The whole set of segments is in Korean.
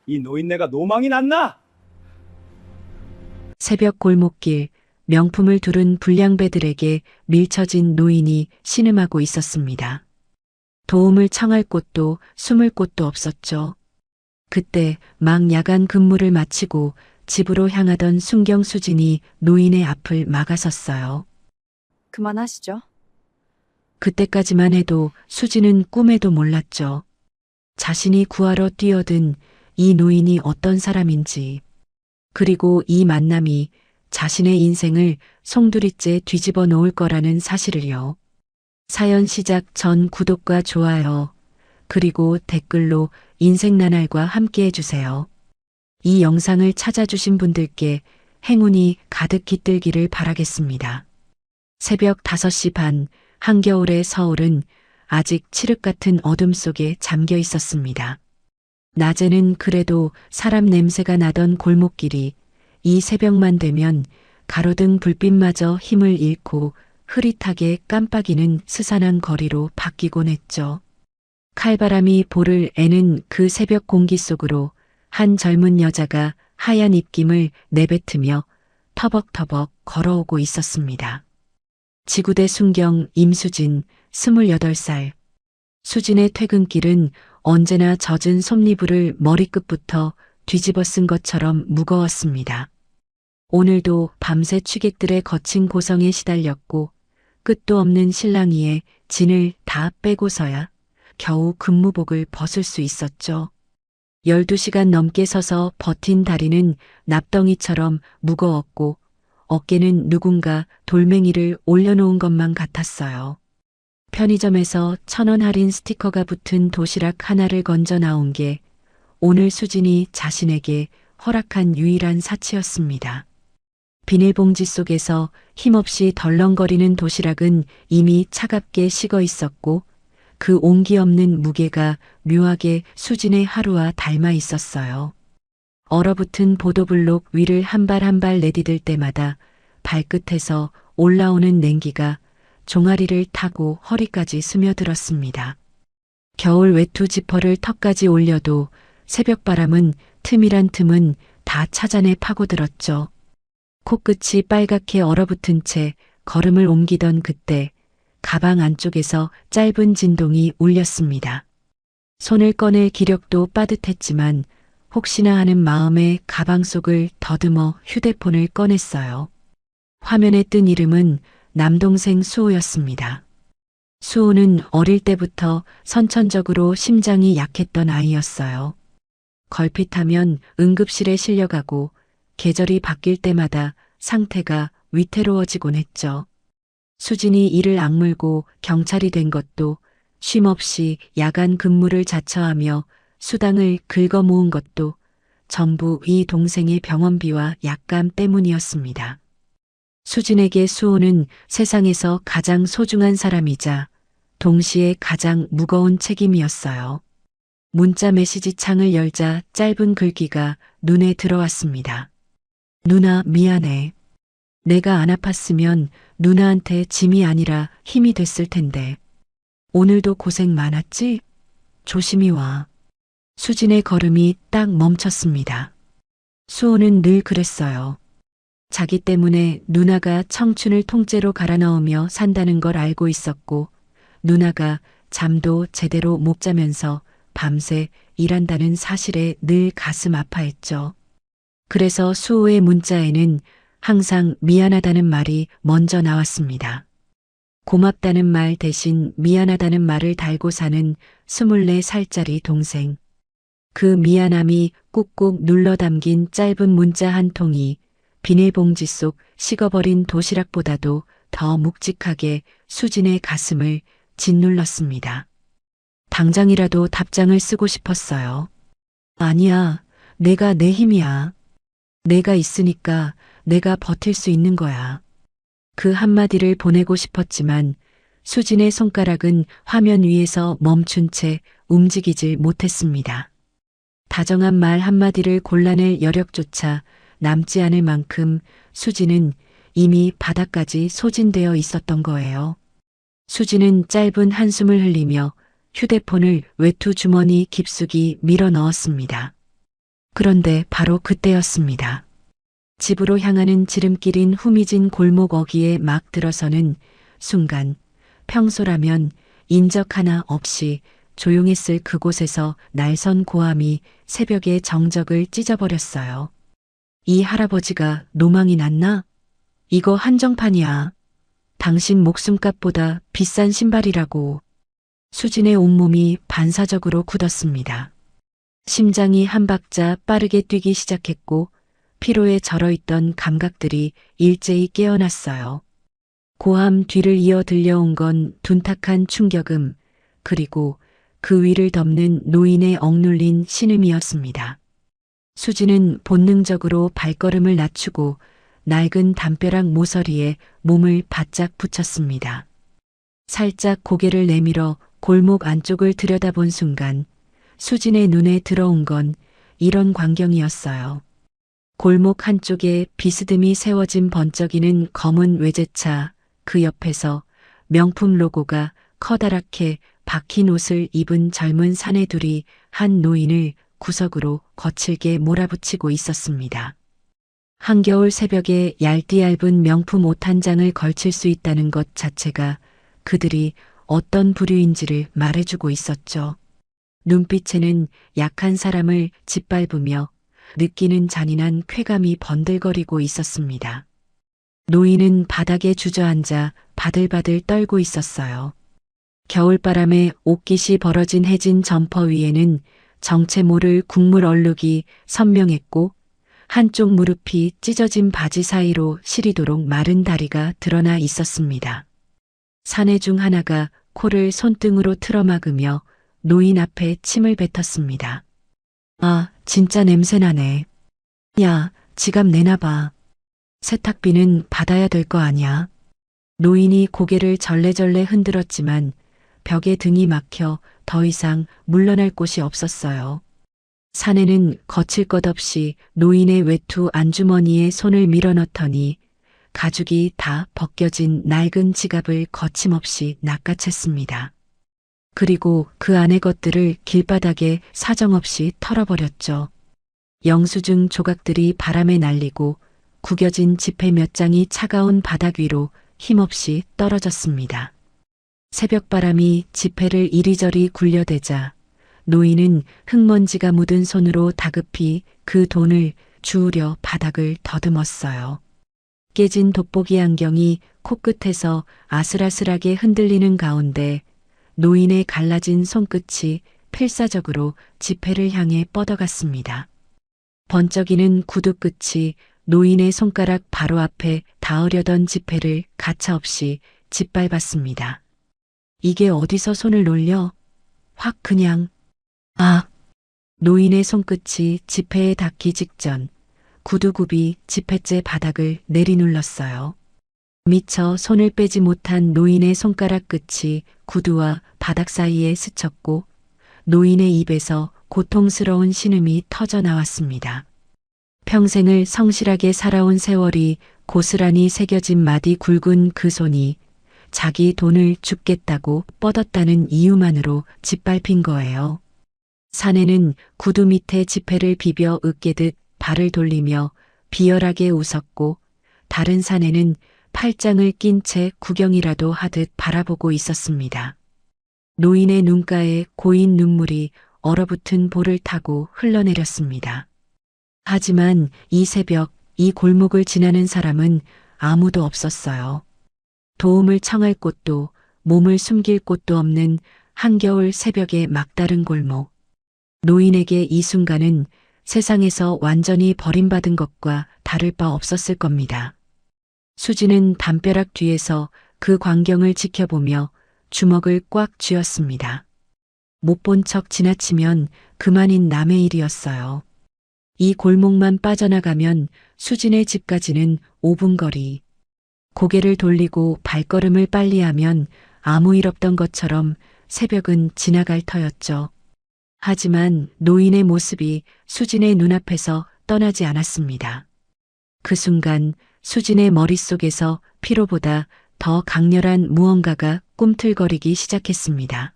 이 노인네가 노망이 났나? 새벽 골목길, 명품을 두른 불량배들에게 밀쳐진 노인이 신음하고 있었습니다. 도움을 청할 곳도 숨을 곳도 없었죠. 그때 막 야간 근무를 마치고 집으로 향하던 순경수진이 노인의 앞을 막아섰어요. 그만하시죠. 그때까지만 해도 수진은 꿈에도 몰랐죠. 자신이 구하러 뛰어든 이 노인이 어떤 사람인지, 그리고 이 만남이 자신의 인생을 송두리째 뒤집어 놓을 거라는 사실을요. 사연 시작 전 구독과 좋아요, 그리고 댓글로 인생 나날과 함께 해주세요. 이 영상을 찾아주신 분들께 행운이 가득 깃들기를 바라겠습니다. 새벽 5시 반, 한겨울의 서울은 아직 칠흑 같은 어둠 속에 잠겨 있었습니다. 낮에는 그래도 사람 냄새가 나던 골목길이 이 새벽만 되면 가로등 불빛마저 힘을 잃고 흐릿하게 깜빡이는 스산한 거리로 바뀌곤 했죠. 칼바람이 볼을 애는 그 새벽 공기 속으로 한 젊은 여자가 하얀 입김을 내뱉으며 터벅터벅 걸어오고 있었습니다. 지구대 순경 임수진 28살. 수진의 퇴근길은 언제나 젖은 솜니부를 머리끝부터 뒤집어 쓴 것처럼 무거웠습니다. 오늘도 밤새 취객들의 거친 고성에 시달렸고 끝도 없는 실랑이에 진을 다 빼고서야 겨우 근무복을 벗을 수 있었죠. 12시간 넘게 서서 버틴 다리는 납덩이처럼 무거웠고 어깨는 누군가 돌멩이를 올려놓은 것만 같았어요. 편의점에서 1,000원 할인 스티커가 붙은 도시락 하나를 건져 나온 게 오늘 수진이 자신에게 허락한 유일한 사치였습니다. 비닐봉지 속에서 힘없이 덜렁거리는 도시락은 이미 차갑게 식어 있었고 그 온기 없는 무게가 묘하게 수진의 하루와 닮아 있었어요. 얼어붙은 보도블록 위를 한 발 한 발 내디딜 때마다 발끝에서 올라오는 냉기가 종아리를 타고 허리까지 스며들었습니다. 겨울 외투 지퍼를 턱까지 올려도 새벽바람은 틈이란 틈은 다 찾아내 파고들었죠. 코끝이 빨갛게 얼어붙은 채 걸음을 옮기던 그때 가방 안쪽에서 짧은 진동이 울렸습니다. 손을 꺼낼 기력도 빠듯했지만 혹시나 하는 마음에 가방 속을 더듬어 휴대폰을 꺼냈어요. 화면에 뜬 이름은 남동생 수호였습니다. 수호는 어릴 때부터 선천적으로 심장이 약했던 아이였어요. 걸핏하면 응급실에 실려가고 계절이 바뀔 때마다 상태가 위태로워지곤 했죠. 수진이 이를 악물고 경찰이 된 것도 쉼없이 야간 근무를 자처하며 수당을 긁어 모은 것도 전부 이 동생의 병원비와 약감 때문이었습니다. 수진에게 수호는 세상에서 가장 소중한 사람이자 동시에 가장 무거운 책임이었어요. 문자 메시지 창을 열자 짧은 글귀가 눈에 들어왔습니다. 누나 미안해. 내가 안 아팠으면 누나한테 짐이 아니라 힘이 됐을 텐데. 오늘도 고생 많았지? 조심히 와. 수진의 걸음이 딱 멈췄습니다. 수호는 늘 그랬어요. 자기 때문에 누나가 청춘을 통째로 갈아넣으며 산다는 걸 알고 있었고 누나가 잠도 제대로 못 자면서 밤새 일한다는 사실에 늘 가슴 아파했죠. 그래서 수호의 문자에는 항상 미안하다는 말이 먼저 나왔습니다. 고맙다는 말 대신 미안하다는 말을 달고 사는 24살짜리 동생. 그 미안함이 꾹꾹 눌러 담긴 짧은 문자 한 통이 비닐봉지 속 식어버린 도시락보다도 더 묵직하게 수진의 가슴을 짓눌렀습니다. 당장이라도 답장을 쓰고 싶었어요. 아니야, 내가 내 힘이야. 내가 있으니까 내가 버틸 수 있는 거야. 그 한마디를 보내고 싶었지만 수진의 손가락은 화면 위에서 멈춘 채 움직이질 못했습니다. 다정한 말 한마디를 골라낼 여력조차 남지 않을 만큼 수진은 이미 바닥까지 소진되어 있었던 거예요. 수진은 짧은 한숨을 흘리며 휴대폰을 외투 주머니 깊숙이 밀어 넣었습니다. 그런데 바로 그때였습니다. 집으로 향하는 지름길인 후미진 골목 어귀에 막 들어서는 순간 평소라면 인적 하나 없이 조용했을 그곳에서 날선 고함이 새벽의 정적을 찢어버렸어요. 이 할아버지가 노망이 났나? 이거 한정판이야. 당신 목숨값보다 비싼 신발이라고. 수진의 온몸이 반사적으로 굳었습니다. 심장이 한 박자 빠르게 뛰기 시작했고 피로에 절어있던 감각들이 일제히 깨어났어요. 고함 뒤를 이어 들려온 건 둔탁한 충격음, 그리고 그 위를 덮는 노인의 억눌린 신음이었습니다. 수지는 본능적으로 발걸음을 낮추고 낡은 담벼락 모서리에 몸을 바짝 붙였습니다. 살짝 고개를 내밀어 골목 안쪽을 들여다본 순간 수진의 눈에 들어온 건 이런 광경이었어요. 골목 한쪽에 비스듬히 세워진 번쩍이는 검은 외제차, 그 옆에서 명품 로고가 커다랗게 박힌 옷을 입은 젊은 사내둘이 한 노인을 구석으로 거칠게 몰아붙이고 있었습니다. 한겨울 새벽에 얇디얇은 명품 옷 한 장을 걸칠 수 있다는 것 자체가 그들이 어떤 부류인지를 말해주고 있었죠. 눈빛에는 약한 사람을 짓밟으며 느끼는 잔인한 쾌감이 번들거리고 있었습니다. 노인은 바닥에 주저앉아 바들바들 떨고 있었어요. 겨울바람에 옷깃이 벌어진 해진 점퍼 위에는 정체 모를 국물 얼룩이 선명했고 한쪽 무릎이 찢어진 바지 사이로 시리도록 마른 다리가 드러나 있었습니다. 사내 중 하나가 코를 손등으로 틀어막으며 노인 앞에 침을 뱉었습니다. 아, 진짜 냄새나네. 야, 지갑 내놔봐. 세탁비는 받아야 될 거 아냐. 노인이 고개를 절레절레 흔들었지만 벽에 등이 막혀 더 이상 물러날 곳이 없었어요. 사내는 거칠 것 없이 노인의 외투 안주머니에 손을 밀어넣더니 가죽이 다 벗겨진 낡은 지갑을 거침없이 낚아챘습니다. 그리고 그 안의 것들을 길바닥에 사정없이 털어버렸죠. 영수증 조각들이 바람에 날리고 구겨진 지폐 몇 장이 차가운 바닥 위로 힘없이 떨어졌습니다. 새벽바람이 지폐를 이리저리 굴려대자 노인은 흙먼지가 묻은 손으로 다급히 그 돈을 주우려 바닥을 더듬었어요. 깨진 돋보기 안경이 코끝에서 아슬아슬하게 흔들리는 가운데 노인의 갈라진 손끝이 필사적으로 지폐를 향해 뻗어갔습니다. 번쩍이는 구두 끝이 노인의 손가락 바로 앞에 닿으려던 지폐를 가차없이 짓밟았습니다. 이게 어디서 손을 놀려? 확 그냥. 아! 노인의 손끝이 지폐에 닿기 직전 구두굽이 지폐째 바닥을 내리눌렀어요. 미처 손을 빼지 못한 노인의 손가락 끝이 구두와 바닥 사이에 스쳤고 노인의 입에서 고통스러운 신음이 터져 나왔습니다. 평생을 성실하게 살아온 세월이 고스란히 새겨진 마디 굵은 그 손이 자기 돈을 줍겠다고 뻗었다는 이유만으로 짓밟힌 거예요. 사내는 구두 밑에 지폐를 비벼 으깨듯 발을 돌리며 비열하게 웃었고 다른 사내는 팔짱을 낀 채 구경이라도 하듯 바라보고 있었습니다. 노인의 눈가에 고인 눈물이 얼어붙은 볼을 타고 흘러내렸습니다. 하지만 이 새벽 이 골목을 지나는 사람은 아무도 없었어요. 도움을 청할 곳도 몸을 숨길 곳도 없는 한겨울 새벽의 막다른 골목. 노인에게 이 순간은 세상에서 완전히 버림받은 것과 다를 바 없었을 겁니다. 수지는 담벼락 뒤에서 그 광경을 지켜보며 주먹을 꽉 쥐었습니다. 못 본 척 지나치면 그만인 남의 일이었어요. 이 골목만 빠져나가면 수진의 집까지는 5분 거리. 고개를 돌리고 발걸음을 빨리 하면 아무 일 없던 것처럼 새벽은 지나갈 터였죠. 하지만 노인의 모습이 수진의 눈앞에서 떠나지 않았습니다. 그 순간 수진의 머릿속에서 피로보다 더 강렬한 무언가가 꿈틀거리기 시작했습니다.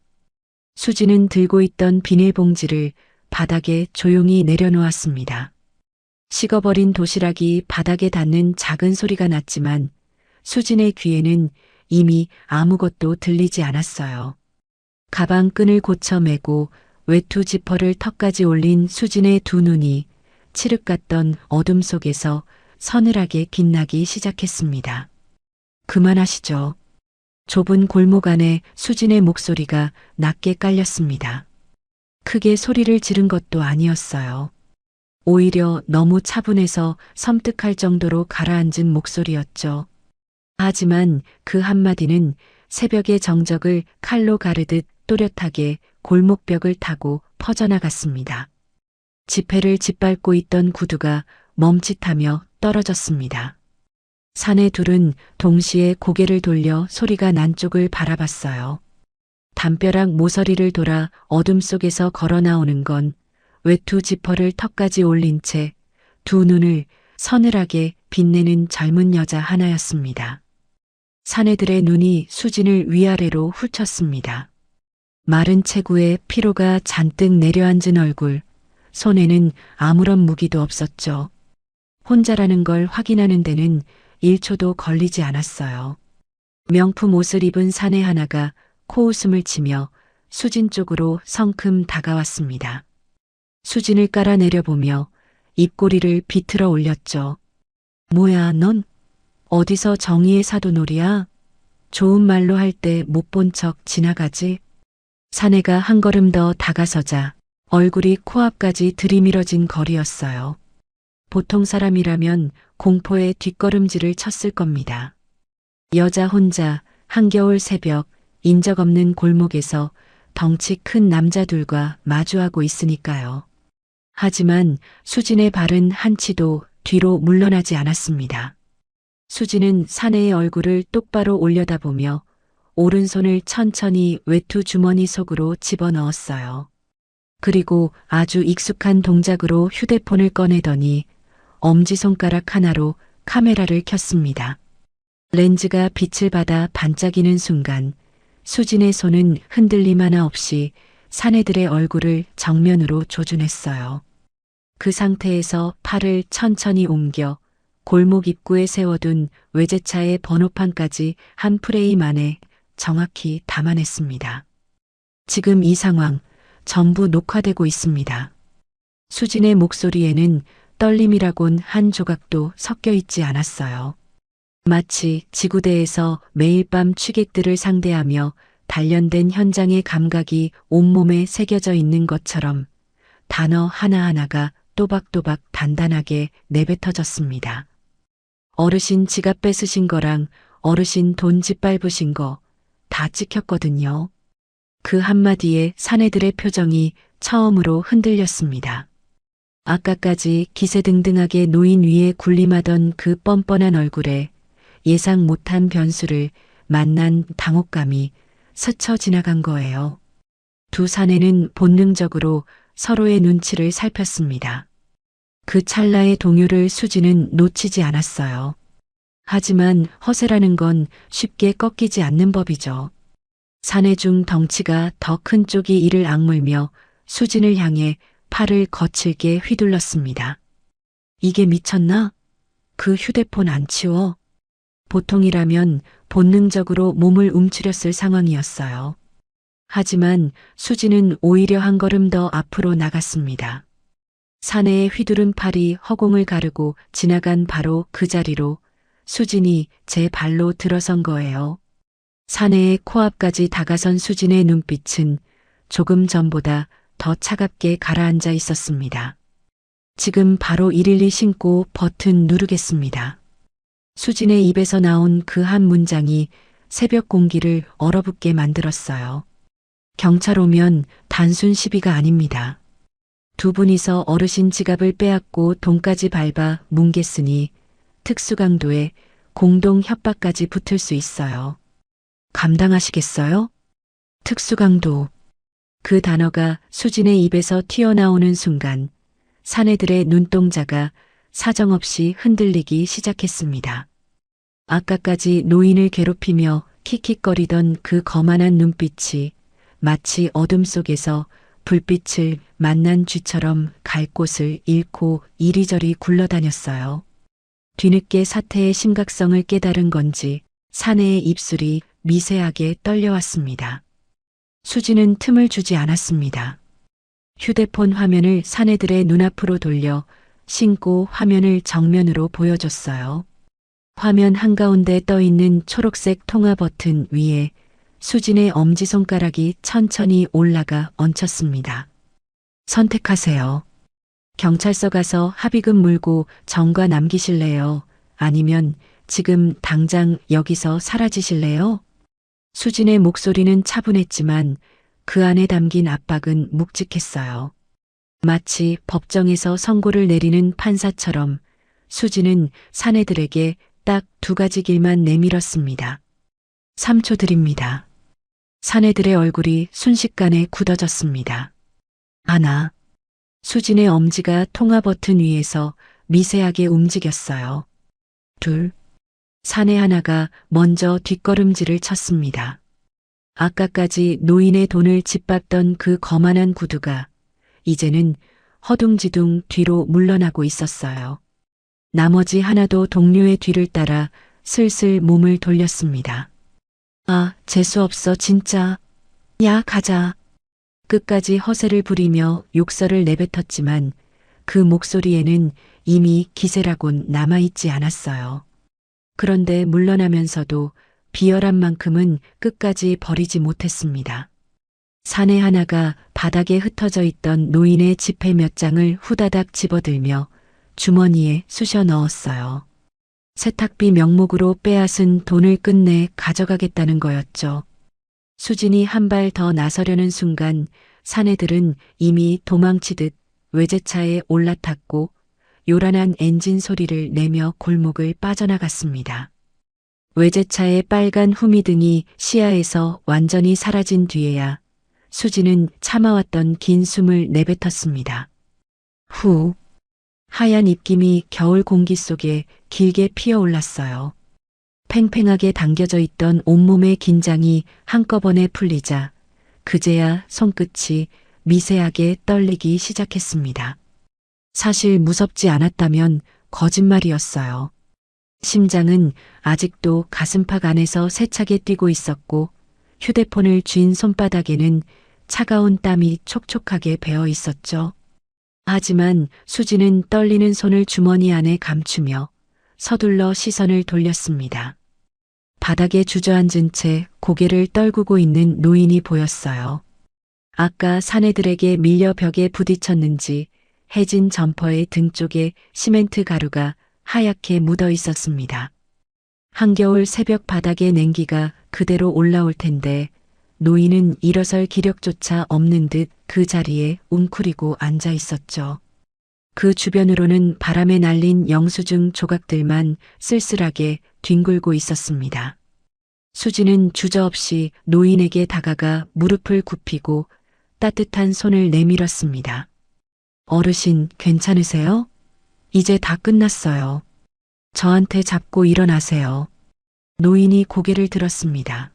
수진은 들고 있던 비닐봉지를 바닥에 조용히 내려놓았습니다. 식어버린 도시락이 바닥에 닿는 작은 소리가 났지만 수진의 귀에는 이미 아무것도 들리지 않았어요. 가방 끈을 고쳐 매고 외투 지퍼를 턱까지 올린 수진의 두 눈이 칠흑 같던 어둠 속에서 서늘하게 빛나기 시작했습니다. 그만하시죠. 좁은 골목 안에 수진의 목소리가 낮게 깔렸습니다. 크게 소리를 지른 것도 아니었어요. 오히려 너무 차분해서 섬뜩할 정도로 가라앉은 목소리였죠. 하지만 그 한마디는 새벽의 정적을 칼로 가르듯 또렷하게 골목벽을 타고 퍼져나갔습니다. 지폐를 짓밟고 있던 구두가 멈칫하며 떨어졌습니다. 사내 둘은 동시에 고개를 돌려 소리가 난 쪽을 바라봤어요. 담벼락 모서리를 돌아 어둠 속에서 걸어 나오는 건 외투 지퍼를 턱까지 올린 채 두 눈을 서늘하게 빛내는 젊은 여자 하나였습니다. 사내들의 눈이 수진을 위아래로 훑쳤습니다. 마른 체구에 피로가 잔뜩 내려앉은 얼굴, 손에는 아무런 무기도 없었죠. 혼자라는 걸 확인하는 데는 1초도 걸리지 않았어요. 명품 옷을 입은 사내 하나가 코웃음을 치며 수진 쪽으로 성큼 다가왔습니다. 수진을 깔아내려보며 입꼬리를 비틀어 올렸죠. 뭐야, 넌 어디서 정의의 사도놀이야? 좋은 말로 할 때 못 본 척 지나가지? 사내가 한 걸음 더 다가서자 얼굴이 코앞까지 들이밀어진 거리였어요. 보통 사람이라면 공포의 뒷걸음질을 쳤을 겁니다. 여자 혼자 한겨울 새벽 인적 없는 골목에서 덩치 큰 남자들과 마주하고 있으니까요. 하지만 수진의 발은 한치도 뒤로 물러나지 않았습니다. 수진은 사내의 얼굴을 똑바로 올려다보며 오른손을 천천히 외투 주머니 속으로 집어넣었어요. 그리고 아주 익숙한 동작으로 휴대폰을 꺼내더니 엄지손가락 하나로 카메라를 켰습니다. 렌즈가 빛을 받아 반짝이는 순간 수진의 손은 흔들림 하나 없이 사내들의 얼굴을 정면으로 조준했어요. 그 상태에서 팔을 천천히 옮겨 골목 입구에 세워둔 외제차의 번호판까지 한 프레임 안에 정확히 담아냈습니다. 지금 이 상황 전부 녹화되고 있습니다. 수진의 목소리에는 떨림이라곤 한 조각도 섞여 있지 않았어요. 마치 지구대에서 매일 밤 취객들을 상대하며 단련된 현장의 감각이 온몸에 새겨져 있는 것처럼 단어 하나하나가 또박또박 단단하게 내뱉어졌습니다. 어르신 지갑 뺏으신 거랑 어르신 돈 짓밟으신 거 다 찍혔거든요. 그 한마디에 사내들의 표정이 처음으로 흔들렸습니다. 아까까지 기세등등하게 노인 위에 군림하던 그 뻔뻔한 얼굴에 예상 못한 변수를 만난 당혹감이 스쳐 지나간 거예요. 두 사내는 본능적으로 서로의 눈치를 살폈습니다. 그 찰나의 동요를 수지는 놓치지 않았어요. 하지만 허세라는 건 쉽게 꺾이지 않는 법이죠. 사내 중 덩치가 더 큰 쪽이 이를 악물며 수진을 향해 팔을 거칠게 휘둘렀습니다. 이게 미쳤나? 그 휴대폰 안 치워? 보통이라면 본능적으로 몸을 움츠렸을 상황이었어요. 하지만 수진은 오히려 한 걸음 더 앞으로 나갔습니다. 사내의 휘두른 팔이 허공을 가르고 지나간 바로 그 자리로 수진이 제 발로 들어선 거예요. 사내의 코앞까지 다가선 수진의 눈빛은 조금 전보다 더 차갑게 가라앉아 있었습니다. 지금 바로 112 신고 버튼 누르겠습니다. 수진의 입에서 나온 그 한 문장이 새벽 공기를 얼어붙게 만들었어요. 경찰 오면 단순 시비가 아닙니다. 두 분이서 어르신 지갑을 빼앗고 돈까지 밟아 뭉갰으니 특수강도의 공동 협박까지 붙을 수 있어요. 감당하시겠어요? 특수강도. 그 단어가 수진의 입에서 튀어나오는 순간 사내들의 눈동자가 사정없이 흔들리기 시작했습니다. 아까까지 노인을 괴롭히며 킥킥거리던 그 거만한 눈빛이 마치 어둠 속에서 불빛을 만난 쥐처럼 갈 곳을 잃고 이리저리 굴러다녔어요. 뒤늦게 사태의 심각성을 깨달은 건지 사내의 입술이 미세하게 떨려왔습니다. 수지는 틈을 주지 않았습니다. 휴대폰 화면을 사내들의 눈앞으로 돌려 신고 화면을 정면으로 보여줬어요. 화면 한가운데 떠있는 초록색 통화 버튼 위에 수진의 엄지손가락이 천천히 올라가 얹혔습니다. 선택하세요. 경찰서 가서 합의금 물고 전과 남기실래요? 아니면 지금 당장 여기서 사라지실래요? 수진의 목소리는 차분했지만 그 안에 담긴 압박은 묵직했어요. 마치 법정에서 선고를 내리는 판사처럼 수진은 사내들에게 딱 두 가지 길만 내밀었습니다. 3초 드립니다. 사내들의 얼굴이 순식간에 굳어졌습니다. 하나. 수진의 엄지가 통화 버튼 위에서 미세하게 움직였어요. 둘. 사내 하나가 먼저 뒷걸음질을 쳤습니다. 아까까지 노인의 돈을 짓밟던 그 거만한 구두가 이제는 허둥지둥 뒤로 물러나고 있었어요. 나머지 하나도 동료의 뒤를 따라 슬슬 몸을 돌렸습니다. 아, 재수없어 진짜. 야, 가자. 끝까지 허세를 부리며 욕설을 내뱉었지만 그 목소리에는 이미 기세라곤 남아있지 않았어요. 그런데 물러나면서도 비열한 만큼은 끝까지 버리지 못했습니다. 사내 하나가 바닥에 흩어져 있던 노인의 지폐 몇 장을 후다닥 집어들며 주머니에 쑤셔 넣었어요. 세탁비 명목으로 빼앗은 돈을 끝내 가져가겠다는 거였죠. 수진이 한 발 더 나서려는 순간 사내들은 이미 도망치듯 외제차에 올라탔고 요란한 엔진 소리를 내며 골목을 빠져나갔습니다. 외제차의 빨간 후미등이 시야에서 완전히 사라진 뒤에야 수진은 참아왔던 긴 숨을 내뱉었습니다. 후. 하얀 입김이 겨울 공기 속에 길게 피어올랐어요. 팽팽하게 당겨져 있던 온몸의 긴장이 한꺼번에 풀리자 그제야 손끝이 미세하게 떨리기 시작했습니다. 사실 무섭지 않았다면 거짓말이었어요. 심장은 아직도 가슴팍 안에서 세차게 뛰고 있었고 휴대폰을 쥔 손바닥에는 차가운 땀이 촉촉하게 배어 있었죠. 하지만 수지는 떨리는 손을 주머니 안에 감추며 서둘러 시선을 돌렸습니다. 바닥에 주저앉은 채 고개를 떨구고 있는 노인이 보였어요. 아까 사내들에게 밀려 벽에 부딪혔는지 해진 점퍼의 등 쪽에 시멘트 가루가 하얗게 묻어 있었습니다. 한겨울 새벽 바닥의 냉기가 그대로 올라올 텐데 노인은 일어설 기력조차 없는 듯 그 자리에 웅크리고 앉아 있었죠. 그 주변으로는 바람에 날린 영수증 조각들만 쓸쓸하게 뒹굴고 있었습니다. 수지는 주저없이 노인에게 다가가 무릎을 굽히고 따뜻한 손을 내밀었습니다. 어르신, 괜찮으세요? 이제 다 끝났어요. 저한테 잡고 일어나세요. 노인이 고개를 들었습니다.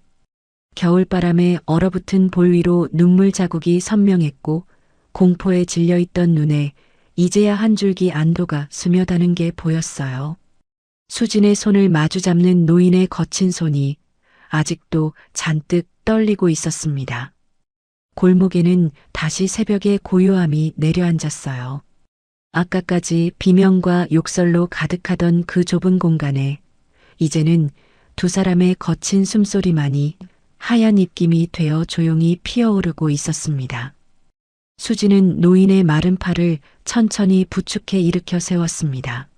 겨울바람에 얼어붙은 볼 위로 눈물 자국이 선명했고 공포에 질려있던 눈에 이제야 한 줄기 안도가 스며드는 게 보였어요. 수진의 손을 마주 잡는 노인의 거친 손이 아직도 잔뜩 떨리고 있었습니다. 골목에는 다시 새벽의 고요함이 내려앉았어요. 아까까지 비명과 욕설로 가득하던 그 좁은 공간에 이제는 두 사람의 거친 숨소리만이 하얀 입김이 되어 조용히 피어오르고 있었습니다. 수지는 노인의 마른 팔을 천천히 부축해 일으켜 세웠습니다.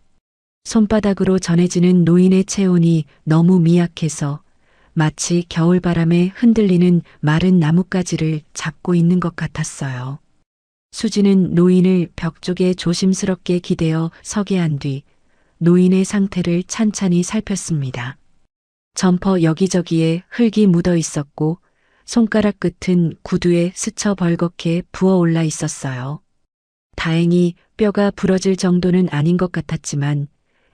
손바닥으로 전해지는 노인의 체온이 너무 미약해서 마치 겨울바람에 흔들리는 마른 나뭇가지를 잡고 있는 것 같았어요. 수지는 노인을 벽 쪽에 조심스럽게 기대어 서게 한 뒤 노인의 상태를 찬찬히 살폈습니다. 점퍼 여기저기에 흙이 묻어 있었고 손가락 끝은 구두에 스쳐 벌겋게 부어올라 있었어요. 다행히 뼈가 부러질 정도는 아닌 것 같았지만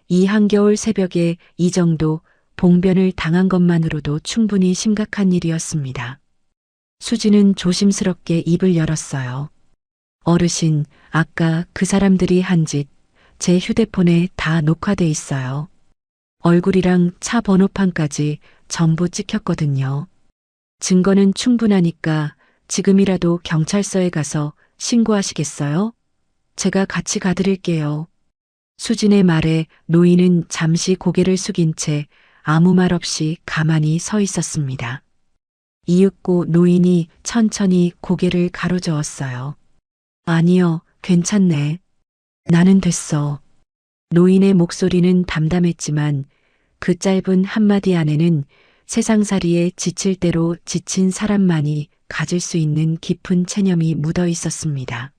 이 한겨울 새벽에 이 정도 봉변을 당한 것만으로도 충분히 심각한 일이었습니다. 수지는 조심스럽게 입을 열었어요. 어르신, 아까 그 사람들이 한 짓, 제 휴대폰에 다 녹화돼 있어요. 얼굴이랑 차 번호판까지 전부 찍혔거든요. 증거는 충분하니까 지금이라도 경찰서에 가서 신고하시겠어요? 제가 같이 가드릴게요. 수진의 말에 노인은 잠시 고개를 숙인 채 아무 말 없이 가만히 서 있었습니다. 이윽고 노인이 천천히 고개를 가로저었어요. 아니요, 괜찮네. 나는 됐어. 노인의 목소리는 담담했지만 그 짧은 한마디 안에는 세상살이에 지칠 대로 지친 사람만이 가질 수 있는 깊은 체념이 묻어 있었습니다.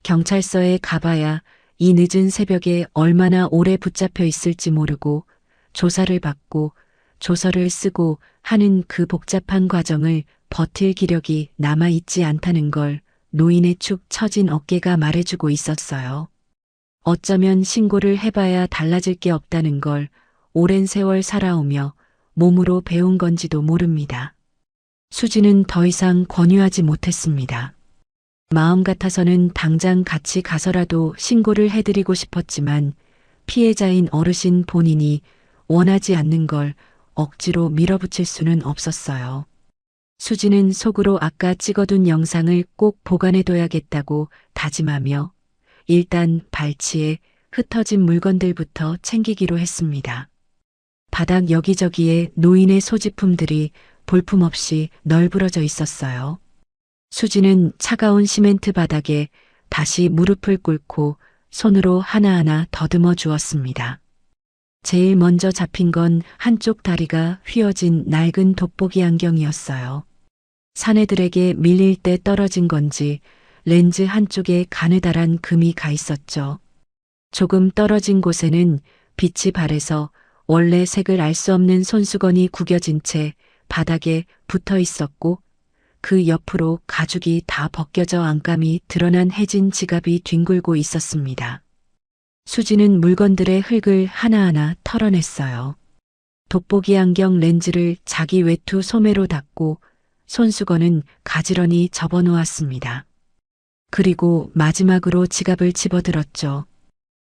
경찰서에 가봐야 이 늦은 새벽에 얼마나 오래 붙잡혀 있을지 모르고 조사를 받고 조서를 쓰고 하는 그 복잡한 과정을 버틸 기력이 남아있지 않다는 걸 노인의 축 처진 어깨가 말해주고 있었어요. 어쩌면 신고를 해봐야 달라질 게 없다는 걸 오랜 세월 살아오며 몸으로 배운 건지도 모릅니다. 수지는 더 이상 권유하지 못했습니다. 마음 같아서는 당장 같이 가서라도 신고를 해드리고 싶었지만 피해자인 어르신 본인이 원하지 않는 걸 억지로 밀어붙일 수는 없었어요. 수지는 속으로 아까 찍어둔 영상을 꼭 보관해둬야겠다고 다짐하며 일단 발치에 흩어진 물건들부터 챙기기로 했습니다. 바닥 여기저기에 노인의 소지품들이 볼품없이 널브러져 있었어요. 수지는 차가운 시멘트 바닥에 다시 무릎을 꿇고 손으로 하나하나 더듬어 주었습니다. 제일 먼저 잡힌 건 한쪽 다리가 휘어진 낡은 돋보기 안경이었어요. 사내들에게 밀릴 때 떨어진 건지 렌즈 한쪽에 가느다란 금이 가 있었죠. 조금 떨어진 곳에는 빛이 발해서 원래 색을 알 수 없는 손수건이 구겨진 채 바닥에 붙어 있었고 그 옆으로 가죽이 다 벗겨져 안감이 드러난 해진 지갑이 뒹굴고 있었습니다. 수지는 물건들의 흙을 하나하나 털어냈어요. 돋보기 안경 렌즈를 자기 외투 소매로 닫고 손수건은 가지런히 접어놓았습니다. 그리고 마지막으로 지갑을 집어들었죠.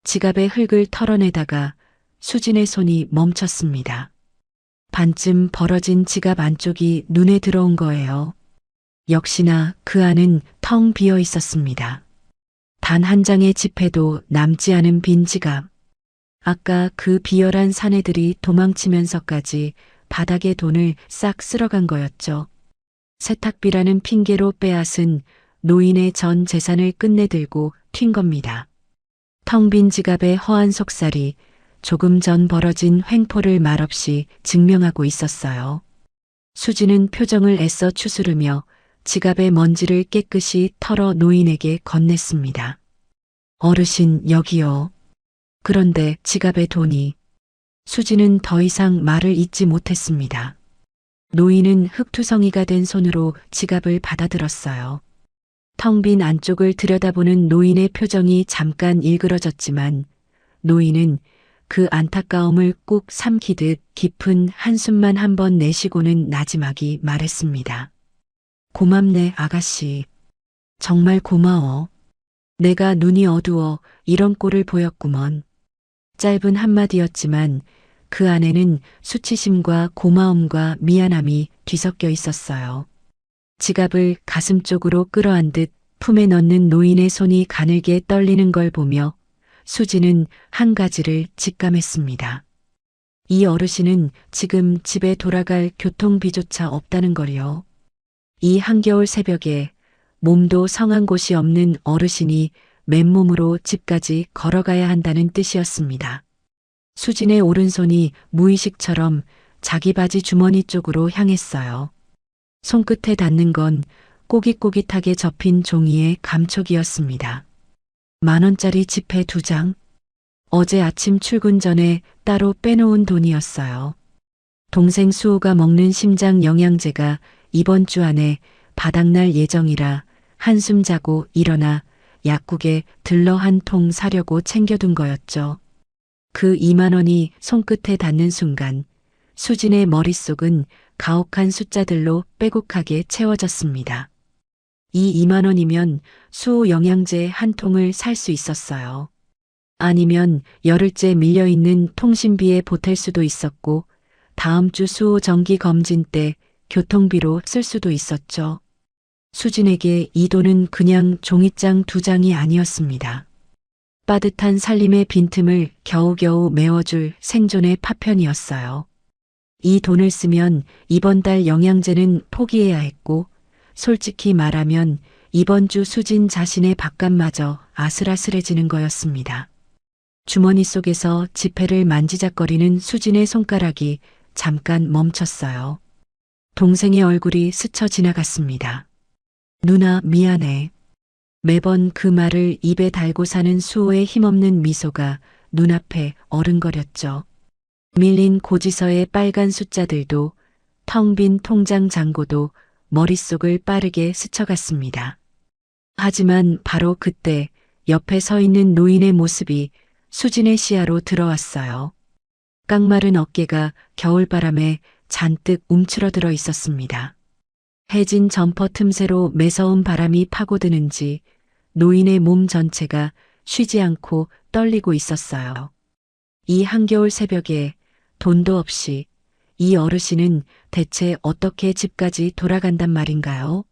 지갑의 흙을 털어내다가 수진의 손이 멈췄습니다. 반쯤 벌어진 지갑 안쪽이 눈에 들어온 거예요. 역시나 그 안은 텅 비어 있었습니다. 단 한 장의 지폐도 남지 않은 빈 지갑. 아까 그 비열한 사내들이 도망치면서까지 바닥에 돈을 싹 쓸어간 거였죠. 세탁비라는 핑계로 빼앗은 노인의 전 재산을 끝내 들고 튄 겁니다. 텅 빈 지갑의 허한 속살이 조금 전 벌어진 횡포를 말없이 증명하고 있었어요. 수지는 표정을 애써 추스르며 지갑의 먼지를 깨끗이 털어 노인에게 건넸습니다. 어르신, 여기요. 그런데 지갑의 돈이. 수지는 더 이상 말을 잇지 못했습니다. 노인은 흙투성이가 된 손으로 지갑을 받아들었어요. 텅 빈 안쪽을 들여다보는 노인의 표정이 잠깐 일그러졌지만 노인은 그 안타까움을 꾹 삼키듯 깊은 한숨만 한번 내쉬고는 나지막이 말했습니다. 고맙네, 아가씨. 정말 고마워. 내가 눈이 어두워 이런 꼴을 보였구먼. 짧은 한마디였지만 그 안에는 수치심과 고마움과 미안함이 뒤섞여 있었어요. 지갑을 가슴 쪽으로 끌어안듯 품에 넣는 노인의 손이 가늘게 떨리는 걸 보며 수지는 한 가지를 직감했습니다. 이 어르신은 지금 집에 돌아갈 교통비조차 없다는 걸요. 이 한겨울 새벽에 몸도 성한 곳이 없는 어르신이 맨몸으로 집까지 걸어가야 한다는 뜻이었습니다. 수진의 오른손이 무의식처럼 자기 바지 주머니 쪽으로 향했어요. 손끝에 닿는 건 꼬깃꼬깃하게 접힌 종이의 감촉이었습니다. 10,000원짜리 지폐 2장. 어제 아침 출근 전에 따로 빼놓은 돈이었어요. 동생 수호가 먹는 심장 영양제가 이번 주 안에 바닥날 예정이라 한숨 자고 일어나 약국에 들러 한 통 사려고 챙겨둔 거였죠. 그 20,000원이 손끝에 닿는 순간 수진의 머릿속은 가혹한 숫자들로 빼곡하게 채워졌습니다. 이 2만 원이면 수호 영양제 한 통을 살 수 있었어요. 아니면 열흘째 밀려있는 통신비에 보탤 수도 있었고 다음 주 수호 정기 검진 때 교통비로 쓸 수도 있었죠. 수진에게 이 돈은 그냥 종이장 2장이 아니었습니다. 빠듯한 살림의 빈틈을 겨우겨우 메워줄 생존의 파편이었어요. 이 돈을 쓰면 이번 달 영양제는 포기해야 했고 솔직히 말하면 이번 주 수진 자신의 밥값마저 아슬아슬해지는 거였습니다. 주머니 속에서 지폐를 만지작거리는 수진의 손가락이 잠깐 멈췄어요. 동생의 얼굴이 스쳐 지나갔습니다. 누나 미안해. 매번 그 말을 입에 달고 사는 수호의 힘없는 미소가 눈앞에 어른거렸죠. 밀린 고지서의 빨간 숫자들도 텅 빈 통장 잔고도 머릿속을 빠르게 스쳐갔습니다. 하지만 바로 그때 옆에 서 있는 노인의 모습이 수진의 시야로 들어왔어요. 깡마른 어깨가 겨울바람에 잔뜩 움츠러들어 있었습니다. 해진 점퍼 틈새로 매서운 바람이 파고드는지 노인의 몸 전체가 쉬지 않고 떨리고 있었어요. 이 한겨울 새벽에 돈도 없이 이 어르신은 대체 어떻게 집까지 돌아간단 말인가요?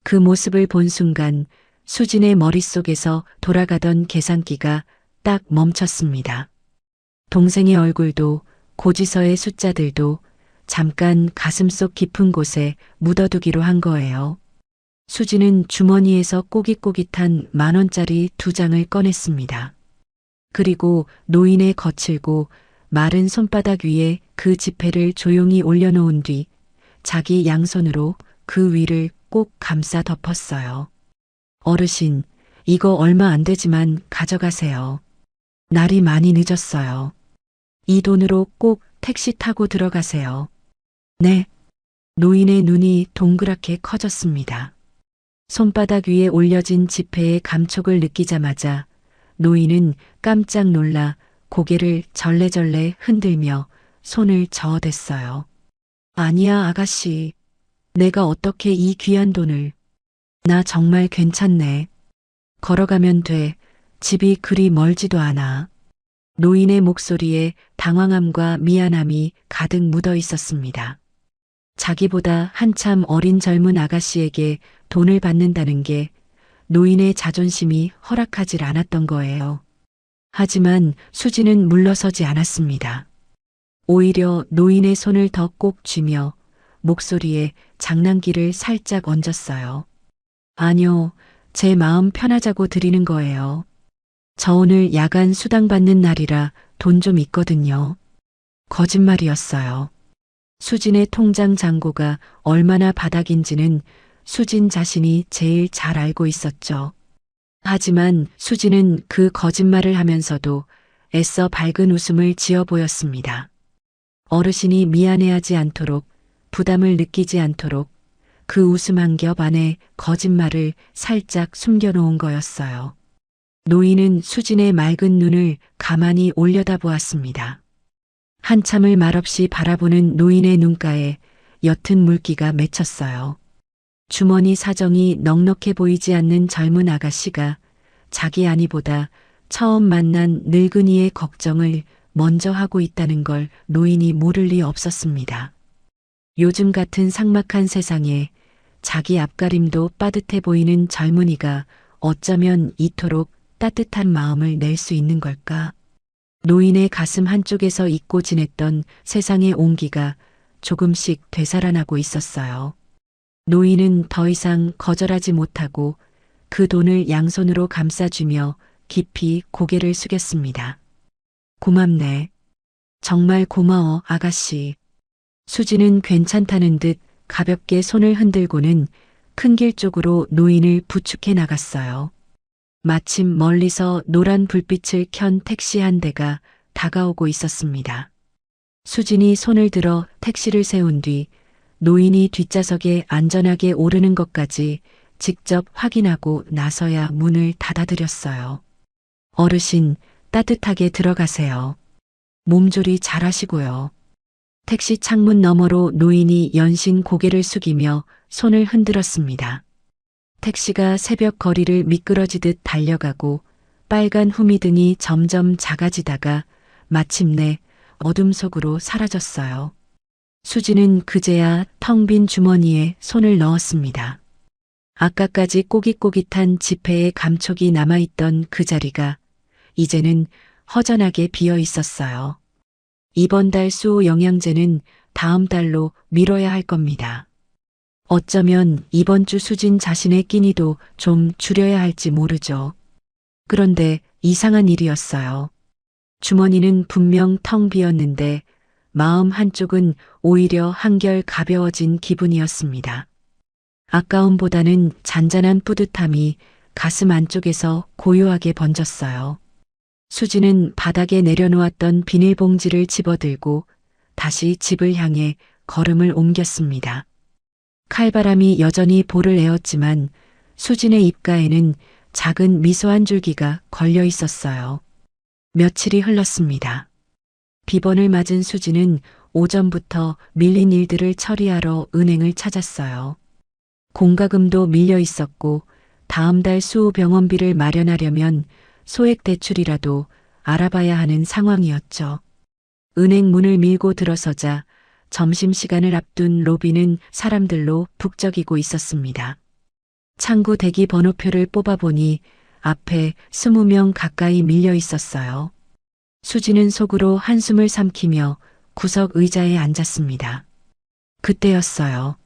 그 모습을 본 순간 수진의 머릿속에서 돌아가던 계산기가 딱 멈췄습니다. 동생의 얼굴도 고지서의 숫자들도 잠깐 가슴속 깊은 곳에 묻어두기로 한 거예요. 수진은 주머니에서 꼬깃꼬깃한 10,000원짜리 2장을 꺼냈습니다. 그리고 노인의 거칠고 마른 손바닥 위에 그 지폐를 조용히 올려놓은 뒤 자기 양손으로 그 위를 꼭 감싸 덮었어요. 어르신, 이거 얼마 안 되지만 가져가세요. 날이 많이 늦었어요. 이 돈으로 꼭 택시 타고 들어가세요. 네. 노인의 눈이 동그랗게 커졌습니다. 손바닥 위에 올려진 지폐의 감촉을 느끼자마자 노인은 깜짝 놀라 고개를 절레절레 흔들며 손을 저어댔어요. 아니야, 아가씨. 내가 어떻게 이 귀한 돈을. 나 정말 괜찮네. 걸어가면 돼. 집이 그리 멀지도 않아. 노인의 목소리에 당황함과 미안함이 가득 묻어 있었습니다. 자기보다 한참 어린 젊은 아가씨에게 돈을 받는다는 게 노인의 자존심이 허락하질 않았던 거예요. 하지만 수지는 물러서지 않았습니다. 오히려 노인의 손을 더 꼭 쥐며 목소리에 장난기를 살짝 얹었어요. 아니요, 제 마음 편하자고 드리는 거예요. 저 오늘 야간 수당 받는 날이라 돈 좀 있거든요. 거짓말이었어요. 수진의 통장 잔고가 얼마나 바닥인지는 수진 자신이 제일 잘 알고 있었죠. 하지만 수진은 그 거짓말을 하면서도 애써 밝은 웃음을 지어 보였습니다. 어르신이 미안해하지 않도록, 부담을 느끼지 않도록 그 웃음 한 겹 안에 거짓말을 살짝 숨겨놓은 거였어요. 노인은 수진의 맑은 눈을 가만히 올려다보았습니다. 한참을 말없이 바라보는 노인의 눈가에 옅은 물기가 맺혔어요. 주머니 사정이 넉넉해 보이지 않는 젊은 아가씨가 자기 아니보다 처음 만난 늙은이의 걱정을 먼저 하고 있다는 걸 노인이 모를 리 없었습니다. 요즘 같은 삭막한 세상에 자기 앞가림도 빠듯해 보이는 젊은이가 어쩌면 이토록 따뜻한 마음을 낼 수 있는 걸까? 노인의 가슴 한쪽에서 잊고 지냈던 세상의 온기가 조금씩 되살아나고 있었어요. 노인은 더 이상 거절하지 못하고 그 돈을 양손으로 감싸주며 깊이 고개를 숙였습니다. 고맙네. 정말 고마워, 아가씨. 수지는 괜찮다는 듯 가볍게 손을 흔들고는 큰 길 쪽으로 노인을 부축해 나갔어요. 마침 멀리서 노란 불빛을 켠 택시 한 대가 다가오고 있었습니다. 수진이 손을 들어 택시를 세운 뒤 노인이 뒷좌석에 안전하게 오르는 것까지 직접 확인하고 나서야 문을 닫아드렸어요. 어르신, 따뜻하게 들어가세요. 몸조리 잘하시고요. 택시 창문 너머로 노인이 연신 고개를 숙이며 손을 흔들었습니다. 택시가 새벽 거리를 미끄러지듯 달려가고 빨간 후미등이 점점 작아지다가 마침내 어둠 속으로 사라졌어요. 수지는 그제야 텅 빈 주머니에 손을 넣었습니다. 아까까지 꼬깃꼬깃한 지폐의 감촉이 남아있던 그 자리가 이제는 허전하게 비어 있었어요. 이번 달 수호 영양제는 다음 달로 미뤄야 할 겁니다. 어쩌면 이번 주 수진 자신의 끼니도 좀 줄여야 할지 모르죠. 그런데 이상한 일이었어요. 주머니는 분명 텅 비었는데 마음 한쪽은 오히려 한결 가벼워진 기분이었습니다. 아까움보다는 잔잔한 뿌듯함이 가슴 안쪽에서 고요하게 번졌어요. 수지는 바닥에 내려놓았던 비닐봉지를 집어들고 다시 집을 향해 걸음을 옮겼습니다. 칼바람이 여전히 볼을 에웠지만 수진의 입가에는 작은 미소 한 줄기가 걸려 있었어요. 며칠이 흘렀습니다. 비번을 맞은 수지는 오전부터 밀린 일들을 처리하러 은행을 찾았어요. 공과금도 밀려 있었고 다음 달 수호 병원비를 마련하려면 소액 대출이라도 알아봐야 하는 상황이었죠. 은행 문을 밀고 들어서자 점심시간을 앞둔 로비는 사람들로 북적이고 있었습니다. 창구 대기 번호표를 뽑아보니 앞에 20명 가까이 밀려 있었어요. 수지는 속으로 한숨을 삼키며 구석 의자에 앉았습니다. 그때였어요.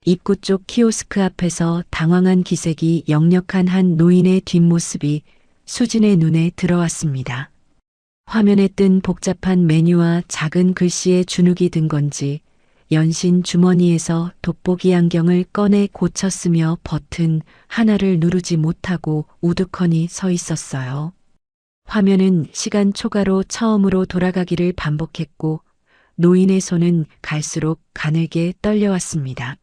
입구 쪽 키오스크 앞에서 당황한 기색이 역력한 한 노인의 뒷모습이 수진의 눈에 들어왔습니다. 화면에 뜬 복잡한 메뉴와 작은 글씨에 주눅이 든 건지 연신 주머니에서 돋보기 안경을 꺼내 고쳐 쓰며 버튼 하나를 누르지 못하고 우두커니 서 있었어요. 화면은 시간 초과로 처음으로 돌아가기를 반복했고 노인의 손은 갈수록 가늘게 떨려왔습니다.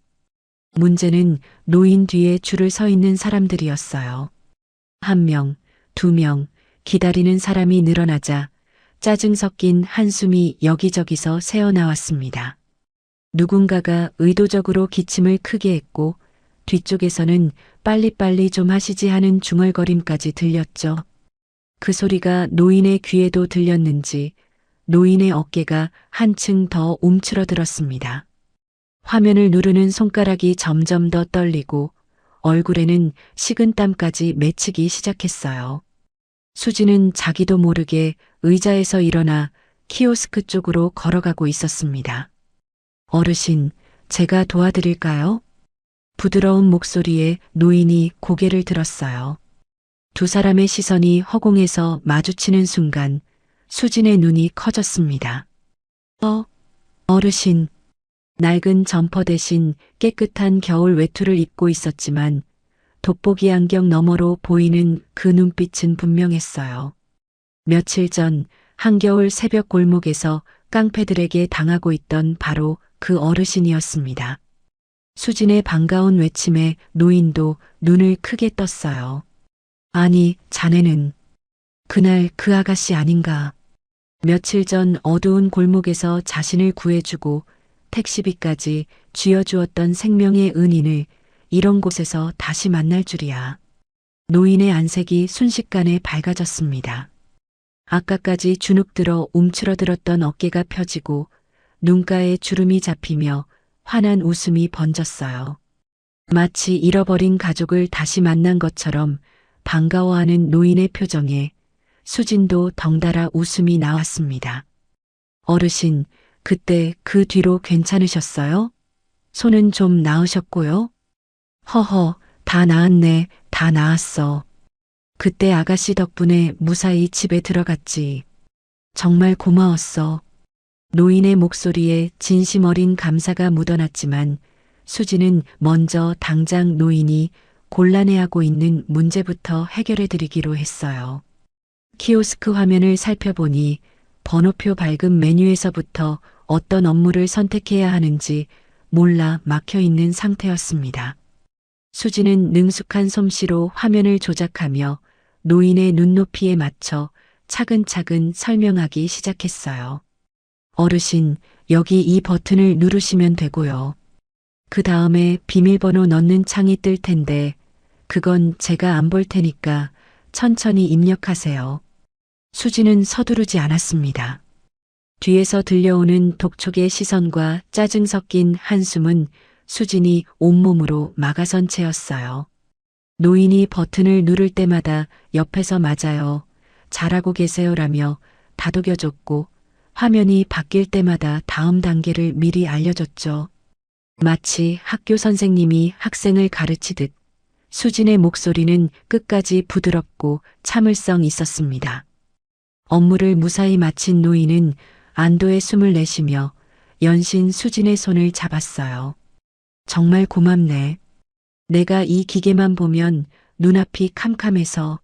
문제는 노인 뒤에 줄을 서 있는 사람들이었어요. 1명, 2명, 기다리는 사람이 늘어나자 짜증 섞인 한숨이 여기저기서 새어나왔습니다. 누군가가 의도적으로 기침을 크게 했고 뒤쪽에서는 빨리빨리 좀 하시지 하는 중얼거림까지 들렸죠. 그 소리가 노인의 귀에도 들렸는지 노인의 어깨가 한층 더 움츠러들었습니다. 화면을 누르는 손가락이 점점 더 떨리고 얼굴에는 식은땀까지 맺히기 시작했어요. 수지는 자기도 모르게 의자에서 일어나 키오스크 쪽으로 걸어가고 있었습니다. 어르신, 제가 도와드릴까요? 부드러운 목소리에 노인이 고개를 들었어요. 두 사람의 시선이 허공에서 마주치는 순간 수진의 눈이 커졌습니다. 어르신. 낡은 점퍼 대신 깨끗한 겨울 외투를 입고 있었지만 돋보기 안경 너머로 보이는 그 눈빛은 분명했어요. 며칠 전 한겨울 새벽 골목에서 깡패들에게 당하고 있던 바로 그 어르신이었습니다. 수진의 반가운 외침에 노인도 눈을 크게 떴어요. 아니, 자네는 그날 그 아가씨 아닌가. 며칠 전 어두운 골목에서 자신을 구해주고 택시비까지 쥐어주었던 생명의 은인을 이런 곳에서 다시 만날 줄이야. 노인의 안색이 순식간에 밝아졌습니다. 아까까지 주눅들어 움츠러들었던 어깨가 펴지고 눈가에 주름이 잡히며 환한 웃음이 번졌어요. 마치 잃어버린 가족을 다시 만난 것처럼 반가워하는 노인의 표정에 수진도 덩달아 웃음이 나왔습니다. 어르신, 그때 그 뒤로 괜찮으셨어요? 손은 좀 나으셨고요? 허허, 다 나았네, 다 나았어. 그때 아가씨 덕분에 무사히 집에 들어갔지. 정말 고마웠어. 노인의 목소리에 진심 어린 감사가 묻어났지만 수지는 먼저 당장 노인이 곤란해하고 있는 문제부터 해결해 드리기로 했어요. 키오스크 화면을 살펴보니 번호표 밝은 메뉴에서부터 어떤 업무를 선택해야 하는지 몰라 막혀 있는 상태였습니다. 수지는 능숙한 솜씨로 화면을 조작하며 노인의 눈높이에 맞춰 차근차근 설명하기 시작했어요. 어르신, 여기 이 버튼을 누르시면 되고요. 그 다음에 비밀번호 넣는 창이 뜰 텐데, 그건 제가 안 볼 테니까 천천히 입력하세요. 수지는 서두르지 않았습니다. 뒤에서 들려오는 독촉의 시선과 짜증 섞인 한숨은 수진이 온몸으로 막아선 채였어요. 노인이 버튼을 누를 때마다 옆에서 맞아요. 잘하고 계세요라며 다독여줬고 화면이 바뀔 때마다 다음 단계를 미리 알려줬죠. 마치 학교 선생님이 학생을 가르치듯 수진의 목소리는 끝까지 부드럽고 참을성 있었습니다. 업무를 무사히 마친 노인은 안도의 숨을 내쉬며 연신 수진의 손을 잡았어요. 정말 고맙네. 내가 이 기계만 보면 눈앞이 캄캄해서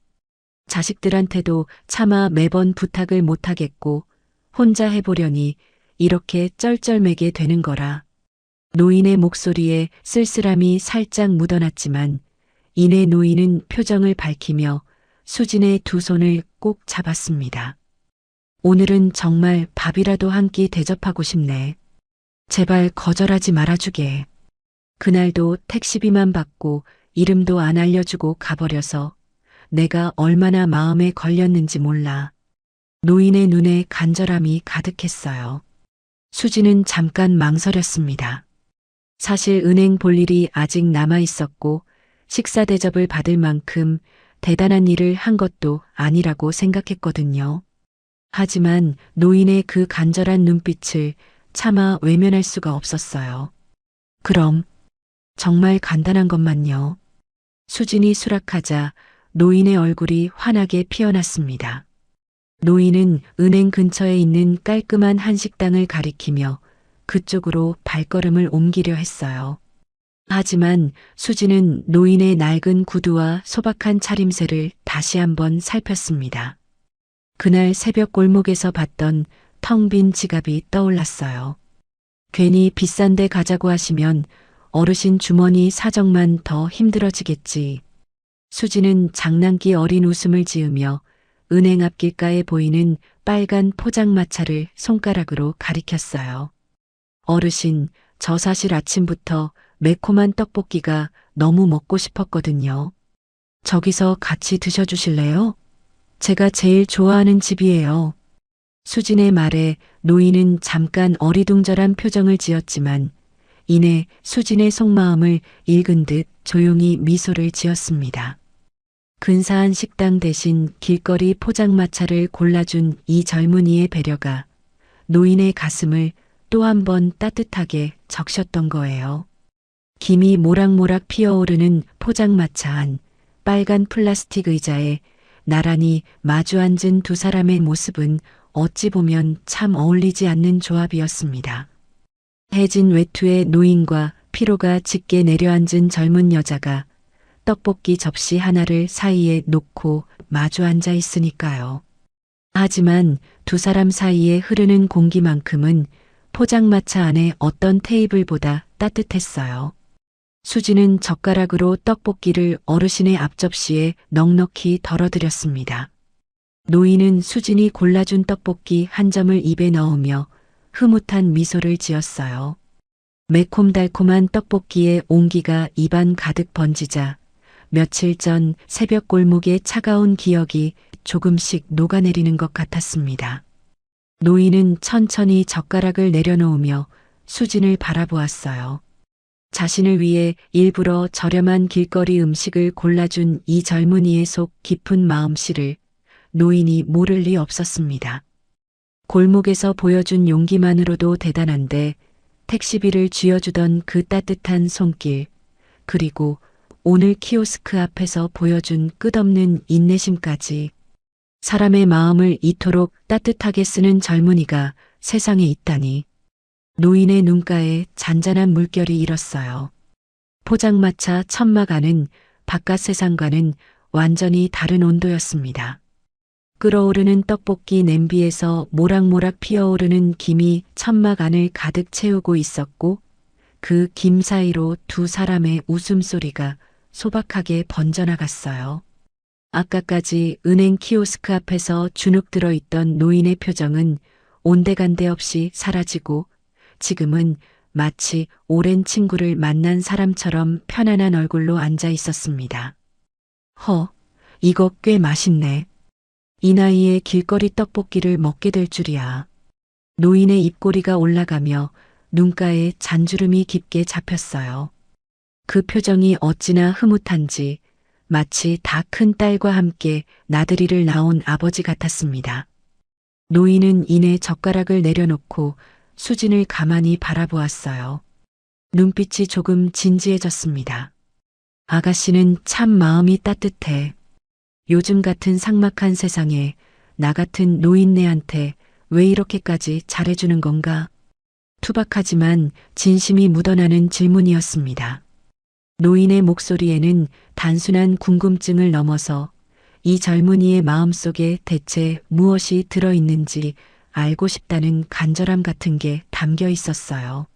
자식들한테도 차마 매번 부탁을 못하겠고 혼자 해보려니 이렇게 쩔쩔매게 되는 거라. 노인의 목소리에 쓸쓸함이 살짝 묻어났지만 이내 노인은 표정을 밝히며 수진의 두 손을 꼭 잡았습니다. 오늘은 정말 밥이라도 한 끼 대접하고 싶네. 제발 거절하지 말아주게. 그날도 택시비만 받고 이름도 안 알려주고 가버려서 내가 얼마나 마음에 걸렸는지 몰라. 노인의 눈에 간절함이 가득했어요. 수지는 잠깐 망설였습니다. 사실 은행 볼 일이 아직 남아 있었고 식사 대접을 받을 만큼 대단한 일을 한 것도 아니라고 생각했거든요. 하지만 노인의 그 간절한 눈빛을 차마 외면할 수가 없었어요. 그럼 정말 간단한 것만요. 수진이 수락하자 노인의 얼굴이 환하게 피어났습니다. 노인은 은행 근처에 있는 깔끔한 한식당을 가리키며 그쪽으로 발걸음을 옮기려 했어요. 하지만 수진은 노인의 낡은 구두와 소박한 차림새를 다시 한번 살폈습니다. 그날 새벽 골목에서 봤던 텅 빈 지갑이 떠올랐어요. 괜히 비싼 데 가자고 하시면 어르신 주머니 사정만 더 힘들어지겠지. 수지는 장난기 어린 웃음을 지으며 은행 앞길가에 보이는 빨간 포장마차를 손가락으로 가리켰어요. 어르신, 저 사실 아침부터 매콤한 떡볶이가 너무 먹고 싶었거든요. 저기서 같이 드셔주실래요? 제가 제일 좋아하는 집이에요. 수진의 말에 노인은 잠깐 어리둥절한 표정을 지었지만 이내 수진의 속마음을 읽은 듯 조용히 미소를 지었습니다. 근사한 식당 대신 길거리 포장마차를 골라준 이 젊은이의 배려가 노인의 가슴을 또 한 번 따뜻하게 적셨던 거예요. 김이 모락모락 피어오르는 포장마차 안 빨간 플라스틱 의자에 나란히 마주 앉은 두 사람의 모습은 어찌 보면 참 어울리지 않는 조합이었습니다. 해진 외투의 노인과 피로가 짙게 내려앉은 젊은 여자가 떡볶이 접시 하나를 사이에 놓고 마주 앉아 있으니까요. 하지만 두 사람 사이에 흐르는 공기만큼은 포장마차 안의 어떤 테이블보다 따뜻했어요. 수지는 젓가락으로 떡볶이를 어르신의 앞접시에 넉넉히 덜어드렸습니다. 노인은 수진이 골라준 떡볶이 한 점을 입에 넣으며 흐뭇한 미소를 지었어요. 매콤달콤한 떡볶이의 온기가 입안 가득 번지자 며칠 전 새벽 골목의 차가운 기억이 조금씩 녹아내리는 것 같았습니다. 노인은 천천히 젓가락을 내려놓으며 수진을 바라보았어요. 자신을 위해 일부러 저렴한 길거리 음식을 골라준 이 젊은이의 속 깊은 마음씨를 노인이 모를 리 없었습니다. 골목에서 보여준 용기만으로도 대단한데 택시비를 쥐어주던 그 따뜻한 손길, 그리고 오늘 키오스크 앞에서 보여준 끝없는 인내심까지 사람의 마음을 이토록 따뜻하게 쓰는 젊은이가 세상에 있다니. 노인의 눈가에 잔잔한 물결이 일었어요. 포장마차 천막 안은 바깥 세상과는 완전히 다른 온도였습니다. 끓어오르는 떡볶이 냄비에서 모락모락 피어오르는 김이 천막 안을 가득 채우고 있었고 그 김 사이로 두 사람의 웃음소리가 소박하게 번져나갔어요. 아까까지 은행 키오스크 앞에서 주눅 들어 있던 노인의 표정은 온데간데 없이 사라지고 지금은 마치 오랜 친구를 만난 사람처럼 편안한 얼굴로 앉아 있었습니다. 이거 꽤 맛있네. 이 나이에 길거리 떡볶이를 먹게 될 줄이야. 노인의 입꼬리가 올라가며 눈가에 잔주름이 깊게 잡혔어요. 그 표정이 어찌나 흐뭇한지 마치 다 큰 딸과 함께 나들이를 나온 아버지 같았습니다. 노인은 이내 젓가락을 내려놓고 수진을 가만히 바라보았어요. 눈빛이 조금 진지해졌습니다. 아가씨는 참 마음이 따뜻해. 요즘 같은 삭막한 세상에 나 같은 노인네한테 왜 이렇게까지 잘해주는 건가? 투박하지만 진심이 묻어나는 질문이었습니다. 노인의 목소리에는 단순한 궁금증을 넘어서 이 젊은이의 마음속에 대체 무엇이 들어있는지 알고 싶다는 간절함 같은 게 담겨 있었어요.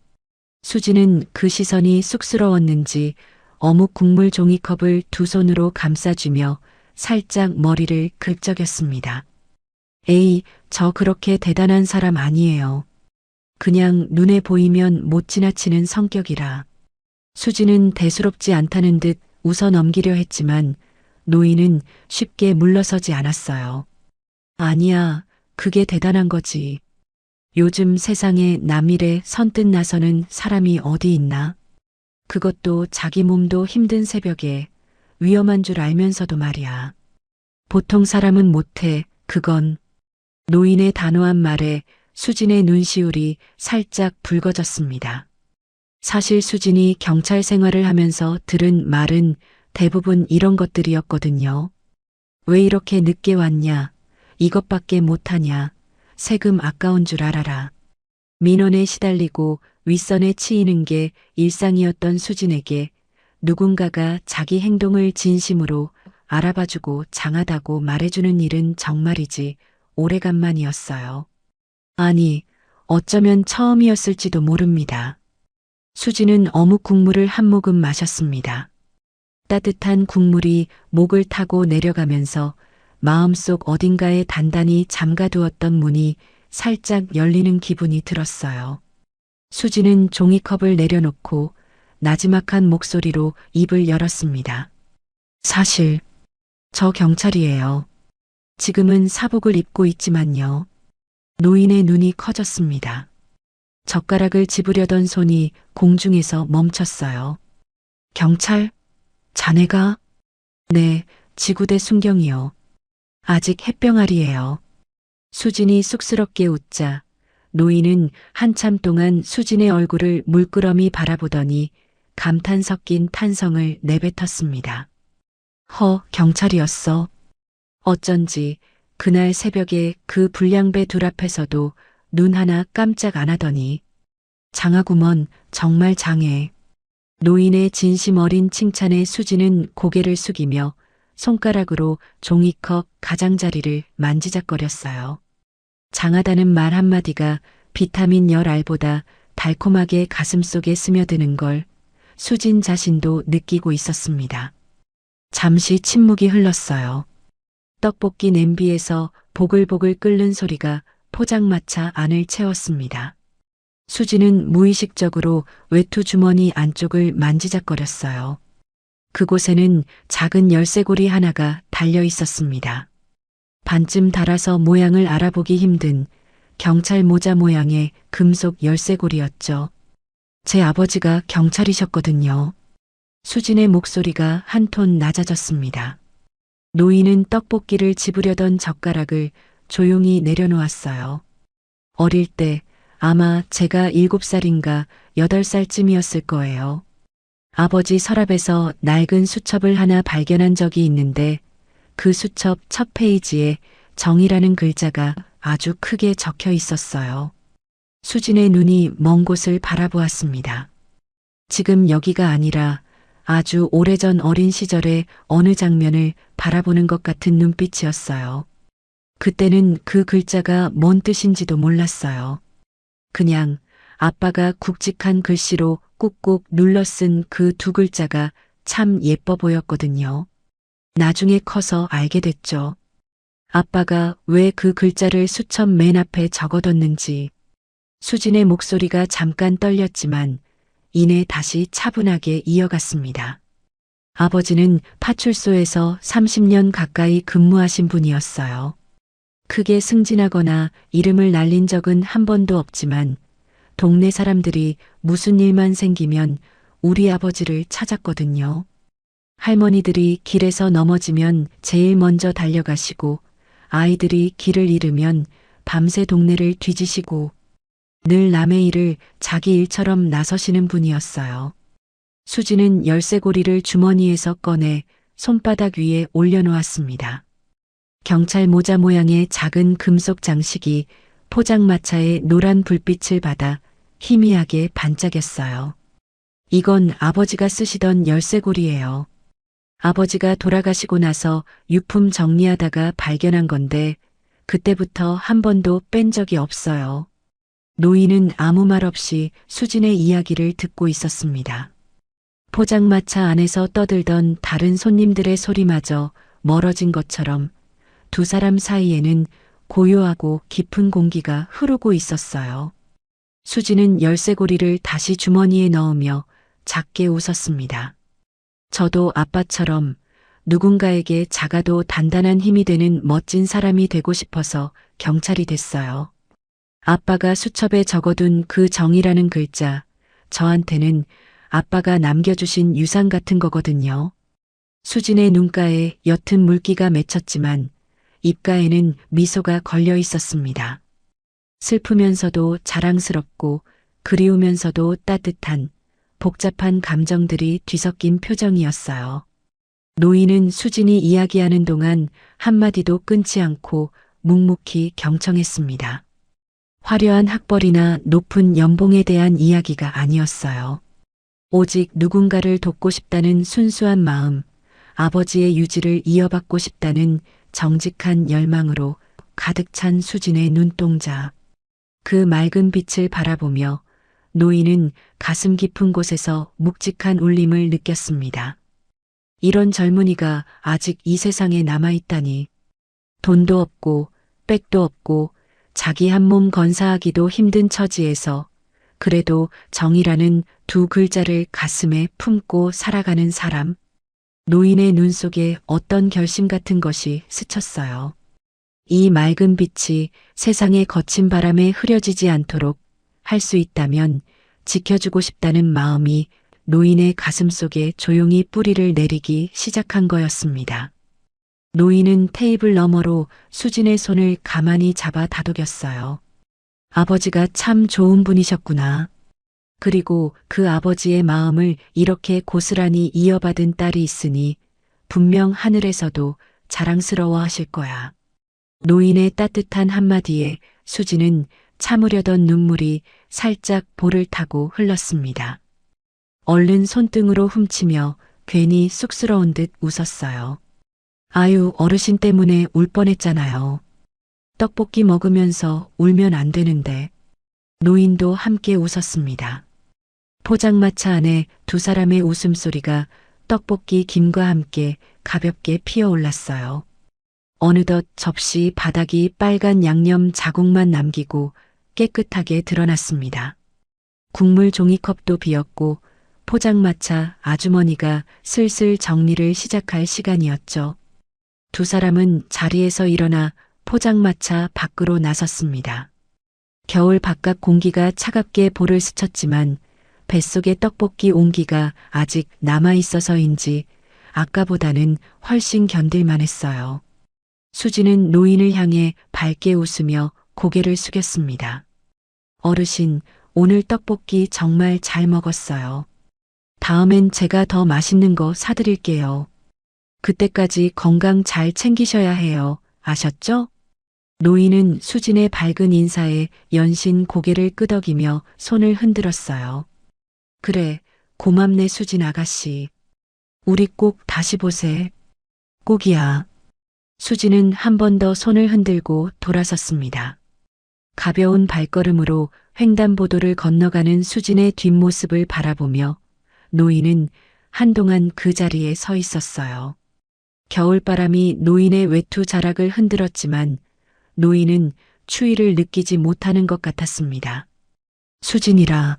수지는 그 시선이 쑥스러웠는지 어묵 국물 종이컵을 두 손으로 감싸주며 살짝 머리를 긁적였습니다. 에이, 저 그렇게 대단한 사람 아니에요. 그냥 눈에 보이면 못 지나치는 성격이라. 수지는 대수롭지 않다는 듯 웃어 넘기려 했지만 노인은 쉽게 물러서지 않았어요. 아니야, 그게 대단한 거지. 요즘 세상에 남일에 선뜻 나서는 사람이 어디 있나? 그것도 자기 몸도 힘든 새벽에 위험한 줄 알면서도 말이야. 보통 사람은 못해, 그건. 노인의 단호한 말에 수진의 눈시울이 살짝 붉어졌습니다. 사실 수진이 경찰 생활을 하면서 들은 말은 대부분 이런 것들이었거든요. 왜 이렇게 늦게 왔냐? 이것밖에 못하냐? 세금 아까운 줄 알아라. 민원에 시달리고 윗선에 치이는 게 일상이었던 수진에게 누군가가 자기 행동을 진심으로 알아봐주고 장하다고 말해주는 일은 정말이지 오래간만이었어요. 아니, 어쩌면 처음이었을지도 모릅니다. 수지는 어묵 국물을 한 모금 마셨습니다. 따뜻한 국물이 목을 타고 내려가면서 마음속 어딘가에 단단히 잠가두었던 문이 살짝 열리는 기분이 들었어요. 수지는 종이컵을 내려놓고 나지막한 목소리로 입을 열었습니다. 사실, 저 경찰이에요. 지금은 사복을 입고 있지만요. 노인의 눈이 커졌습니다. 젓가락을 집으려던 손이 공중에서 멈췄어요. 경찰? 자네가? 네, 지구대 순경이요. 아직 햇병아리예요. 수진이 쑥스럽게 웃자 노인은 한참 동안 수진의 얼굴을 물끄러미 바라보더니 감탄 섞인 탄성을 내뱉었습니다. 경찰이었어. 어쩐지 그날 새벽에 그 불량배 둘 앞에서도 눈 하나 깜짝 안 하더니 장하구먼 정말 장해. 노인의 진심 어린 칭찬에 수지는 고개를 숙이며 손가락으로 종이컵 가장자리를 만지작거렸어요. 장하다는 말 한마디가 비타민 열 알보다 달콤하게 가슴속에 스며드는 걸 수진 자신도 느끼고 있었습니다. 잠시 침묵이 흘렀어요. 떡볶이 냄비에서 보글보글 끓는 소리가 포장마차 안을 채웠습니다. 수지는 무의식적으로 외투 주머니 안쪽을 만지작거렸어요. 그곳에는 작은 열쇠고리 하나가 달려 있었습니다. 반쯤 닳아서 모양을 알아보기 힘든 경찰 모자 모양의 금속 열쇠고리였죠. 제 아버지가 경찰이셨거든요. 수진의 목소리가 한 톤 낮아졌습니다. 노인은 떡볶이를 집으려던 젓가락을 조용히 내려놓았어요. 어릴 때 아마 제가 7살인가 8살쯤이었을 거예요. 아버지 서랍에서 낡은 수첩을 하나 발견한 적이 있는데 그 수첩 첫 페이지에 정이라는 글자가 아주 크게 적혀 있었어요. 수진의 눈이 먼 곳을 바라보았습니다. 지금 여기가 아니라 아주 오래전 어린 시절의 어느 장면을 바라보는 것 같은 눈빛이었어요. 그때는 그 글자가 뭔 뜻인지도 몰랐어요. 그냥 아빠가 굵직한 글씨로 꾹꾹 눌러 쓴 그 두 글자가 참 예뻐 보였거든요. 나중에 커서 알게 됐죠. 아빠가 왜 그 글자를 수첩 맨 앞에 적어뒀는지. 수진의 목소리가 잠깐 떨렸지만 이내 다시 차분하게 이어갔습니다. 아버지는 파출소에서 30년 가까이 근무하신 분이었어요. 크게 승진하거나 이름을 날린 적은 한 번도 없지만 동네 사람들이 무슨 일만 생기면 우리 아버지를 찾았거든요. 할머니들이 길에서 넘어지면 제일 먼저 달려가시고 아이들이 길을 잃으면 밤새 동네를 뒤지시고 늘 남의 일을 자기 일처럼 나서시는 분이었어요. 수지는 열쇠고리를 주머니에서 꺼내 손바닥 위에 올려놓았습니다. 경찰 모자 모양의 작은 금속 장식이 포장마차의 노란 불빛을 받아 희미하게 반짝였어요. 이건 아버지가 쓰시던 열쇠고리예요. 아버지가 돌아가시고 나서 유품 정리하다가 발견한 건데 그때부터 한 번도 뺀 적이 없어요. 노인은 아무 말 없이 수진의 이야기를 듣고 있었습니다. 포장마차 안에서 떠들던 다른 손님들의 소리마저 멀어진 것처럼 두 사람 사이에는 고요하고 깊은 공기가 흐르고 있었어요. 수지는 열쇠고리를 다시 주머니에 넣으며 작게 웃었습니다. 저도 아빠처럼 누군가에게 작아도 단단한 힘이 되는 멋진 사람이 되고 싶어서 경찰이 됐어요. 아빠가 수첩에 적어둔 그 정이라는 글자, 저한테는 아빠가 남겨주신 유산 같은 거거든요. 수진의 눈가에 옅은 물기가 맺혔지만 입가에는 미소가 걸려 있었습니다. 슬프면서도 자랑스럽고 그리우면서도 따뜻한 복잡한 감정들이 뒤섞인 표정이었어요. 노인은 수진이 이야기하는 동안 한마디도 끊지 않고 묵묵히 경청했습니다. 화려한 학벌이나 높은 연봉에 대한 이야기가 아니었어요. 오직 누군가를 돕고 싶다는 순수한 마음, 아버지의 유지를 이어받고 싶다는 정직한 열망으로 가득 찬 수진의 눈동자. 그 맑은 빛을 바라보며 노인은 가슴 깊은 곳에서 묵직한 울림을 느꼈습니다. 이런 젊은이가 아직 이 세상에 남아있다니. 돈도 없고 백도 없고 자기 한 몸 건사하기도 힘든 처지에서 그래도 정이라는 두 글자를 가슴에 품고 살아가는 사람. 노인의 눈 속에 어떤 결심 같은 것이 스쳤어요. 이 맑은 빛이 세상의 거친 바람에 흐려지지 않도록 할 수 있다면 지켜주고 싶다는 마음이 노인의 가슴 속에 조용히 뿌리를 내리기 시작한 거였습니다. 노인은 테이블 너머로 수진의 손을 가만히 잡아 다독였어요. 아버지가 참 좋은 분이셨구나. 그리고 그 아버지의 마음을 이렇게 고스란히 이어받은 딸이 있으니 분명 하늘에서도 자랑스러워 하실 거야. 노인의 따뜻한 한마디에 수진은 참으려던 눈물이 살짝 볼을 타고 흘렀습니다. 얼른 손등으로 훔치며 괜히 쑥스러운 듯 웃었어요. 아유, 어르신 때문에 울 뻔했잖아요. 떡볶이 먹으면서 울면 안 되는데. 노인도 함께 웃었습니다. 포장마차 안에 두 사람의 웃음소리가 떡볶이 김과 함께 가볍게 피어올랐어요. 어느덧 접시 바닥이 빨간 양념 자국만 남기고 깨끗하게 드러났습니다. 국물 종이컵도 비었고 포장마차 아주머니가 슬슬 정리를 시작할 시간이었죠. 두 사람은 자리에서 일어나 포장마차 밖으로 나섰습니다. 겨울 바깥 공기가 차갑게 볼을 스쳤지만 뱃속의 떡볶이 온기가 아직 남아있어서인지 아까보다는 훨씬 견딜만 했어요. 수지는 노인을 향해 밝게 웃으며 고개를 숙였습니다. 어르신, 오늘 떡볶이 정말 잘 먹었어요. 다음엔 제가 더 맛있는 거 사드릴게요. 그때까지 건강 잘 챙기셔야 해요. 아셨죠? 노인은 수진의 밝은 인사에 연신 고개를 끄덕이며 손을 흔들었어요. 그래, 고맙네 수진 아가씨. 우리 꼭 다시 보세. 꼭이야. 수진은 한 번 더 손을 흔들고 돌아섰습니다. 가벼운 발걸음으로 횡단보도를 건너가는 수진의 뒷모습을 바라보며 노인은 한동안 그 자리에 서 있었어요. 겨울바람이 노인의 외투 자락을 흔들었지만 노인은 추위를 느끼지 못하는 것 같았습니다. 수진이라.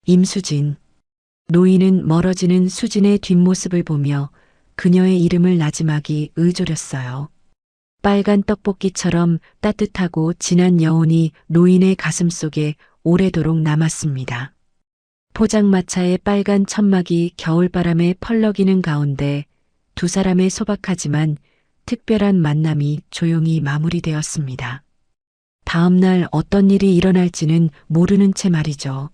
임수진. 노인은 멀어지는 수진의 뒷모습을 보며 그녀의 이름을 나지막이 의졸였어요. 빨간 떡볶이처럼 따뜻하고 진한 여운이 노인의 가슴 속에 오래도록 남았습니다. 포장마차의 빨간 천막이 겨울바람에 펄럭이는 가운데 두 사람의 소박하지만 특별한 만남이 조용히 마무리되었습니다. 다음 날 어떤 일이 일어날지는 모르는 채 말이죠.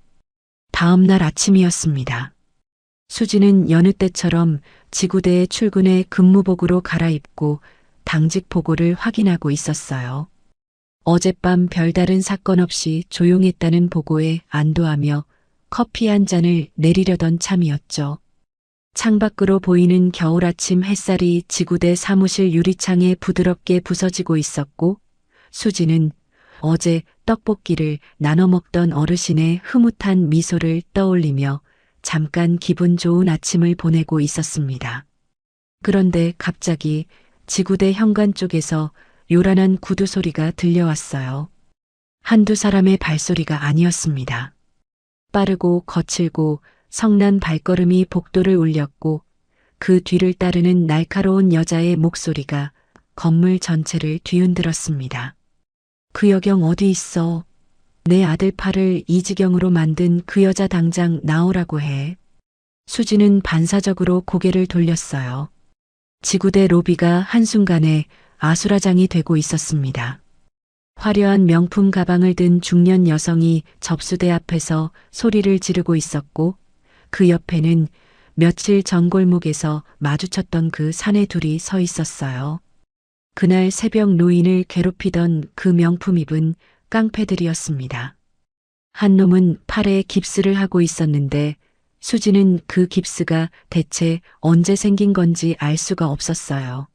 다음 날 아침이었습니다. 수지는 여느 때처럼 지구대에 출근해 근무복으로 갈아입고 당직 보고를 확인하고 있었어요. 어젯밤 별다른 사건 없이 조용했다는 보고에 안도하며 커피 한 잔을 내리려던 참이었죠. 창밖으로 보이는 겨울 아침 햇살이 지구대 사무실 유리창에 부드럽게 부서지고 있었고 수지는 어제 떡볶이를 나눠 먹던 어르신의 흐뭇한 미소를 떠올리며 잠깐 기분 좋은 아침을 보내고 있었습니다. 그런데 갑자기 지구대 현관 쪽에서 요란한 구두 소리가 들려왔어요. 한두 사람의 발소리가 아니었습니다. 빠르고 거칠고 성난 발걸음이 복도를 울렸고 그 뒤를 따르는 날카로운 여자의 목소리가 건물 전체를 뒤흔들었습니다. 그 여경 어디 있어? 내 아들 팔을 이 지경으로 만든 그 여자 당장 나오라고 해. 수지는 반사적으로 고개를 돌렸어요. 지구대 로비가 한순간에 아수라장이 되고 있었습니다. 화려한 명품 가방을 든 중년 여성이 접수대 앞에서 소리를 지르고 있었고 그 옆에는 며칠 전 골목에서 마주쳤던 그 사내 둘이 서 있었어요. 그날 새벽 노인을 괴롭히던 그 명품 입은 깡패들이었습니다. 한 놈은 팔에 깁스를 하고 있었는데 수지는 그 깁스가 대체 언제 생긴 건지 알 수가 없었어요.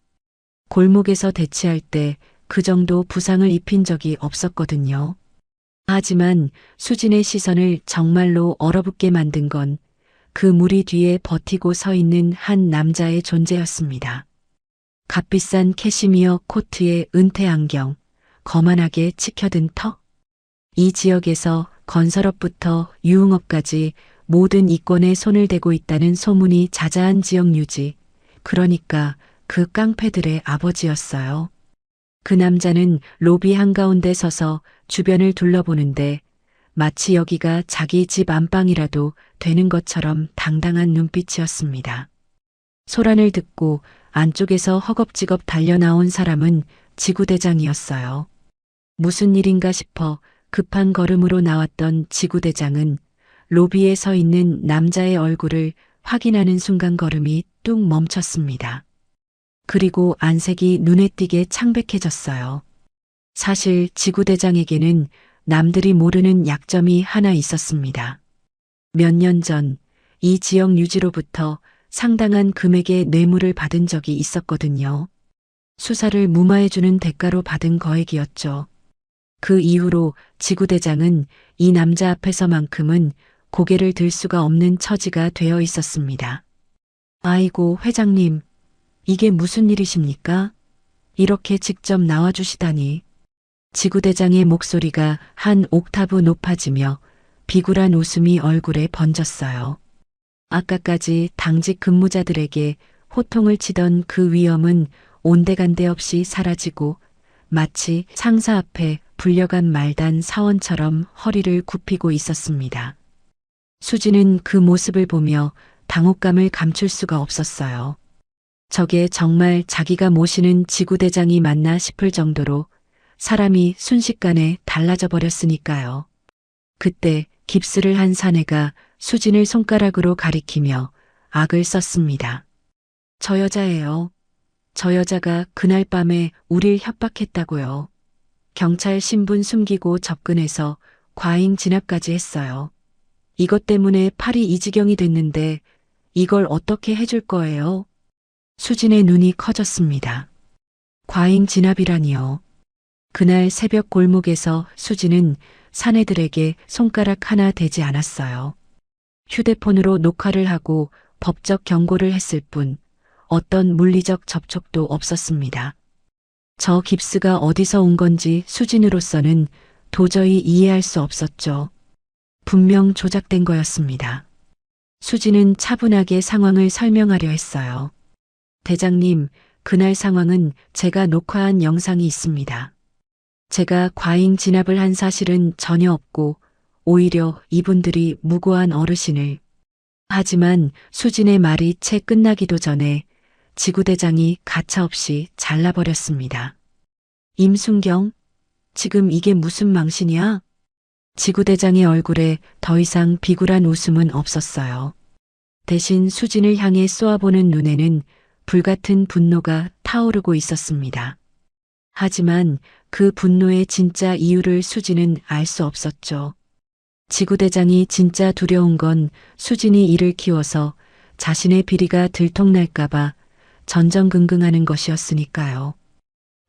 골목에서 대치할 때 그 정도 부상을 입힌 적이 없었거든요. 하지만 수진의 시선을 정말로 얼어붙게 만든 건 그 무리 뒤에 버티고 서 있는 한 남자의 존재였습니다. 값비싼 캐시미어 코트에 은퇴 안경, 거만하게 치켜든 턱. 이 지역에서 건설업부터 유흥업까지 모든 이권에 손을 대고 있다는 소문이 자자한 지역 유지, 그러니까 그 깡패들의 아버지였어요. 그 남자는 로비 한가운데 서서 주변을 둘러보는데 마치 여기가 자기 집 안방이라도 되는 것처럼 당당한 눈빛이었습니다. 소란을 듣고 안쪽에서 허겁지겁 달려나온 사람은 지구대장이었어요. 무슨 일인가 싶어 급한 걸음으로 나왔던 지구대장은 로비에 서 있는 남자의 얼굴을 확인하는 순간 걸음이 뚝 멈췄습니다. 그리고 안색이 눈에 띄게 창백해졌어요. 사실 지구대장에게는 남들이 모르는 약점이 하나 있었습니다. 몇 년 전 이 지역 유지로부터 상당한 금액의 뇌물을 받은 적이 있었거든요. 수사를 무마해주는 대가로 받은 거액이었죠. 그 이후로 지구대장은 이 남자 앞에서만큼은 고개를 들 수가 없는 처지가 되어 있었습니다. 아이고, 회장님, 이게 무슨 일이십니까? 이렇게 직접 나와주시다니. 지구대장의 목소리가 한 옥타브 높아지며 비굴한 웃음이 얼굴에 번졌어요. 아까까지 당직 근무자들에게 호통을 치던 그 위엄은 온데간데 없이 사라지고 마치 상사 앞에 불려간 말단 사원처럼 허리를 굽히고 있었습니다. 수지는 그 모습을 보며 당혹감을 감출 수가 없었어요. 저게 정말 자기가 모시는 지구대장이 맞나 싶을 정도로 사람이 순식간에 달라져 버렸으니까요. 그때 깁스를 한 사내가 수진을 손가락으로 가리키며 악을 썼습니다. 저 여자예요. 저 여자가 그날 밤에 우릴 협박했다고요. 경찰 신분 숨기고 접근해서 과잉 진압까지 했어요. 이것 때문에 팔이 이 지경이 됐는데 이걸 어떻게 해줄 거예요? 수진의 눈이 커졌습니다. 과잉 진압이라니요. 그날 새벽 골목에서 수진은 사내들에게 손가락 하나 대지 않았어요. 휴대폰으로 녹화를 하고 법적 경고를 했을 뿐 어떤 물리적 접촉도 없었습니다. 저 깁스가 어디서 온 건지 수진으로서는 도저히 이해할 수 없었죠. 분명 조작된 거였습니다. 수진은 차분하게 상황을 설명하려 했어요. 대장님, 그날 상황은 제가 녹화한 영상이 있습니다. 제가 과잉 진압을 한 사실은 전혀 없고 오히려 이분들이 무고한 어르신을. 하지만 수진의 말이 채 끝나기도 전에 지구대장이 가차없이 잘라버렸습니다. 임순경, 지금 이게 무슨 망신이야? 지구대장의 얼굴에 더 이상 비굴한 웃음은 없었어요. 대신 수진을 향해 쏘아보는 눈에는 불같은 분노가 타오르고 있었습니다. 하지만 그 분노의 진짜 이유를 수진은 알 수 없었죠. 지구대장이 진짜 두려운 건 수진이 이를 키워서 자신의 비리가 들통날까봐 전전긍긍하는 것이었으니까요.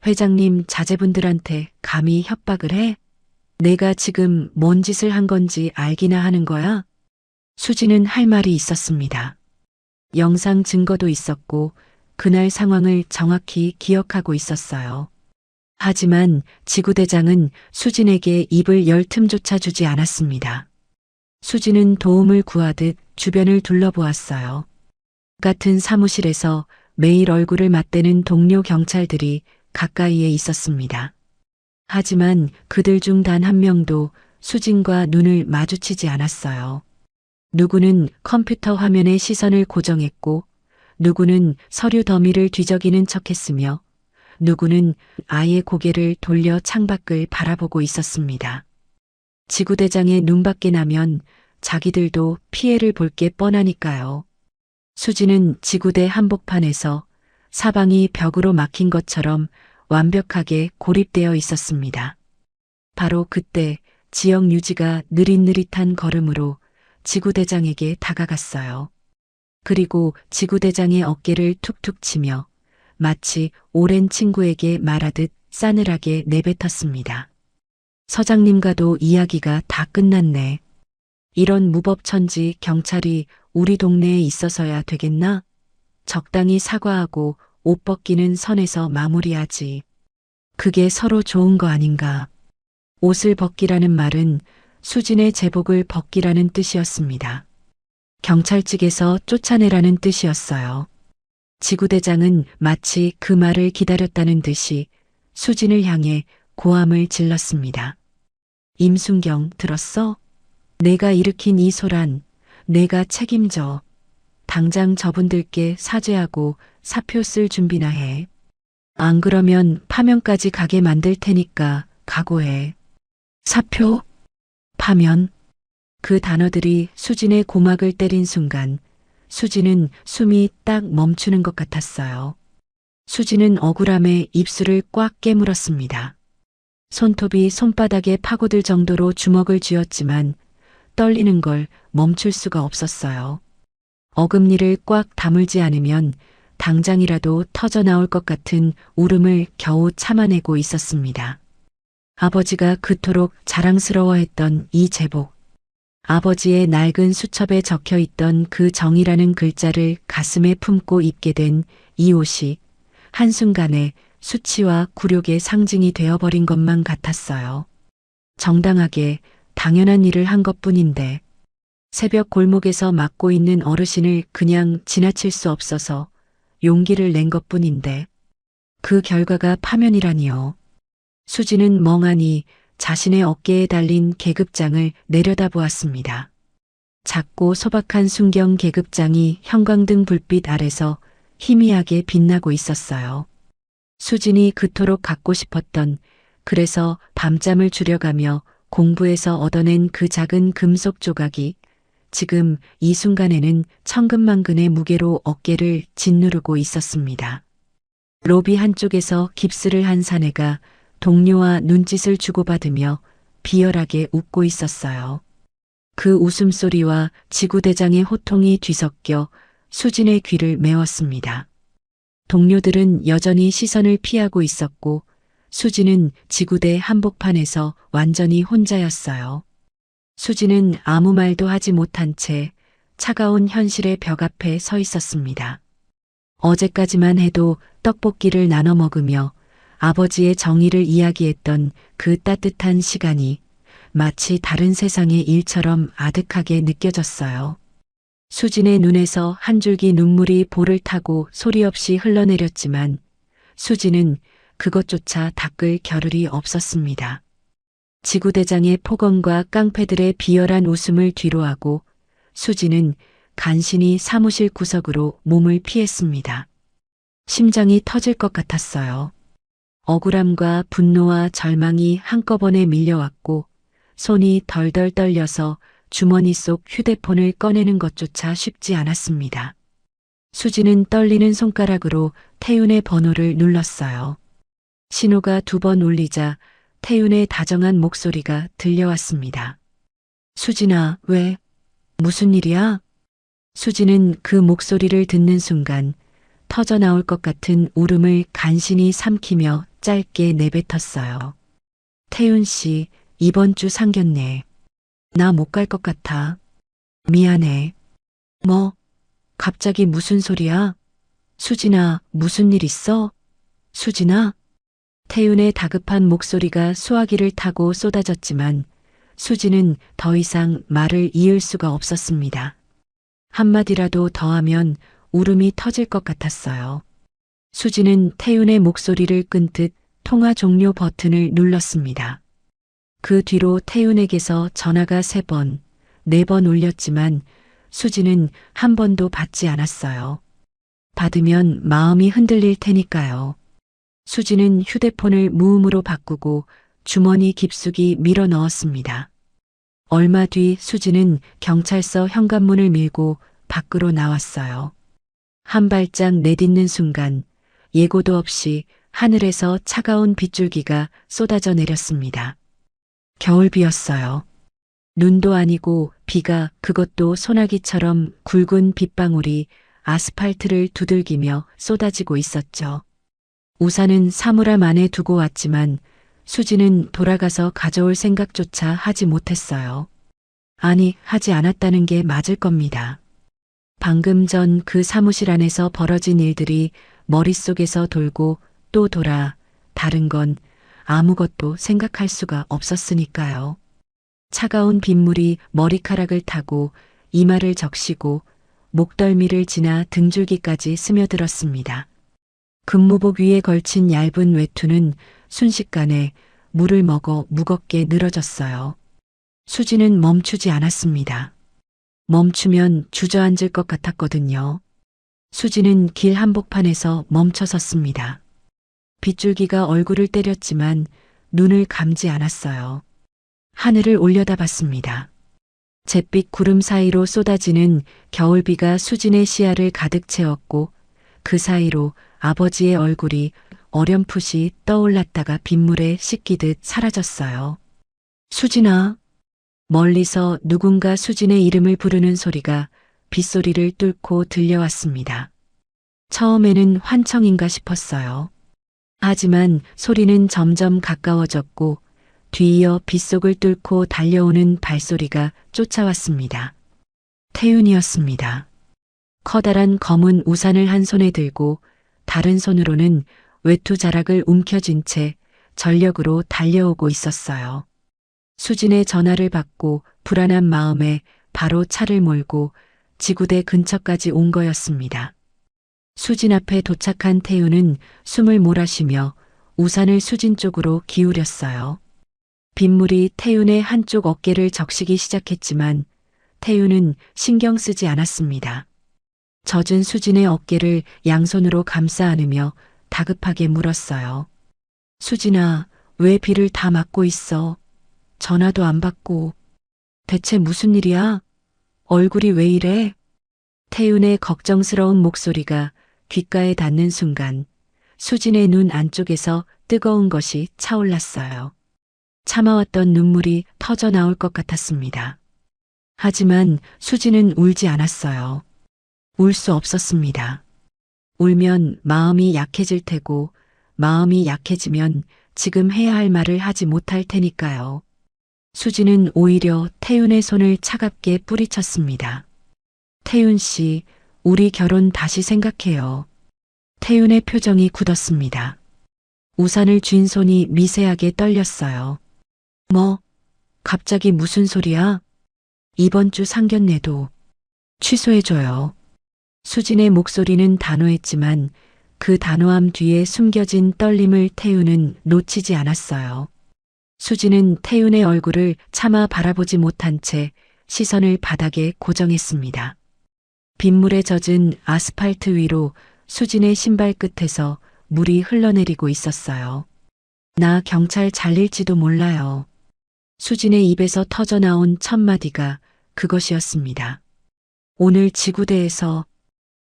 회장님 자제분들한테 감히 협박을 해? 내가 지금 뭔 짓을 한 건지 알기나 하는 거야? 수진은 할 말이 있었습니다. 영상 증거도 있었고 그날 상황을 정확히 기억하고 있었어요. 하지만 지구대장은 수진에게 입을 열 틈조차 주지 않았습니다. 수진은 도움을 구하듯 주변을 둘러보았어요. 같은 사무실에서 매일 얼굴을 맞대는 동료 경찰들이 가까이에 있었습니다. 하지만 그들 중 단 한 명도 수진과 눈을 마주치지 않았어요. 누구는 컴퓨터 화면에 시선을 고정했고, 누구는 서류 더미를 뒤적이는 척했으며, 누구는 아예 고개를 돌려 창밖을 바라보고 있었습니다. 지구대장의 눈밖에 나면 자기들도 피해를 볼 게 뻔하니까요. 수진은 지구대 한복판에서 사방이 벽으로 막힌 것처럼 완벽하게 고립되어 있었습니다. 바로 그때 지역 유지가 느릿느릿한 걸음으로 지구대장에게 다가갔어요. 그리고 지구대장의 어깨를 툭툭 치며 마치 오랜 친구에게 말하듯 싸늘하게 내뱉었습니다. 서장님과도 이야기가 다 끝났네. 이런 무법천지 경찰이 우리 동네에 있어서야 되겠나? 적당히 사과하고 옷 벗기는 선에서 마무리하지. 그게 서로 좋은 거 아닌가. 옷을 벗기라는 말은 수진의 제복을 벗기라는 뜻이었습니다. 경찰 측에서 쫓아내라는 뜻이었어요. 지구대장은 마치 그 말을 기다렸다는 듯이 수진을 향해 고함을 질렀습니다. 임순경, 들었어? 내가 일으킨 이 소란, 내가 책임져. 당장 저분들께 사죄하고 사표 쓸 준비나 해. 안 그러면 파면까지 가게 만들 테니까 각오해. 사표? 파면? 그 단어들이 수진의 고막을 때린 순간 수진은 숨이 딱 멈추는 것 같았어요. 수진은 억울함에 입술을 꽉 깨물었습니다. 손톱이 손바닥에 파고들 정도로 주먹을 쥐었지만 떨리는 걸 멈출 수가 없었어요. 어금니를 꽉 다물지 않으면 당장이라도 터져 나올 것 같은 울음을 겨우 참아내고 있었습니다. 아버지가 그토록 자랑스러워했던 이 제복. 아버지의 낡은 수첩에 적혀 있던 그 정이라는 글자를 가슴에 품고 입게 된 이 옷이 한순간에 수치와 굴욕의 상징이 되어버린 것만 같았어요. 정당하게 당연한 일을 한 것뿐인데 새벽 골목에서 맞고 있는 어르신을 그냥 지나칠 수 없어서 용기를 낸 것뿐인데 그 결과가 파면이라니요. 수지는 멍하니 자신의 어깨에 달린 계급장을 내려다보았습니다. 작고 소박한 순경 계급장이 형광등 불빛 아래서 희미하게 빛나고 있었어요. 수진이 그토록 갖고 싶었던, 그래서 밤잠을 줄여가며 공부해서 얻어낸 그 작은 금속 조각이 지금 이 순간에는 천근만근의 무게로 어깨를 짓누르고 있었습니다. 로비 한쪽에서 깁스를 한 사내가 동료와 눈짓을 주고받으며 비열하게 웃고 있었어요. 그 웃음소리와 지구대장의 호통이 뒤섞여 수진의 귀를 메웠습니다. 동료들은 여전히 시선을 피하고 있었고 수진은 지구대 한복판에서 완전히 혼자였어요. 수진은 아무 말도 하지 못한 채 차가운 현실의 벽 앞에 서 있었습니다. 어제까지만 해도 떡볶이를 나눠 먹으며 아버지의 정의를 이야기했던 그 따뜻한 시간이 마치 다른 세상의 일처럼 아득하게 느껴졌어요. 수진의 눈에서 한 줄기 눈물이 볼을 타고 소리 없이 흘러내렸지만 수진은 그것조차 닦을 겨를이 없었습니다. 지구대장의 폭언과 깡패들의 비열한 웃음을 뒤로하고 수진은 간신히 사무실 구석으로 몸을 피했습니다. 심장이 터질 것 같았어요. 억울함과 분노와 절망이 한꺼번에 밀려왔고 손이 덜덜 떨려서 주머니 속 휴대폰을 꺼내는 것조차 쉽지 않았습니다. 수진은 떨리는 손가락으로 태윤의 번호를 눌렀어요. 신호가 2번 울리자 태윤의 다정한 목소리가 들려왔습니다. 수진아, 왜? 무슨 일이야? 수진은 그 목소리를 듣는 순간 터져 나올 것 같은 울음을 간신히 삼키며 짧게 내뱉었어요. 태윤 씨, 이번 주 상견례. 나 못 갈 것 같아. 미안해. 뭐? 갑자기 무슨 소리야? 수진아, 무슨 일 있어? 수진아? 태윤의 다급한 목소리가 수화기를 타고 쏟아졌지만 수진은 더 이상 말을 이을 수가 없었습니다. 한마디라도 더 하면 울음이 터질 것 같았어요. 수진은 태윤의 목소리를 끈 듯 통화 종료 버튼을 눌렀습니다. 그 뒤로 태윤에게서 전화가 3번, 4번 울렸지만 수진은 한 번도 받지 않았어요. 받으면 마음이 흔들릴 테니까요. 수진은 휴대폰을 무음으로 바꾸고 주머니 깊숙이 밀어 넣었습니다. 얼마 뒤 수진은 경찰서 현관문을 밀고 밖으로 나왔어요. 한 발짝 내딛는 순간 예고도 없이 하늘에서 차가운 빗줄기가 쏟아져 내렸습니다. 겨울비였어요. 눈도 아니고 비가, 그것도 소나기처럼 굵은 빗방울이 아스팔트를 두들기며 쏟아지고 있었죠. 우산은 사물함 안에 두고 왔지만 수진은 돌아가서 가져올 생각조차 하지 못했어요. 아니, 하지 않았다는 게 맞을 겁니다. 방금 전 그 사무실 안에서 벌어진 일들이 머릿속에서 돌고 또 돌아 다른 건 아무것도 생각할 수가 없었으니까요. 차가운 빗물이 머리카락을 타고 이마를 적시고 목덜미를 지나 등줄기까지 스며들었습니다. 근무복 위에 걸친 얇은 외투는 순식간에 물을 먹어 무겁게 늘어졌어요. 수진은 멈추지 않았습니다. 멈추면 주저앉을 것 같았거든요. 수진은 길 한복판에서 멈춰섰습니다. 빗줄기가 얼굴을 때렸지만 눈을 감지 않았어요. 하늘을 올려다봤습니다. 잿빛 구름 사이로 쏟아지는 겨울비가 수진의 시야를 가득 채웠고 그 사이로 아버지의 얼굴이 어렴풋이 떠올랐다가 빗물에 씻기듯 사라졌어요. 수진아. 멀리서 누군가 수진의 이름을 부르는 소리가 빗소리를 뚫고 들려왔습니다. 처음에는 환청인가 싶었어요. 하지만 소리는 점점 가까워졌고 뒤이어 빗속을 뚫고 달려오는 발소리가 쫓아왔습니다. 태윤이었습니다. 커다란 검은 우산을 한 손에 들고 다른 손으로는 외투 자락을 움켜쥔 채 전력으로 달려오고 있었어요. 수진의 전화를 받고 불안한 마음에 바로 차를 몰고 지구대 근처까지 온 거였습니다. 수진 앞에 도착한 태윤은 숨을 몰아쉬며 우산을 수진 쪽으로 기울였어요. 빗물이 태윤의 한쪽 어깨를 적시기 시작했지만 태윤은 신경 쓰지 않았습니다. 젖은 수진의 어깨를 양손으로 감싸 안으며 다급하게 물었어요. 수진아, 왜 비를 다 맞고 있어? 전화도 안 받고. 대체 무슨 일이야? 얼굴이 왜 이래? 태윤의 걱정스러운 목소리가 귓가에 닿는 순간 수진의 눈 안쪽에서 뜨거운 것이 차올랐어요. 참아왔던 눈물이 터져 나올 것 같았습니다. 하지만 수진은 울지 않았어요. 울 수 없었습니다. 울면 마음이 약해질 테고 마음이 약해지면 지금 해야 할 말을 하지 못할 테니까요. 수진은 오히려 태윤의 손을 차갑게 뿌리쳤습니다. 태윤 씨, 우리 결혼 다시 생각해요. 태윤의 표정이 굳었습니다. 우산을 쥔 손이 미세하게 떨렸어요. 뭐, 갑자기 무슨 소리야? 이번 주 상견례도 취소해줘요. 수진의 목소리는 단호했지만 그 단호함 뒤에 숨겨진 떨림을 태윤은 놓치지 않았어요. 수진은 태윤의 얼굴을 차마 바라보지 못한 채 시선을 바닥에 고정했습니다. 빗물에 젖은 아스팔트 위로 수진의 신발 끝에서 물이 흘러내리고 있었어요. 나 경찰 잘릴지도 몰라요. 수진의 입에서 터져나온 첫 마디가 그것이었습니다. 오늘 지구대에서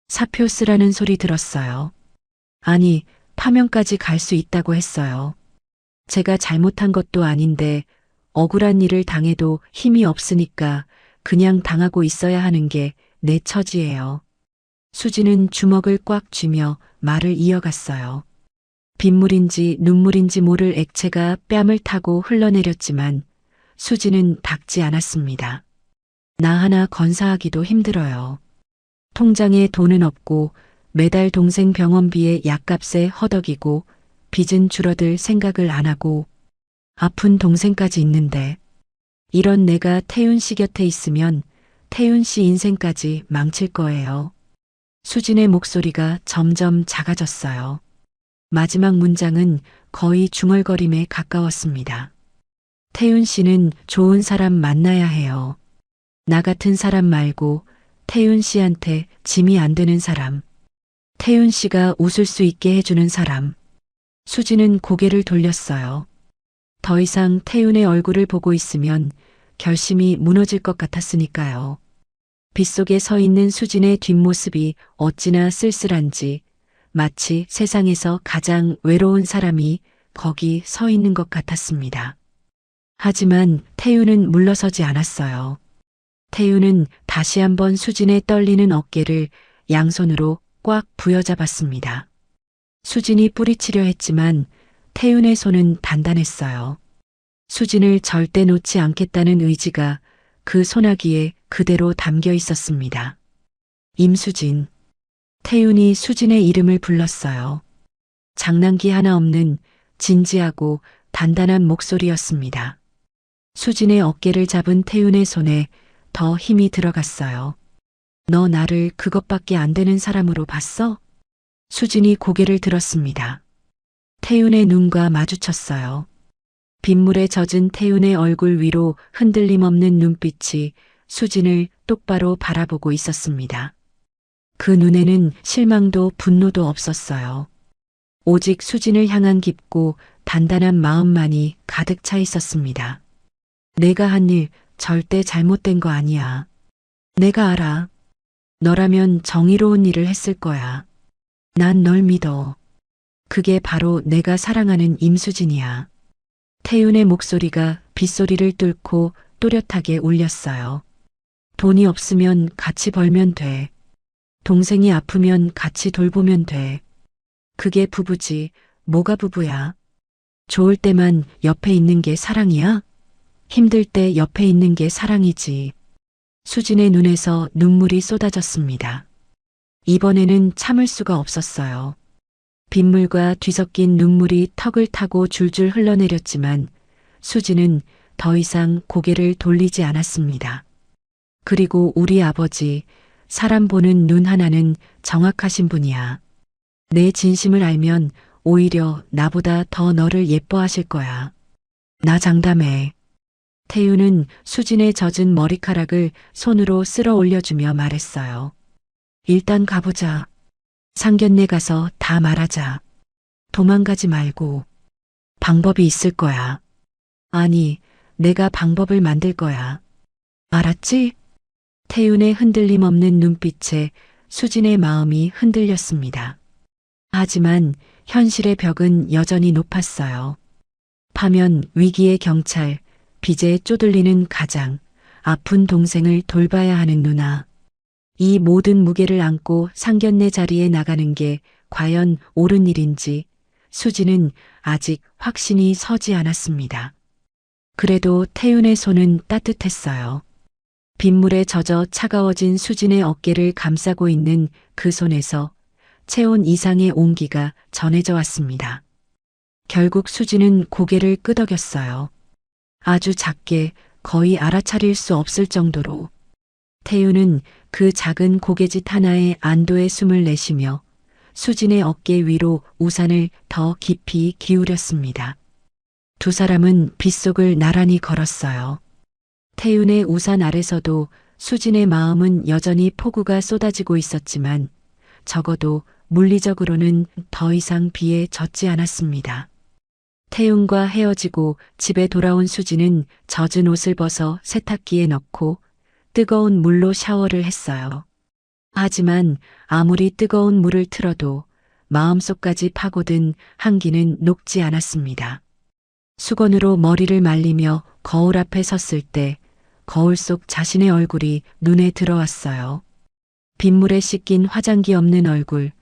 사표 쓰라는 소리 들었어요. 아니, 파면까지 갈 수 있다고 했어요. 제가 잘못한 것도 아닌데 억울한 일을 당해도 힘이 없으니까 그냥 당하고 있어야 하는 게 내 처지예요. 수지는 주먹을 꽉 쥐며 말을 이어갔어요. 빗물인지 눈물인지 모를 액체가 뺨을 타고 흘러내렸지만 수지는 닥지 않았습니다. 나 하나 건사하기도 힘들어요. 통장에 돈은 없고 매달 동생 병원비에 약값에 허덕이고 빚은 줄어들 생각을 안 하고 아픈 동생까지 있는데 이런 내가 태윤 씨 곁에 있으면 태윤 씨 인생까지 망칠 거예요. 수진의 목소리가 점점 작아졌어요. 마지막 문장은 거의 중얼거림에 가까웠습니다. 태윤 씨는 좋은 사람 만나야 해요. 나 같은 사람 말고 태윤 씨한테 짐이 안 되는 사람. 태윤 씨가 웃을 수 있게 해주는 사람. 수지는 고개를 돌렸어요. 더 이상 태윤의 얼굴을 보고 있으면 결심이 무너질 것 같았으니까요. 빗속에 서 있는 수진의 뒷모습이 어찌나 쓸쓸한지 마치 세상에서 가장 외로운 사람이 거기 서 있는 것 같았습니다. 하지만 태윤은 물러서지 않았어요. 태윤은 다시 한번 수진의 떨리는 어깨를 양손으로 꽉 부여잡았습니다. 수진이 뿌리치려 했지만 태윤의 손은 단단했어요. 수진을 절대 놓지 않겠다는 의지가 그 소나기에 그대로 담겨 있었습니다. 임수진. 태윤이 수진의 이름을 불렀어요. 장난기 하나 없는 진지하고 단단한 목소리였습니다. 수진의 어깨를 잡은 태윤의 손에 더 힘이 들어갔어요. 너 나를 그것밖에 안 되는 사람으로 봤어? 수진이 고개를 들었습니다. 태윤의 눈과 마주쳤어요. 빗물에 젖은 태윤의 얼굴 위로 흔들림 없는 눈빛이 수진을 똑바로 바라보고 있었습니다. 그 눈에는 실망도 분노도 없었어요. 오직 수진을 향한 깊고 단단한 마음만이 가득 차 있었습니다. 내가 한 일 절대 잘못된 거 아니야. 내가 알아. 너라면 정의로운 일을 했을 거야. 난 널 믿어. 그게 바로 내가 사랑하는 임수진이야. 태윤의 목소리가 빗소리를 뚫고 또렷하게 울렸어요. 돈이 없으면 같이 벌면 돼. 동생이 아프면 같이 돌보면 돼. 그게 부부지. 뭐가 부부야? 좋을 때만 옆에 있는 게 사랑이야? 힘들 때 옆에 있는 게 사랑이지. 수진의 눈에서 눈물이 쏟아졌습니다. 이번에는 참을 수가 없었어요. 빗물과 뒤섞인 눈물이 턱을 타고 줄줄 흘러내렸지만 수진은 더 이상 고개를 돌리지 않았습니다. 그리고 우리 아버지, 사람 보는 눈 하나는 정확하신 분이야. 내 진심을 알면 오히려 나보다 더 너를 예뻐하실 거야. 나 장담해. 태윤은 수진의 젖은 머리카락을 손으로 쓸어 올려주며 말했어요. 일단 가보자. 상견례 가서 다 말하자. 도망가지 말고. 방법이 있을 거야. 아니, 내가 방법을 만들 거야. 알았지? 태윤의 흔들림 없는 눈빛에 수진의 마음이 흔들렸습니다. 하지만 현실의 벽은 여전히 높았어요. 파면 위기의 경찰, 빚에 쪼들리는 가장, 아픈 동생을 돌봐야 하는 누나. 이 모든 무게를 안고 상견례 자리에 나가는 게 과연 옳은 일인지 수지는 아직 확신이 서지 않았습니다. 그래도 태윤의 손은 따뜻했어요. 빗물에 젖어 차가워진 수진의 어깨를 감싸고 있는 그 손에서 체온 이상의 온기가 전해져 왔습니다. 결국 수진은 고개를 끄덕였어요. 아주 작게, 거의 알아차릴 수 없을 정도로. 태윤은 그 작은 고갯짓 하나에 안도의 숨을 내쉬며 수진의 어깨 위로 우산을 더 깊이 기울였습니다. 두 사람은 빗속을 나란히 걸었어요. 태윤의 우산 아래서도 수진의 마음은 여전히 폭우가 쏟아지고 있었지만 적어도 물리적으로는 더 이상 비에 젖지 않았습니다. 태윤과 헤어지고 집에 돌아온 수진은 젖은 옷을 벗어 세탁기에 넣고 뜨거운 물로 샤워를 했어요. 하지만 아무리 뜨거운 물을 틀어도 마음속까지 파고든 한기는 녹지 않았습니다. 수건으로 머리를 말리며 거울 앞에 섰을 때 거울 속 자신의 얼굴이 눈에 들어왔어요. 빗물에 씻긴 화장기 없는 얼굴,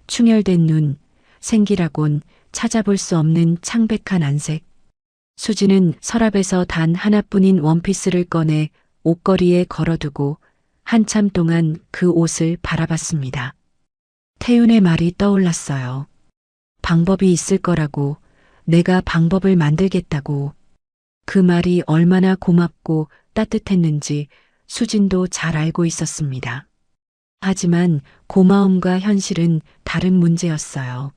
충혈된 눈, 생기라곤 찾아볼 수 없는 창백한 안색. 수지는 서랍에서 단 하나뿐인 원피스를 꺼내 옷걸이에 걸어두고 한참 동안 그 옷을 바라봤습니다. 태윤의 말이 떠올랐어요. 방법이 있을 거라고, 내가 방법을 만들겠다고. 그 말이 얼마나 고맙고 따뜻했는지 수진도 잘 알고 있었습니다. 하지만 고마움과 현실은 다른 문제였어요.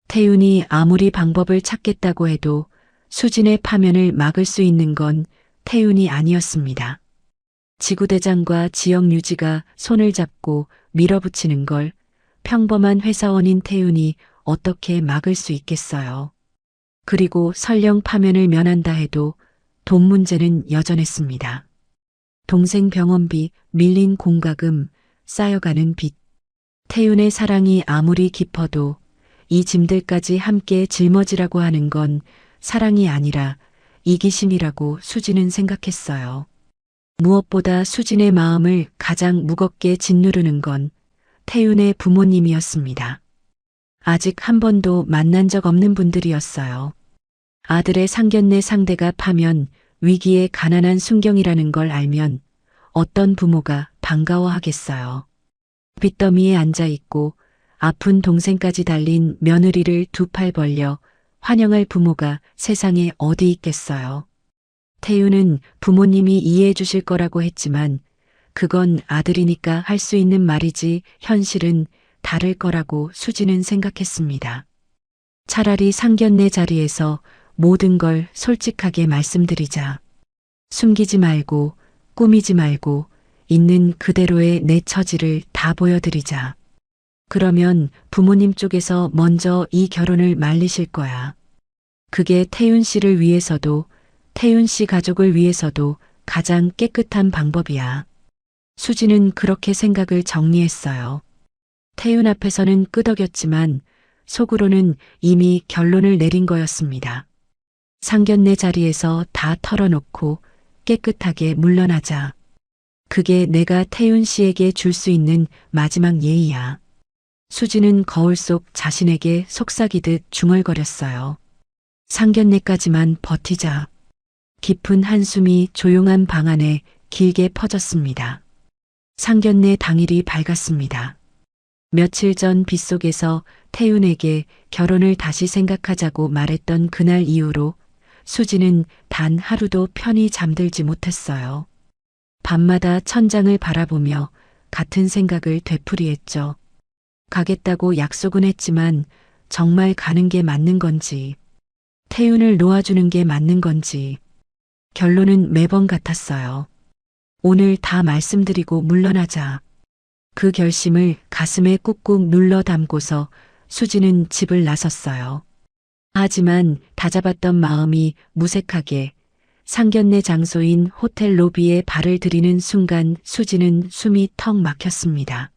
태윤이 아무리 방법을 찾겠다고 해도 수진의 파면을 막을 수 있는 건 태윤이 아니었습니다. 지구대장과 지역 유지가 손을 잡고 밀어붙이는 걸 평범한 회사원인 태윤이 어떻게 막을 수 있겠어요. 그리고 설령 파면을 면한다 해도 돈 문제는 여전했습니다. 동생 병원비, 밀린 공과금, 쌓여가는 빚. 태윤의 사랑이 아무리 깊어도 이 짐들까지 함께 짊어지라고 하는 건 사랑이 아니라 이기심이라고 수진은 생각했어요. 무엇보다 수진의 마음을 가장 무겁게 짓누르는 건 태윤의 부모님이었습니다. 아직 한 번도 만난 적 없는 분들이었어요. 아들의 상견례 상대가 파면 위기의 가난한 순경이라는 걸 알면 어떤 부모가 반가워하겠어요. 빚더미에 앉아있고 아픈 동생까지 달린 며느리를 두 팔 벌려 환영할 부모가 세상에 어디 있겠어요. 태윤은 부모님이 이해해 주실 거라고 했지만 그건 아들이니까 할 수 있는 말이지 현실은 다를 거라고 수지는 생각했습니다. 차라리 상견례 자리에서 모든 걸 솔직하게 말씀드리자. 숨기지 말고 꾸미지 말고 있는 그대로의 내 처지를 다 보여드리자. 그러면 부모님 쪽에서 먼저 이 결혼을 말리실 거야. 그게 태윤 씨를 위해서도 태윤 씨 가족을 위해서도 가장 깨끗한 방법이야. 수지는 그렇게 생각을 정리했어요. 태윤 앞에서는 끄덕였지만 속으로는 이미 결론을 내린 거였습니다. 상견례 자리에서 다 털어놓고 깨끗하게 물러나자. 그게 내가 태윤 씨에게 줄 수 있는 마지막 예의야. 수지는 거울 속 자신에게 속삭이듯 중얼거렸어요. 상견례까지만 버티자. 깊은 한숨이 조용한 방 안에 길게 퍼졌습니다. 상견례 당일이 밝았습니다. 며칠 전 빗속에서 태윤에게 결혼을 다시 생각하자고 말했던 그날 이후로 수지는 단 하루도 편히 잠들지 못했어요. 밤마다 천장을 바라보며 같은 생각을 되풀이했죠. 가겠다고 약속은 했지만 정말 가는 게 맞는 건지, 태윤을 놓아주는 게 맞는 건지, 결론은 매번 같았어요. 오늘 다 말씀드리고 물러나자. 그 결심을 가슴에 꾹꾹 눌러 담고서 수지는 집을 나섰어요. 하지만 다잡았던 마음이 무색하게 상견례 장소인 호텔 로비에 발을 들이는 순간 수지는 숨이 턱 막혔습니다.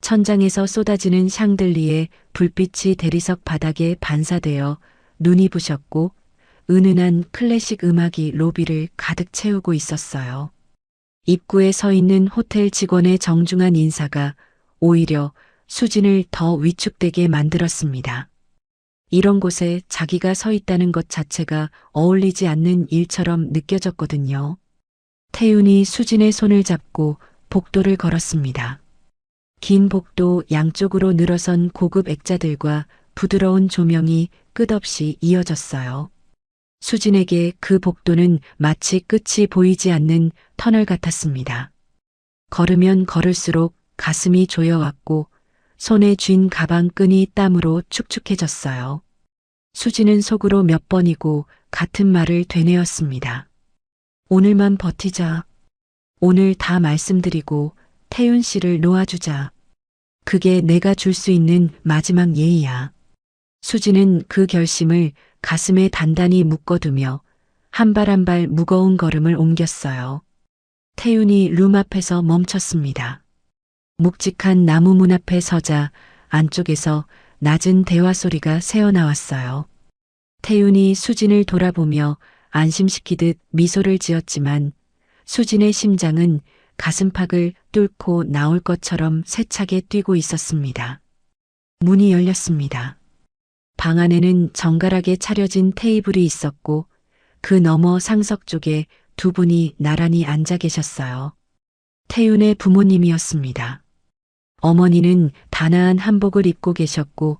천장에서 쏟아지는 샹들리에 불빛이 대리석 바닥에 반사되어 눈이 부셨고 은은한 클래식 음악이 로비를 가득 채우고 있었어요. 입구에 서 있는 호텔 직원의 정중한 인사가 오히려 수진을 더 위축되게 만들었습니다. 이런 곳에 자기가 서 있다는 것 자체가 어울리지 않는 일처럼 느껴졌거든요. 태윤이 수진의 손을 잡고 복도를 걸었습니다. 긴 복도 양쪽으로 늘어선 고급 액자들과 부드러운 조명이 끝없이 이어졌어요. 수진에게 그 복도는 마치 끝이 보이지 않는 터널 같았습니다. 걸으면 걸을수록 가슴이 조여왔고 손에 쥔 가방 끈이 땀으로 축축해졌어요. 수진은 속으로 몇 번이고 같은 말을 되뇌었습니다. 오늘만 버티자. 오늘 다 말씀드리고 태윤 씨를 놓아주자. 그게 내가 줄 수 있는 마지막 예의야. 수진은 그 결심을 가슴에 단단히 묶어두며 한 발 한 발 무거운 걸음을 옮겼어요. 태윤이 룸 앞에서 멈췄습니다. 묵직한 나무 문 앞에 서자 안쪽에서 낮은 대화 소리가 새어나왔어요. 태윤이 수진을 돌아보며 안심시키듯 미소를 지었지만 수진의 심장은 가슴팍을 뚫고 나올 것처럼 세차게 뛰고 있었습니다. 문이 열렸습니다. 방 안에는 정갈하게 차려진 테이블이 있었고 그 너머 상석 쪽에 두 분이 나란히 앉아 계셨어요. 태윤의 부모님이었습니다. 어머니는 단아한 한복을 입고 계셨고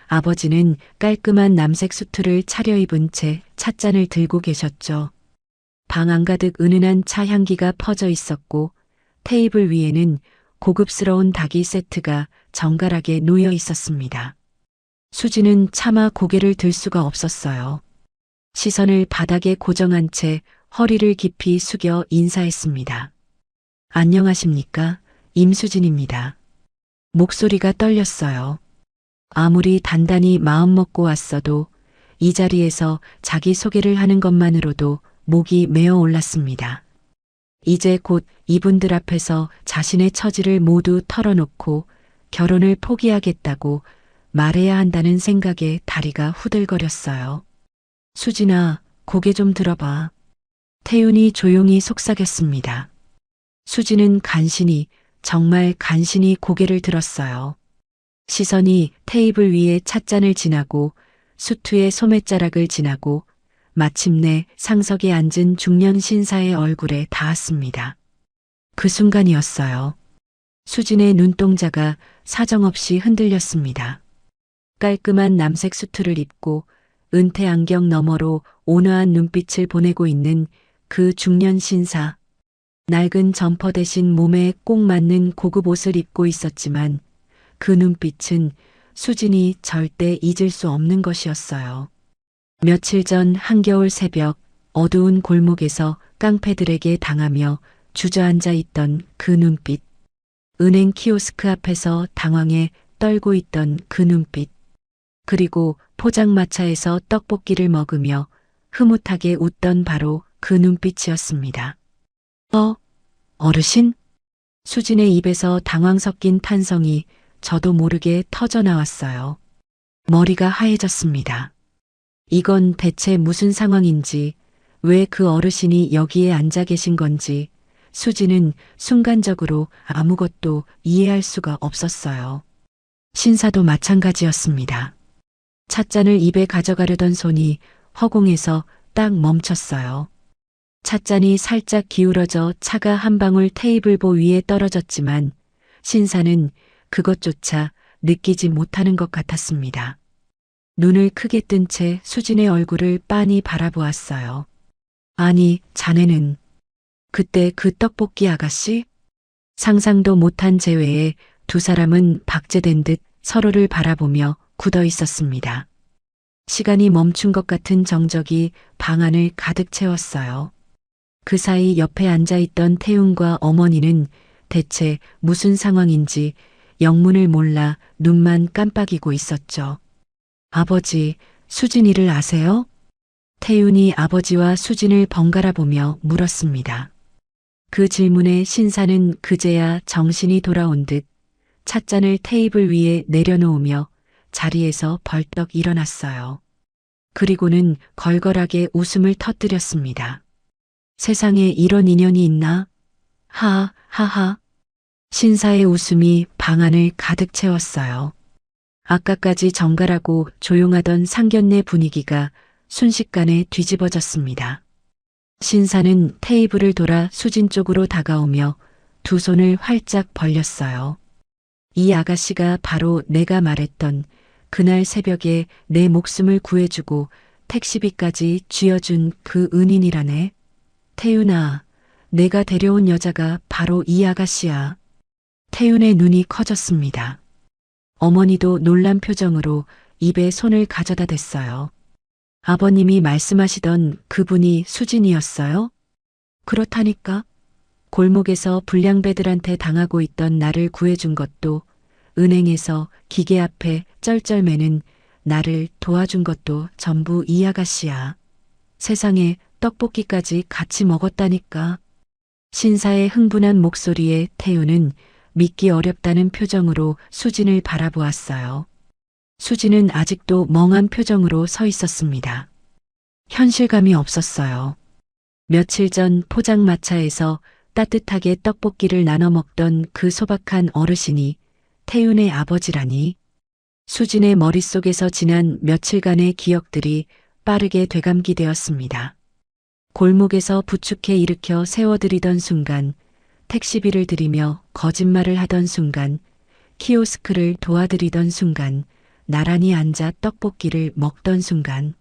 아버지는 깔끔한 남색 수트를 차려입은 채 찻잔을 들고 계셨죠. 방 안가득 은은한 차 향기가 퍼져 있었고 테이블 위에는 고급스러운 닭이 세트가 정갈하게 놓여 있었습니다. 수지는 차마 고개를 들 수가 없었어요. 시선을 바닥에 고정한 채 허리를 깊이 숙여 인사했습니다. 안녕하십니까? 임수진입니다. 목소리가 떨렸어요. 아무리 단단히 마음먹고 왔어도 이 자리에서 자기 소개를 하는 것만으로도 목이 메어 올랐습니다. 이제 곧 이분들 앞에서 자신의 처지를 모두 털어놓고 결혼을 포기하겠다고 말해야 한다는 생각에 다리가 후들거렸어요. 수진아, 고개 좀 들어봐. 태윤이 조용히 속삭였습니다. 수진은 간신히, 정말 간신히 고개를 들었어요. 시선이 테이블 위에 찻잔을 지나고 수투의 소매자락을 지나고 마침내 상석에 앉은 중년 신사의 얼굴에 닿았습니다. 그 순간이었어요. 수진의 눈동자가 사정없이 흔들렸습니다. 깔끔한 남색 수트를 입고 은퇴 안경 너머로 온화한 눈빛을 보내고 있는 그 중년 신사. 낡은 점퍼 대신 몸에 꼭 맞는 고급 옷을 입고 있었지만 그 눈빛은 수진이 절대 잊을 수 없는 것이었어요. 며칠 전 한겨울 새벽 어두운 골목에서 깡패들에게 당하며 주저앉아 있던 그 눈빛. 은행 키오스크 앞에서 당황해 떨고 있던 그 눈빛. 그리고 포장마차에서 떡볶이를 먹으며 흐뭇하게 웃던 바로 그 눈빛이었습니다. 어르신? 수진의 입에서 당황 섞인 탄성이 저도 모르게 터져나왔어요. 머리가 하얘졌습니다. 이건 대체 무슨 상황인지, 왜 그 어르신이 여기에 앉아 계신 건지 수진은 순간적으로 아무것도 이해할 수가 없었어요. 신사도 마찬가지였습니다. 찻잔을 입에 가져가려던 손이 허공에서 딱 멈췄어요. 찻잔이 살짝 기울어져 차가 한 방울 테이블보 위에 떨어졌지만 신사는 그것조차 느끼지 못하는 것 같았습니다. 눈을 크게 뜬 채 수진의 얼굴을 빤히 바라보았어요. 아니, 자네는 그때 그 떡볶이 아가씨? 상상도 못한 재회에 두 사람은 박제된 듯 서로를 바라보며 굳어 있었습니다. 시간이 멈춘 것 같은 정적이 방 안을 가득 채웠어요. 그 사이 옆에 앉아있던 태윤과 어머니는 대체 무슨 상황인지 영문을 몰라 눈만 깜빡이고 있었죠. 아버지, 수진이를 아세요? 태윤이 아버지와 수진을 번갈아 보며 물었습니다. 그 질문에 신사는 그제야 정신이 돌아온 듯 찻잔을 테이블 위에 내려놓으며 자리에서 벌떡 일어났어요. 그리고는 걸걸하게 웃음을 터뜨렸습니다. 세상에 이런 인연이 있나? 하하하. 신사의 웃음이 방 안을 가득 채웠어요. 아까까지 정갈하고 조용하던 상견례 분위기가 순식간에 뒤집어졌습니다. 신사는 테이블을 돌아 수진 쪽으로 다가오며 두 손을 활짝 벌렸어요. 이 아가씨가 바로 내가 말했던 그날 새벽에 내 목숨을 구해주고 택시비까지 쥐어준 그 은인이라네. 태윤아, 내가 데려온 여자가 바로 이 아가씨야. 태윤의 눈이 커졌습니다. 어머니도 놀란 표정으로 입에 손을 가져다 댔어요. 아버님이 말씀하시던 그분이 수진이었어요? 그렇다니까. 골목에서 불량배들한테 당하고 있던 나를 구해준 것도, 은행에서 기계 앞에 쩔쩔매는 나를 도와준 것도 전부 이 아가씨야. 세상에 떡볶이까지 같이 먹었다니까. 신사의 흥분한 목소리에 태우는 믿기 어렵다는 표정으로 수진을 바라보았어요. 수진은 아직도 멍한 표정으로 서 있었습니다. 현실감이 없었어요. 며칠 전 포장마차에서 따뜻하게 떡볶이를 나눠 먹던 그 소박한 어르신이 태윤의 아버지라니. 수진의 머릿속에서 지난 며칠간의 기억들이 빠르게 되감기되었습니다. 골목에서 부축해 일으켜 세워드리던 순간, 택시비를 드리며 거짓말을 하던 순간, 키오스크를 도와드리던 순간, 나란히 앉아 떡볶이를 먹던 순간,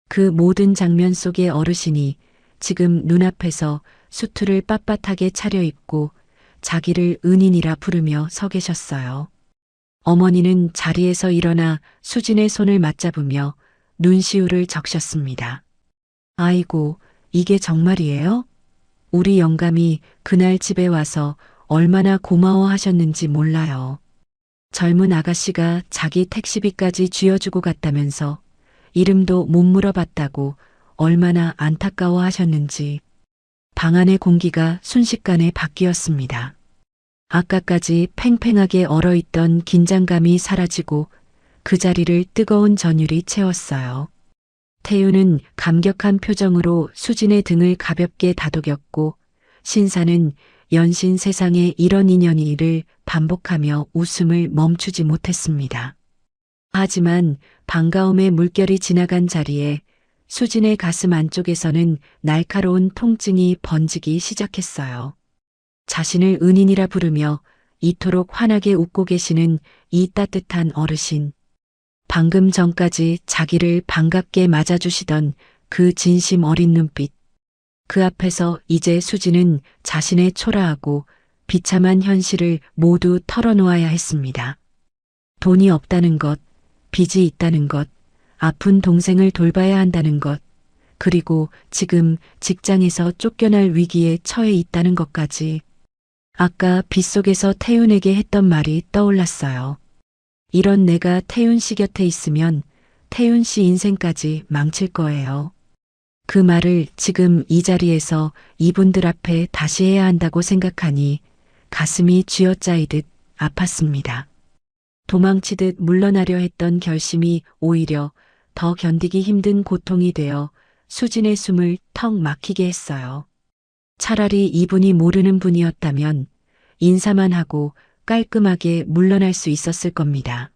그 모든 장면 속의 어르신이 지금 눈앞에서 수트를 빳빳하게 차려입고 자기를 은인이라 부르며 서 계셨어요. 어머니는 자리에서 일어나 수진의 손을 맞잡으며 눈시울을 적셨습니다. 아이고, 이게 정말이에요? 우리 영감이 그날 집에 와서 얼마나 고마워하셨는지 몰라요. 젊은 아가씨가 자기 택시비까지 쥐어주고 갔다면서 이름도 못 물어봤다고 얼마나 안타까워하셨는지. 방 안의 공기가 순식간에 바뀌었습니다. 아까까지 팽팽하게 얼어있던 긴장감이 사라지고 그 자리를 뜨거운 전율이 채웠어요. 태윤은 감격한 표정으로 수진의 등을 가볍게 다독였고 신사는 연신 세상에 이런 인연이를 반복하며 웃음을 멈추지 못했습니다. 하지만 반가움의 물결이 지나간 자리에 수진의 가슴 안쪽에서는 날카로운 통증이 번지기 시작했어요. 자신을 은인이라 부르며 이토록 환하게 웃고 계시는 이 따뜻한 어르신. 방금 전까지 자기를 반갑게 맞아주시던 그 진심 어린 눈빛. 그 앞에서 이제 수진은 자신의 초라하고 비참한 현실을 모두 털어놓아야 했습니다. 돈이 없다는 것, 빚이 있다는 것, 아픈 동생을 돌봐야 한다는 것, 그리고 지금 직장에서 쫓겨날 위기에 처해 있다는 것까지. 아까 빗속에서 태윤에게 했던 말이 떠올랐어요. 이런 내가 태윤 씨 곁에 있으면 태윤 씨 인생까지 망칠 거예요. 그 말을 지금 이 자리에서 이분들 앞에 다시 해야 한다고 생각하니 가슴이 쥐어짜이듯 아팠습니다. 도망치듯 물러나려 했던 결심이 오히려 더 견디기 힘든 고통이 되어 수진의 숨을 턱 막히게 했어요. 차라리 이분이 모르는 분이었다면 인사만 하고 깔끔하게 물러날 수 있었을 겁니다.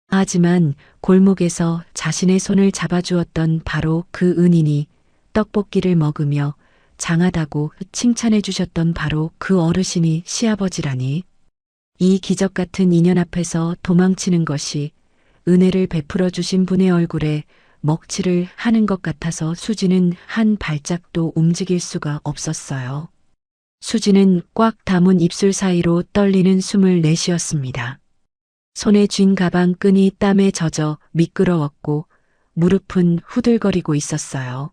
하지만 골목에서 자신의 손을 잡아주었던 바로 그 은인이 떡볶이를 먹으며 장하다고 칭찬해 주셨던 바로 그 어르신이 시아버지라니. 이 기적 같은 인연 앞에서 도망치는 것이 은혜를 베풀어 주신 분의 얼굴에 먹칠을 하는 것 같아서 수지는 한 발짝도 움직일 수가 없었어요. 수지는 꽉 담은 입술 사이로 떨리는 숨을 내쉬었습니다. 손에 쥔 가방 끈이 땀에 젖어 미끄러웠고 무릎은 후들거리고 있었어요.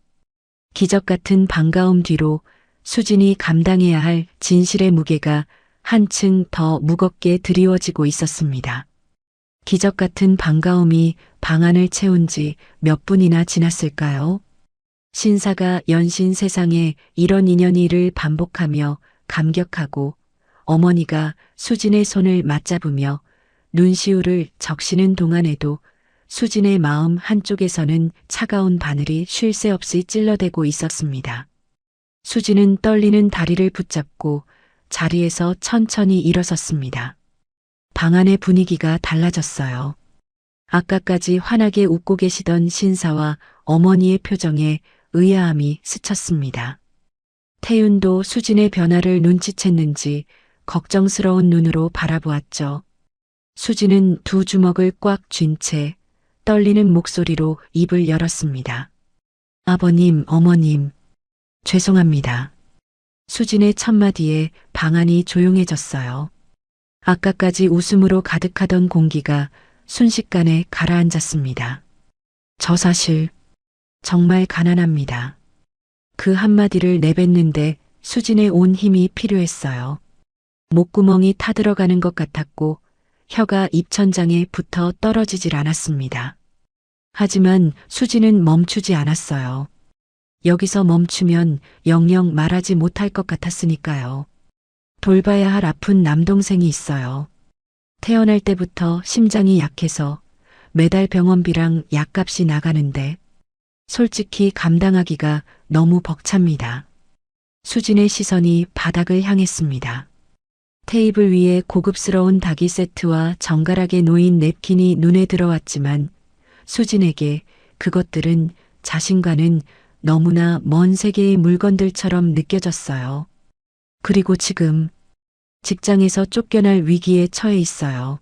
기적 같은 반가움 뒤로 수진이 감당해야 할 진실의 무게가 한층 더 무겁게 드리워지고 있었습니다. 기적 같은 반가움이 방 안을 채운 지 몇 분이나 지났을까요? 신사가 연신 세상에 이런 인연이를 반복하며 감격하고 어머니가 수진의 손을 맞잡으며 눈시울을 적시는 동안에도 수진의 마음 한쪽에서는 차가운 바늘이 쉴 새 없이 찔러대고 있었습니다. 수진은 떨리는 다리를 붙잡고 자리에서 천천히 일어섰습니다. 방 안의 분위기가 달라졌어요. 아까까지 환하게 웃고 계시던 신사와 어머니의 표정에 의아함이 스쳤습니다. 태윤도 수진의 변화를 눈치챘는지 걱정스러운 눈으로 바라보았죠. 수진은 두 주먹을 꽉 쥔 채 떨리는 목소리로 입을 열었습니다. 아버님, 어머님, 죄송합니다. 수진의 첫마디에 방 안이 조용해졌어요. 아까까지 웃음으로 가득하던 공기가 순식간에 가라앉았습니다. 저 사실 정말 가난합니다. 그 한마디를 내뱉는데 수진의 온 힘이 필요했어요. 목구멍이 타들어가는 것 같았고 혀가 입천장에 붙어 떨어지질 않았습니다. 하지만 수진은 멈추지 않았어요. 여기서 멈추면 영영 말하지 못할 것 같았으니까요. 돌봐야 할 아픈 남동생이 있어요. 태어날 때부터 심장이 약해서 매달 병원비랑 약값이 나가는데 솔직히 감당하기가 너무 벅찹니다. 수진의 시선이 바닥을 향했습니다. 테이블 위에 고급스러운 닭이 세트와 정갈하게 놓인 냅킨이 눈에 들어왔지만 수진에게 그것들은 자신과는 너무나 먼 세계의 물건들처럼 느껴졌어요. 그리고 지금 직장에서 쫓겨날 위기에 처해 있어요.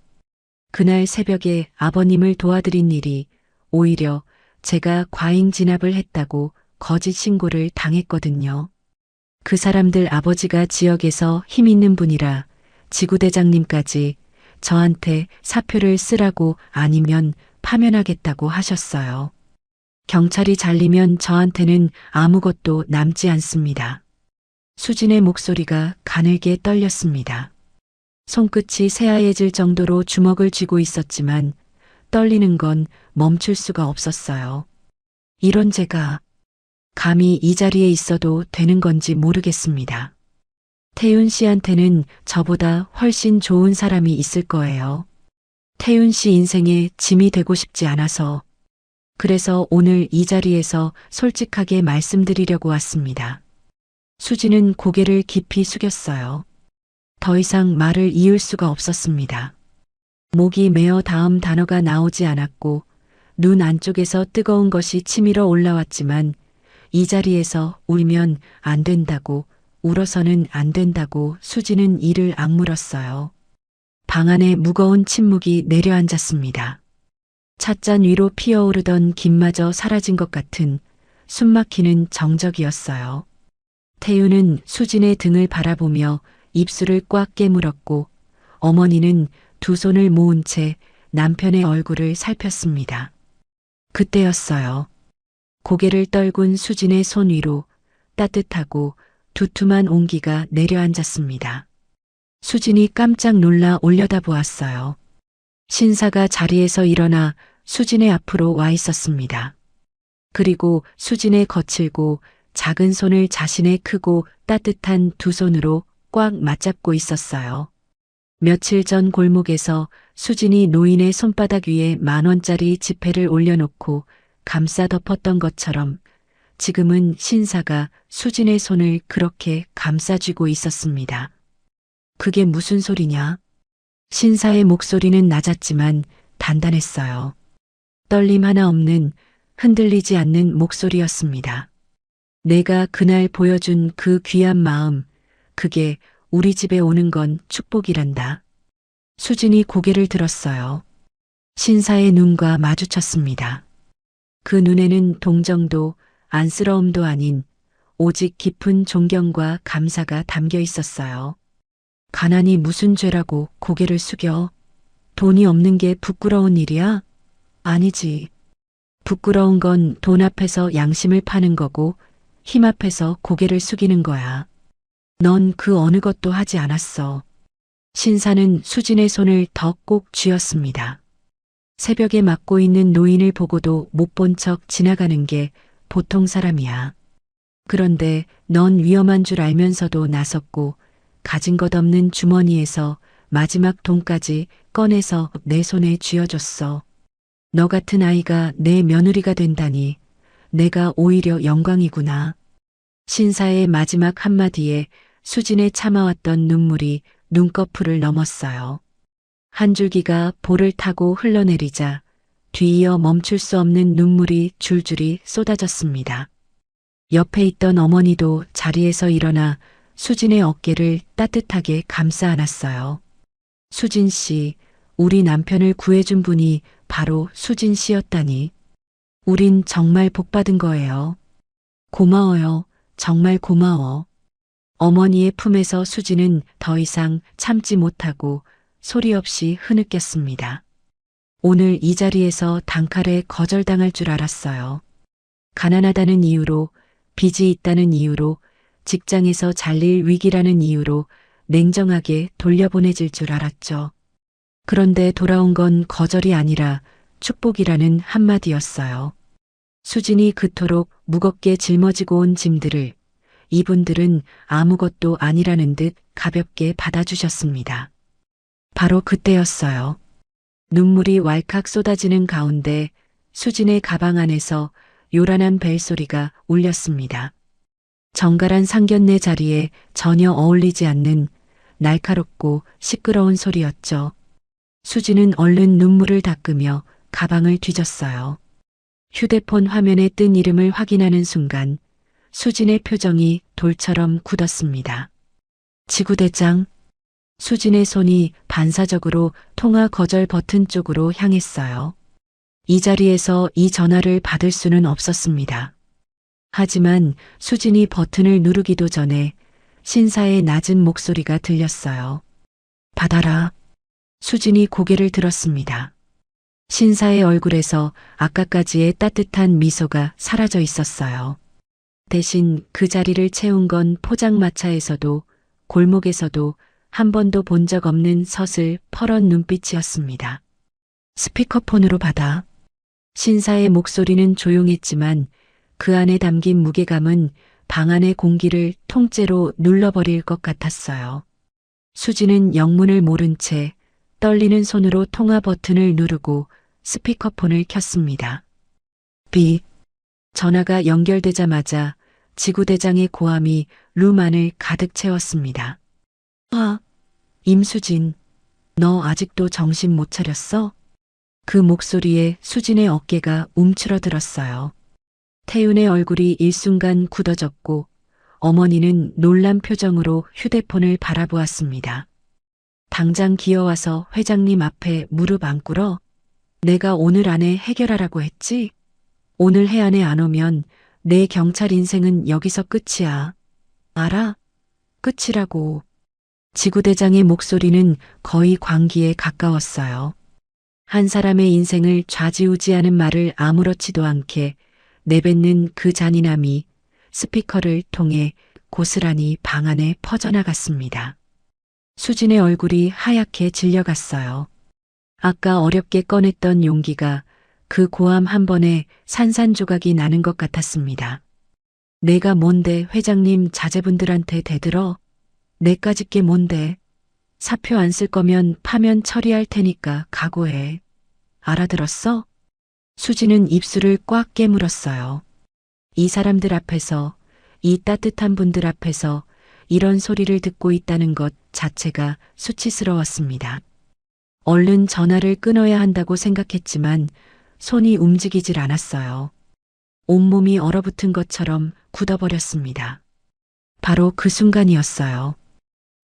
그날 새벽에 아버님을 도와드린 일이 오히려 제가 과잉 진압을 했다고 거짓 신고를 당했거든요. 그 사람들 아버지가 지역에서 힘 있는 분이라 지구대장님까지 저한테 사표를 쓰라고 아니면 파면하겠다고 하셨어요. 경찰이 잘리면 저한테는 아무것도 남지 않습니다. 수진의 목소리가 가늘게 떨렸습니다. 손끝이 새하얘질 정도로 주먹을 쥐고 있었지만 떨리는 건 멈출 수가 없었어요. 이런 제가 감히 이 자리에 있어도 되는 건지 모르겠습니다. 태윤 씨한테는 저보다 훨씬 좋은 사람이 있을 거예요. 태윤 씨 인생에 짐이 되고 싶지 않아서 그래서 오늘 이 자리에서 솔직하게 말씀드리려고 왔습니다. 수진은 고개를 깊이 숙였어요. 더 이상 말을 이을 수가 없었습니다. 목이 메어 다음 단어가 나오지 않았고 눈 안쪽에서 뜨거운 것이 치밀어 올라왔지만 이 자리에서 울면 안 된다고 울어서는 안 된다고 수진은 이를 악물었어요. 방 안에 무거운 침묵이 내려앉았습니다. 찻잔 위로 피어오르던 김마저 사라진 것 같은 숨막히는 정적이었어요. 태윤은 수진의 등을 바라보며 입술을 꽉 깨물었고 어머니는 두 손을 모은 채 남편의 얼굴을 살폈습니다. 그때였어요. 고개를 떨군 수진의 손 위로 따뜻하고 두툼한 온기가 내려앉았습니다. 수진이 깜짝 놀라 올려다보았어요. 신사가 자리에서 일어나 수진의 앞으로 와 있었습니다. 그리고 수진의 거칠고 작은 손을 자신의 크고 따뜻한 두 손으로 꽉 맞잡고 있었어요. 며칠 전 골목에서 수진이 노인의 손바닥 위에 10,000원짜리 지폐를 올려놓고 감싸 덮었던 것처럼 지금은 신사가 수진의 손을 그렇게 감싸쥐고 있었습니다. 그게 무슨 소리냐? 신사의 목소리는 낮았지만 단단했어요. 떨림 하나 없는 흔들리지 않는 목소리였습니다. 내가 그날 보여준 그 귀한 마음, 그게 우리 집에 오는 건 축복이란다. 수진이 고개를 들었어요. 신사의 눈과 마주쳤습니다. 그 눈에는 동정도 안쓰러움도 아닌 오직 깊은 존경과 감사가 담겨 있었어요. 가난이 무슨 죄라고 고개를 숙여? 돈이 없는 게 부끄러운 일이야? 아니지. 부끄러운 건 돈 앞에서 양심을 파는 거고 힘 앞에서 고개를 숙이는 거야. 넌 그 어느 것도 하지 않았어. 신사는 수진의 손을 더 꼭 쥐었습니다. 새벽에 맞고 있는 노인을 보고도 못 본 척 지나가는 게 보통 사람이야. 그런데 넌 위험한 줄 알면서도 나섰고 가진 것 없는 주머니에서 마지막 돈까지 꺼내서 내 손에 쥐어줬어. 너 같은 아이가 내 며느리가 된다니 내가 오히려 영광이구나. 신사의 마지막 한마디에 수진의 참아왔던 눈물이 눈꺼풀을 넘었어요. 한 줄기가 볼을 타고 흘러내리자 뒤이어 멈출 수 없는 눈물이 줄줄이 쏟아졌습니다. 옆에 있던 어머니도 자리에서 일어나 수진의 어깨를 따뜻하게 감싸 안았어요. 수진 씨, 우리 남편을 구해준 분이 바로 수진 씨였다니. 우린 정말 복받은 거예요. 고마워요. 정말 고마워. 어머니의 품에서 수진은 더 이상 참지 못하고 소리 없이 흐느꼈습니다. 오늘 이 자리에서 단칼에 거절당할 줄 알았어요. 가난하다는 이유로, 빚이 있다는 이유로, 직장에서 잘릴 위기라는 이유로 냉정하게 돌려보내질 줄 알았죠. 그런데 돌아온 건 거절이 아니라 축복이라는 한마디였어요. 수진이 그토록 무겁게 짊어지고 온 짐들을 이분들은 아무것도 아니라는 듯 가볍게 받아주셨습니다. 바로 그때였어요. 눈물이 왈칵 쏟아지는 가운데 수진의 가방 안에서 요란한 벨소리가 울렸습니다. 정갈한 상견례 자리에 전혀 어울리지 않는 날카롭고 시끄러운 소리였죠. 수진은 얼른 눈물을 닦으며 가방을 뒤졌어요. 휴대폰 화면에 뜬 이름을 확인하는 순간 수진의 표정이 돌처럼 굳었습니다. 지구대장. 수진의 손이 반사적으로 통화 거절 버튼 쪽으로 향했어요. 이 자리에서 이 전화를 받을 수는 없었습니다. 하지만 수진이 버튼을 누르기도 전에 신사의 낮은 목소리가 들렸어요. 받아라. 수진이 고개를 들었습니다. 신사의 얼굴에서 아까까지의 따뜻한 미소가 사라져 있었어요. 대신 그 자리를 채운 건 포장마차에서도 골목에서도 한 번도 본 적 없는 서슬 퍼런 눈빛이었습니다. 스피커폰으로 받아. 신사의 목소리는 조용했지만 그 안에 담긴 무게감은 방 안의 공기를 통째로 눌러버릴 것 같았어요. 수지는 영문을 모른 채 떨리는 손으로 통화 버튼을 누르고 스피커폰을 켰습니다. 비. 전화가 연결되자마자 지구대장의 고함이 룸 안을 가득 채웠습니다. 임수진, 너 아직도 정신 못 차렸어? 그 목소리에 수진의 어깨가 움츠러들었어요. 태윤의 얼굴이 일순간 굳어졌고 어머니는 놀란 표정으로 휴대폰을 바라보았습니다. 당장 기어와서 회장님 앞에 무릎 안 꿇어? 내가 오늘 안에 해결하라고 했지? 오늘 해 안에 안 오면 내 경찰 인생은 여기서 끝이야. 알아? 끝이라고. 지구대장의 목소리는 거의 광기에 가까웠어요. 한 사람의 인생을 좌지우지하는 말을 아무렇지도 않게 내뱉는 그 잔인함이 스피커를 통해 고스란히 방 안에 퍼져나갔습니다. 수진의 얼굴이 하얗게 질려갔어요. 아까 어렵게 꺼냈던 용기가 그 고함 한 번에 산산조각이 나는 것 같았습니다. 내가 뭔데 회장님 자제분들한테 대들어? 내까짓 게 뭔데? 사표 안 쓸 거면 파면 처리할 테니까 각오해. 알아들었어? 수지는 입술을 꽉 깨물었어요. 이 사람들 앞에서, 이 따뜻한 분들 앞에서 이런 소리를 듣고 있다는 것 자체가 수치스러웠습니다. 얼른 전화를 끊어야 한다고 생각했지만 손이 움직이질 않았어요. 온몸이 얼어붙은 것처럼 굳어버렸습니다. 바로 그 순간이었어요.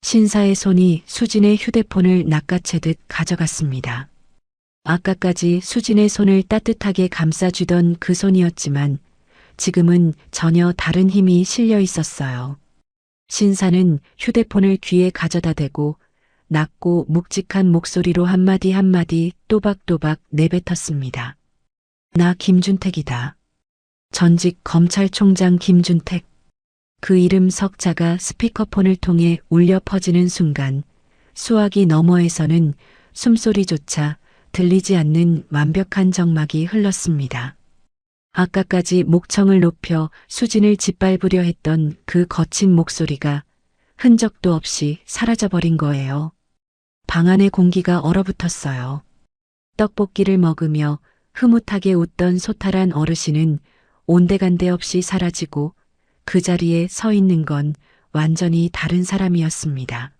신사의 손이 수진의 휴대폰을 낚아채듯 가져갔습니다. 아까까지 수진의 손을 따뜻하게 감싸주던 그 손이었지만 지금은 전혀 다른 힘이 실려 있었어요. 신사는 휴대폰을 귀에 가져다 대고 낮고 묵직한 목소리로 한마디 한마디 또박또박 내뱉었습니다. 나 김준택이다. 전직 검찰총장 김준택. 그 이름 석자가 스피커폰을 통해 울려 퍼지는 순간 수화기 너머에서는 숨소리조차 들리지 않는 완벽한 정막이 흘렀습니다. 아까까지 목청을 높여 수진을 짓밟으려 했던 그 거친 목소리가 흔적도 없이 사라져버린 거예요. 방 안의 공기가 얼어붙었어요. 떡볶이를 먹으며 흐뭇하게 웃던 소탈한 어르신은 온데간데 없이 사라지고 그 자리에 서 있는 건 완전히 다른 사람이었습니다.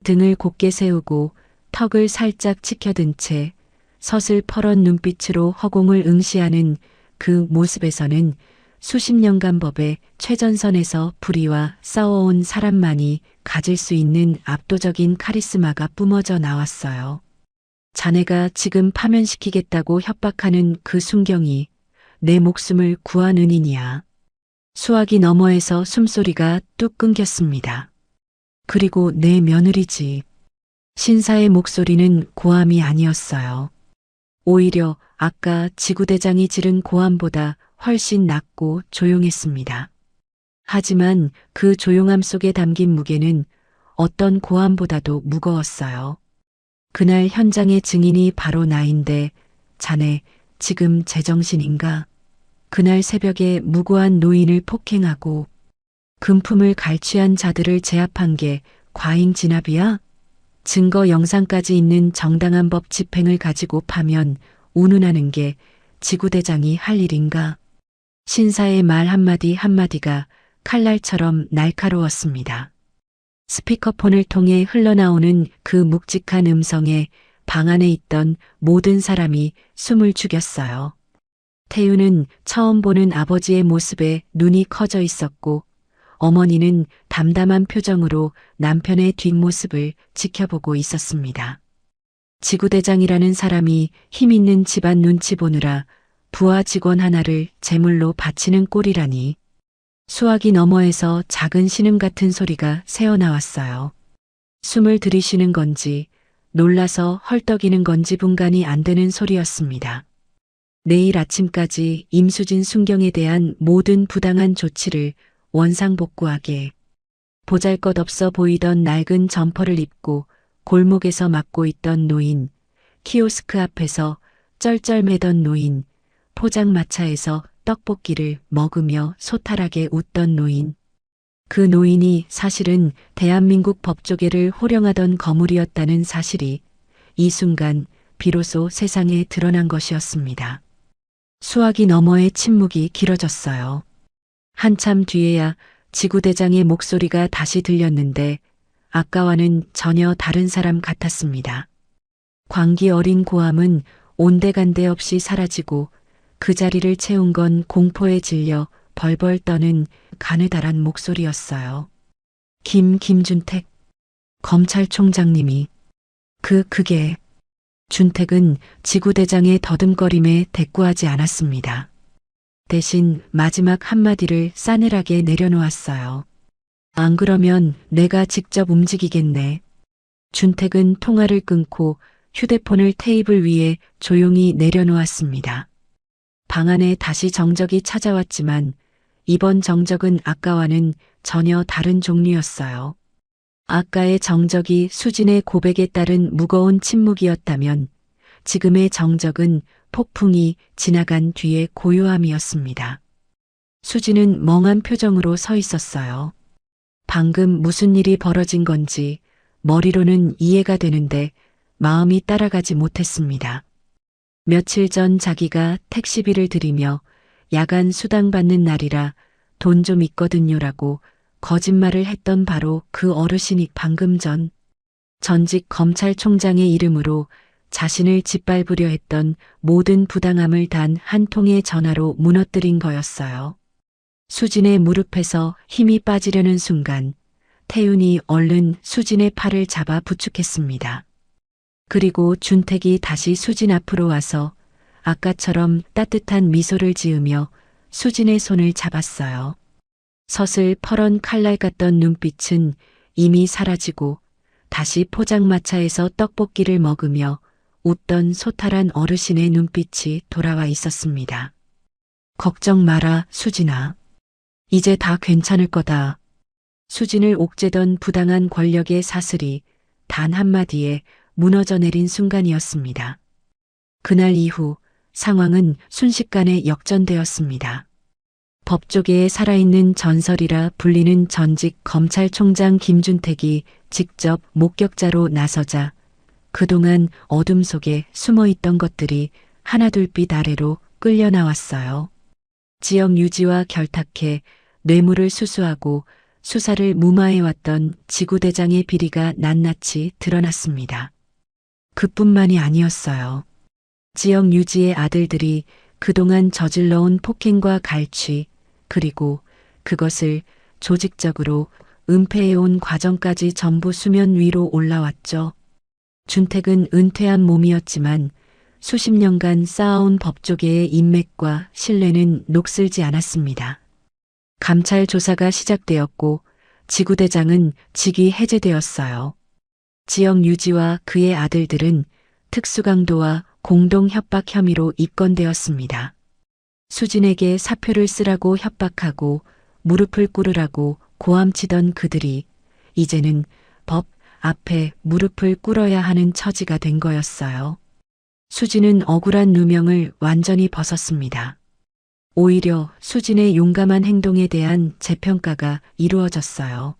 등을 곧게 세우고 턱을 살짝 치켜든 채 서슬 퍼런 눈빛으로 허공을 응시하는 그 모습에서는 수십 년간 법의 최전선에서 불의와 싸워온 사람만이 가질 수 있는 압도적인 카리스마가 뿜어져 나왔어요. 자네가 지금 파면시키겠다고 협박하는 그 순경이 내 목숨을 구한 은인이야. 수화기 너머에서 숨소리가 뚝 끊겼습니다. 그리고 내 며느리지. 신사의 목소리는 고함이 아니었어요. 오히려 아까 지구대장이 지른 고함보다 훨씬 낮고 조용했습니다. 하지만 그 조용함 속에 담긴 무게는 어떤 고함보다도 무거웠어요. 그날 현장의 증인이 바로 나인데 자네 지금 제정신인가? 그날 새벽에 무고한 노인을 폭행하고 금품을 갈취한 자들을 제압한 게 과잉 진압이야? 증거 영상까지 있는 정당한 법 집행을 가지고 파면 운운하는 게 지구대장이 할 일인가? 신사의 말 한마디 한마디가 칼날처럼 날카로웠습니다. 스피커폰을 통해 흘러나오는 그 묵직한 음성에 방 안에 있던 모든 사람이 숨을 죽였어요. 태유는 처음 보는 아버지의 모습에 눈이 커져 있었고 어머니는 담담한 표정으로 남편의 뒷모습을 지켜보고 있었습니다. 지구대장이라는 사람이 힘있는 집안 눈치 보느라 부하 직원 하나를 제물로 바치는 꼴이라니. 수화기 너머에서 작은 신음 같은 소리가 새어나왔어요. 숨을 들이쉬는 건지 놀라서 헐떡이는 건지 분간이 안 되는 소리였습니다. 내일 아침까지 임수진 순경에 대한 모든 부당한 조치를 원상복구하게. 보잘것없어 보이던 낡은 점퍼를 입고 골목에서 맡고 있던 노인, 키오스크 앞에서 쩔쩔매던 노인, 포장마차에서 떡볶이를 먹으며 소탈하게 웃던 노인. 그 노인이 사실은 대한민국 법조계를 호령하던 거물이었다는 사실이 이 순간 비로소 세상에 드러난 것이었습니다. 수화기 너머의 침묵이 길어졌어요. 한참 뒤에야 지구대장의 목소리가 다시 들렸는데 아까와는 전혀 다른 사람 같았습니다. 광기 어린 고함은 온데간데 없이 사라지고 그 자리를 채운 건 공포에 질려 벌벌 떠는 가느다란 목소리였어요. 김준택 검찰총장님이 그게 준택은 지구대장의 더듬거림에 대꾸하지 않았습니다. 대신 마지막 한마디를 싸늘하게 내려놓았어요. 안 그러면 내가 직접 움직이겠네. 준택은 통화를 끊고 휴대폰을 테이블 위에 조용히 내려놓았습니다. 방 안에 다시 정적이 찾아왔지만 이번 정적은 아까와는 전혀 다른 종류였어요. 아까의 정적이 수진의 고백에 따른 무거운 침묵이었다면 지금의 정적은 폭풍이 지나간 뒤의 고요함이었습니다. 수진은 멍한 표정으로 서 있었어요. 방금 무슨 일이 벌어진 건지 머리로는 이해가 되는데 마음이 따라가지 못했습니다. 며칠 전 자기가 택시비를 들이며 야간 수당 받는 날이라 돈 좀 있거든요라고 거짓말을 했던 바로 그 어르신이 방금 전 전직 검찰총장의 이름으로 자신을 짓밟으려 했던 모든 부당함을 단 한 통의 전화로 무너뜨린 거였어요. 수진의 무릎에서 힘이 빠지려는 순간 태윤이 얼른 수진의 팔을 잡아 부축했습니다. 그리고 준택이 다시 수진 앞으로 와서 아까처럼 따뜻한 미소를 지으며 수진의 손을 잡았어요. 서슬 퍼런 칼날 같던 눈빛은 이미 사라지고 다시 포장마차에서 떡볶이를 먹으며 웃던 소탈한 어르신의 눈빛이 돌아와 있었습니다. 걱정 마라, 수진아. 이제 다 괜찮을 거다. 수진을 옥죄던 부당한 권력의 사슬이 단 한마디에 무너져 내린 순간이었습니다. 그날 이후 상황은 순식간에 역전되었습니다. 법조계에 살아있는 전설이라 불리는 전직 검찰총장 김준택이 직접 목격자로 나서자 그동안 어둠 속에 숨어있던 것들이 하나둘빛 아래로 끌려 나왔어요. 지역 유지와 결탁해 뇌물을 수수하고 수사를 무마해왔던 지구대장의 비리가 낱낱이 드러났습니다. 그뿐만이 아니었어요. 지역 유지의 아들들이 그동안 저질러온 폭행과 갈취, 그리고 그것을 조직적으로 은폐해온 과정까지 전부 수면 위로 올라왔죠. 준택은 은퇴한 몸이었지만 수십 년간 쌓아온 법조계의 인맥과 신뢰는 녹슬지 않았습니다. 감찰 조사가 시작되었고 지구대장은 직위 해제되었어요. 지역 유지와 그의 아들들은 특수강도와 공동 협박 혐의로 입건되었습니다. 수진에게 사표를 쓰라고 협박하고 무릎을 꿇으라고 고함치던 그들이 이제는 법 앞에 무릎을 꿇어야 하는 처지가 된 거였어요. 수진은 억울한 누명을 완전히 벗었습니다. 오히려 수진의 용감한 행동에 대한 재평가가 이루어졌어요.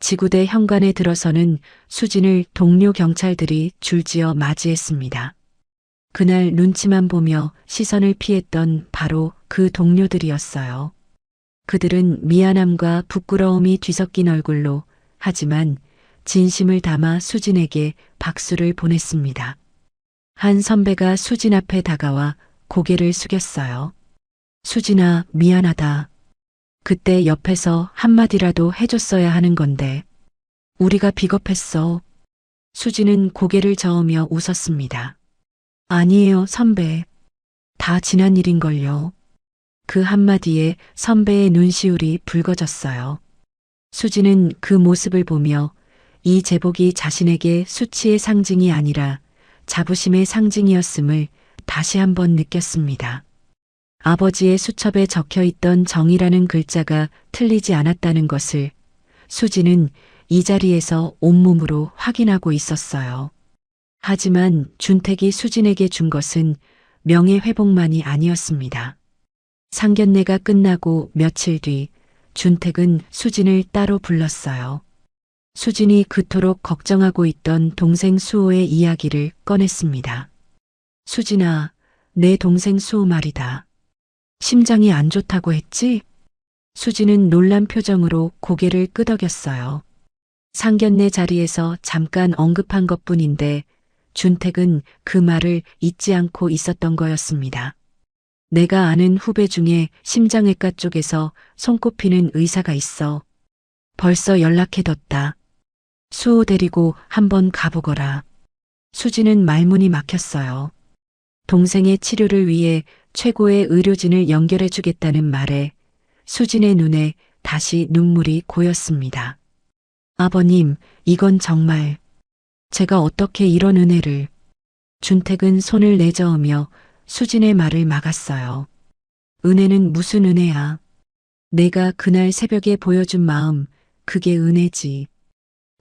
지구대 현관에 들어서는 수진을 동료 경찰들이 줄지어 맞이했습니다. 그날 눈치만 보며 시선을 피했던 바로 그 동료들이었어요. 그들은 미안함과 부끄러움이 뒤섞인 얼굴로 하지만 진심을 담아 수진에게 박수를 보냈습니다. 한 선배가 수진 앞에 다가와 고개를 숙였어요. 수진아, 미안하다. 그때 옆에서 한마디라도 해줬어야 하는 건데. 우리가 비겁했어. 수진은 고개를 저으며 웃었습니다. 아니에요, 선배. 다 지난 일인걸요. 그 한마디에 선배의 눈시울이 붉어졌어요. 수진은 그 모습을 보며 이 제복이 자신에게 수치의 상징이 아니라 자부심의 상징이었음을 다시 한번 느꼈습니다. 아버지의 수첩에 적혀있던 정의라는 글자가 틀리지 않았다는 것을 수진은 이 자리에서 온몸으로 확인하고 있었어요. 하지만 준택이 수진에게 준 것은 명예회복만이 아니었습니다. 상견례가 끝나고 며칠 뒤 준택은 수진을 따로 불렀어요. 수진이 그토록 걱정하고 있던 동생 수호의 이야기를 꺼냈습니다. 수진아, 내 동생 수호 말이다. 심장이 안 좋다고 했지? 수진은 놀란 표정으로 고개를 끄덕였어요. 상견례 자리에서 잠깐 언급한 것뿐인데 준택은 그 말을 잊지 않고 있었던 거였습니다. 내가 아는 후배 중에 심장외과 쪽에서 손꼽히는 의사가 있어. 벌써 연락해뒀다. 수호 데리고 한번 가보거라. 수진은 말문이 막혔어요. 동생의 치료를 위해 최고의 의료진을 연결해 주겠다는 말에 수진의 눈에 다시 눈물이 고였습니다. 아버님, 이건 정말 제가 어떻게 이런 은혜를. 준택은 손을 내저으며 수진의 말을 막았어요. 은혜는 무슨 은혜야. 내가 그날 새벽에 보여준 마음, 그게 은혜지.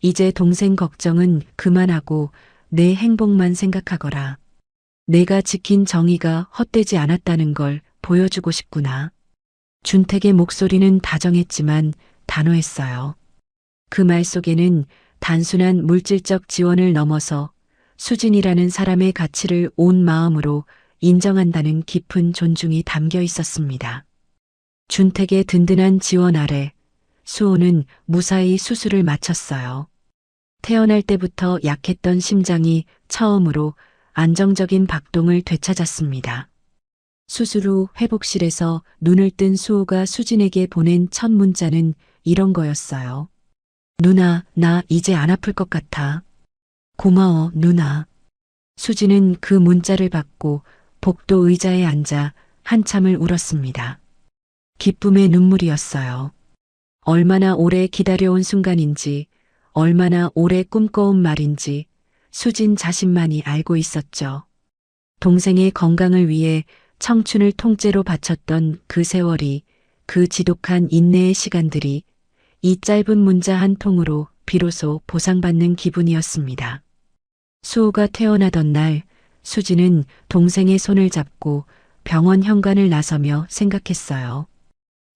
이제 동생 걱정은 그만하고 내 행복만 생각하거라. 내가 지킨 정의가 헛되지 않았다는 걸 보여주고 싶구나. 준택의 목소리는 다정했지만 단호했어요. 그 말 속에는 단순한 물질적 지원을 넘어서 수진이라는 사람의 가치를 온 마음으로 인정한다는 깊은 존중이 담겨 있었습니다. 준택의 든든한 지원 아래 수호는 무사히 수술을 마쳤어요. 태어날 때부터 약했던 심장이 처음으로 안정적인 박동을 되찾았습니다. 수술 후 회복실에서 눈을 뜬 수호가 수진에게 보낸 첫 문자는 이런 거였어요. 누나, 나 이제 안 아플 것 같아. 고마워, 누나. 수진은 그 문자를 받고 복도 의자에 앉아 한참을 울었습니다. 기쁨의 눈물이었어요. 얼마나 오래 기다려온 순간인지, 얼마나 오래 꿈꿔온 말인지 수진 자신만이 알고 있었죠. 동생의 건강을 위해 청춘을 통째로 바쳤던 그 세월이, 그 지독한 인내의 시간들이 이 짧은 문자 한 통으로 비로소 보상받는 기분이었습니다. 수호가 태어나던 날 수진은 동생의 손을 잡고 병원 현관을 나서며 생각했어요.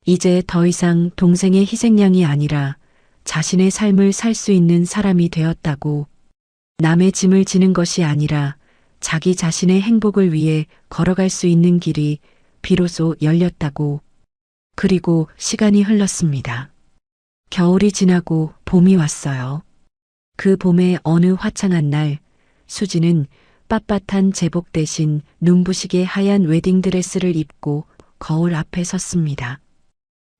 이제 더 이상 동생의 희생양이 아니라 자신의 삶을 살 수 있는 사람이 되었다고, 남의 짐을 지는 것이 아니라 자기 자신의 행복을 위해 걸어갈 수 있는 길이 비로소 열렸다고. 그리고 시간이 흘렀습니다. 겨울이 지나고 봄이 왔어요. 그 봄의 어느 화창한 날 수진은 빳빳한 제복 대신 눈부시게 하얀 웨딩드레스를 입고 거울 앞에 섰습니다.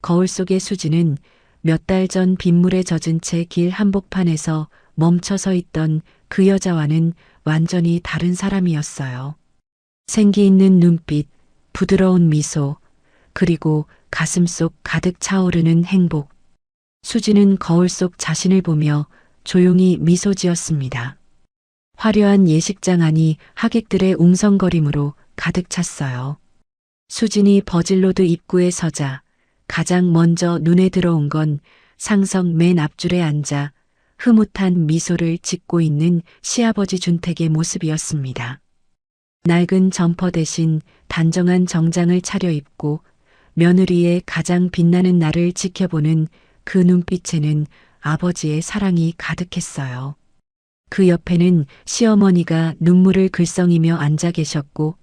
거울 속의 수진은 몇 달 전 빗물에 젖은 채 길 한복판에서 멈춰 서 있던 그 여자와는 완전히 다른 사람이었어요. 생기 있는 눈빛, 부드러운 미소, 그리고 가슴속 가득 차오르는 행복. 수지는 거울 속 자신을 보며 조용히 미소 지었습니다. 화려한 예식장 안이 하객들의 웅성거림으로 가득 찼어요. 수진이 버질로드 입구에 서자 가장 먼저 눈에 들어온 건 상석 맨 앞줄에 앉아 흐뭇한 미소를 짓고 있는 시아버지 준택의 모습이었습니다. 낡은 점퍼 대신 단정한 정장을 차려입고 며느리의 가장 빛나는 날을 지켜보는 그 눈빛에는 아버지의 사랑이 가득했어요. 그 옆에는 시어머니가 눈물을 글썽이며 앉아 계셨고,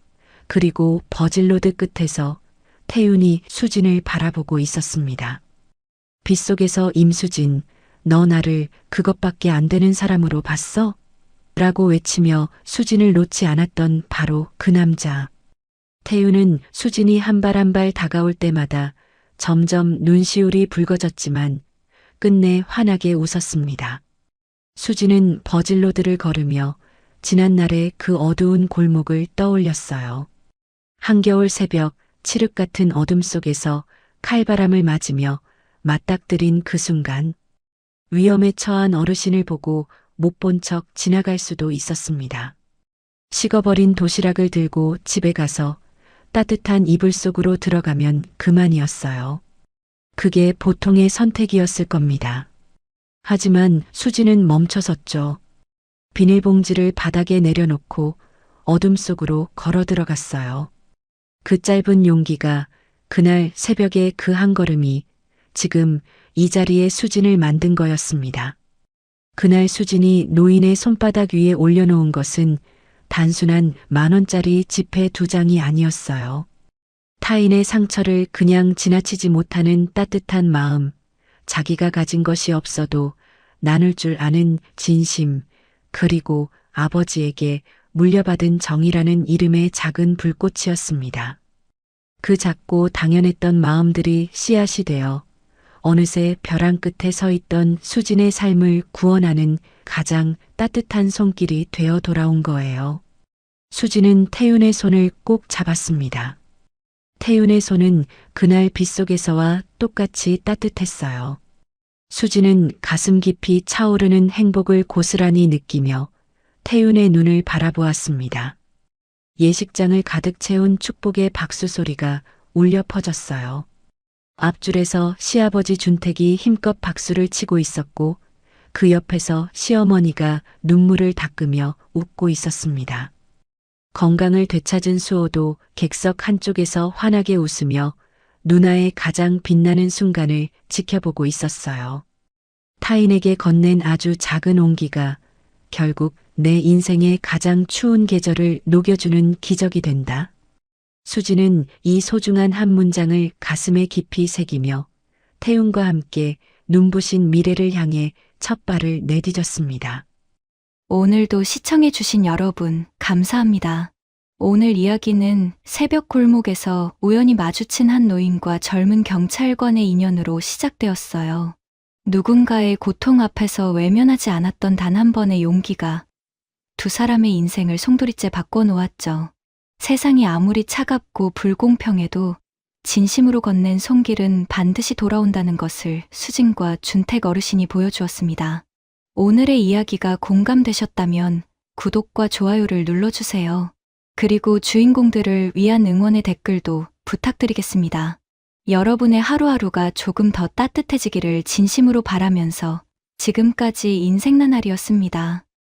그리고 버질로드 끝에서 태윤이 수진을 바라보고 있었습니다. 빗속에서 임수진, 너 나를 그것밖에 안 되는 사람으로 봤어? 라고 외치며 수진을 놓지 않았던 바로 그 남자. 태윤은 수진이 한 발 한 발 다가올 때마다 점점 눈시울이 붉어졌지만 끝내 환하게 웃었습니다. 수진은 버질로드를 걸으며 지난날의 그 어두운 골목을 떠올렸어요. 한겨울 새벽 칠흑 같은 어둠 속에서 칼바람을 맞으며 맞닥뜨린 그 순간 위험에 처한 어르신을 보고 못 본 척 지나갈 수도 있었습니다. 식어버린 도시락을 들고 집에 가서 따뜻한 이불 속으로 들어가면 그만이었어요. 그게 보통의 선택이었을 겁니다. 하지만 수지는 멈춰섰죠. 비닐봉지를 바닥에 내려놓고 어둠 속으로 걸어 들어갔어요. 그 짧은 용기가, 그날 새벽의 그 한 걸음이 지금 이 자리에 수진을 만든 거였습니다. 그날 수진이 노인의 손바닥 위에 올려놓은 것은 단순한 10,000원짜리 지폐 2장이 아니었어요. 타인의 상처를 그냥 지나치지 못하는 따뜻한 마음, 자기가 가진 것이 없어도 나눌 줄 아는 진심, 그리고 아버지에게 물려받은 정이라는 이름의 작은 불꽃이었습니다. 그 작고 당연했던 마음들이 씨앗이 되어 어느새 벼랑 끝에 서 있던 수진의 삶을 구원하는 가장 따뜻한 손길이 되어 돌아온 거예요. 수진은 태윤의 손을 꼭 잡았습니다. 태윤의 손은 그날 빗속에서와 똑같이 따뜻했어요. 수진은 가슴 깊이 차오르는 행복을 고스란히 느끼며 태윤의 눈을 바라보았습니다. 예식장을 가득 채운 축복의 박수 소리가 울려 퍼졌어요. 앞줄에서 시아버지 준택이 힘껏 박수를 치고 있었고 그 옆에서 시어머니가 눈물을 닦으며 웃고 있었습니다. 건강을 되찾은 수호도 객석 한쪽에서 환하게 웃으며 누나의 가장 빛나는 순간을 지켜보고 있었어요. 타인에게 건넨 아주 작은 온기가 결국 내 인생의 가장 추운 계절을 녹여주는 기적이 된다. 수지는 이 소중한 한 문장을 가슴에 깊이 새기며 태윤과 함께 눈부신 미래를 향해 첫 발을 내디뎠습니다. 오늘도 시청해주신 여러분, 감사합니다. 오늘 이야기는 새벽 골목에서 우연히 마주친 한 노인과 젊은 경찰관의 인연으로 시작되었어요. 누군가의 고통 앞에서 외면하지 않았던 단 한 번의 용기가 두 사람의 인생을 송두리째 바꿔놓았죠. 세상이 아무리 차갑고 불공평해도 진심으로 건넨 손길은 반드시 돌아온다는 것을 수진과 준택 어르신이 보여주었습니다. 오늘의 이야기가 공감되셨다면 구독과 좋아요를 눌러주세요. 그리고 주인공들을 위한 응원의 댓글도 부탁드리겠습니다. 여러분의 하루하루가 조금 더 따뜻해지기를 진심으로 바라면서 지금까지 인생나날이었습니다.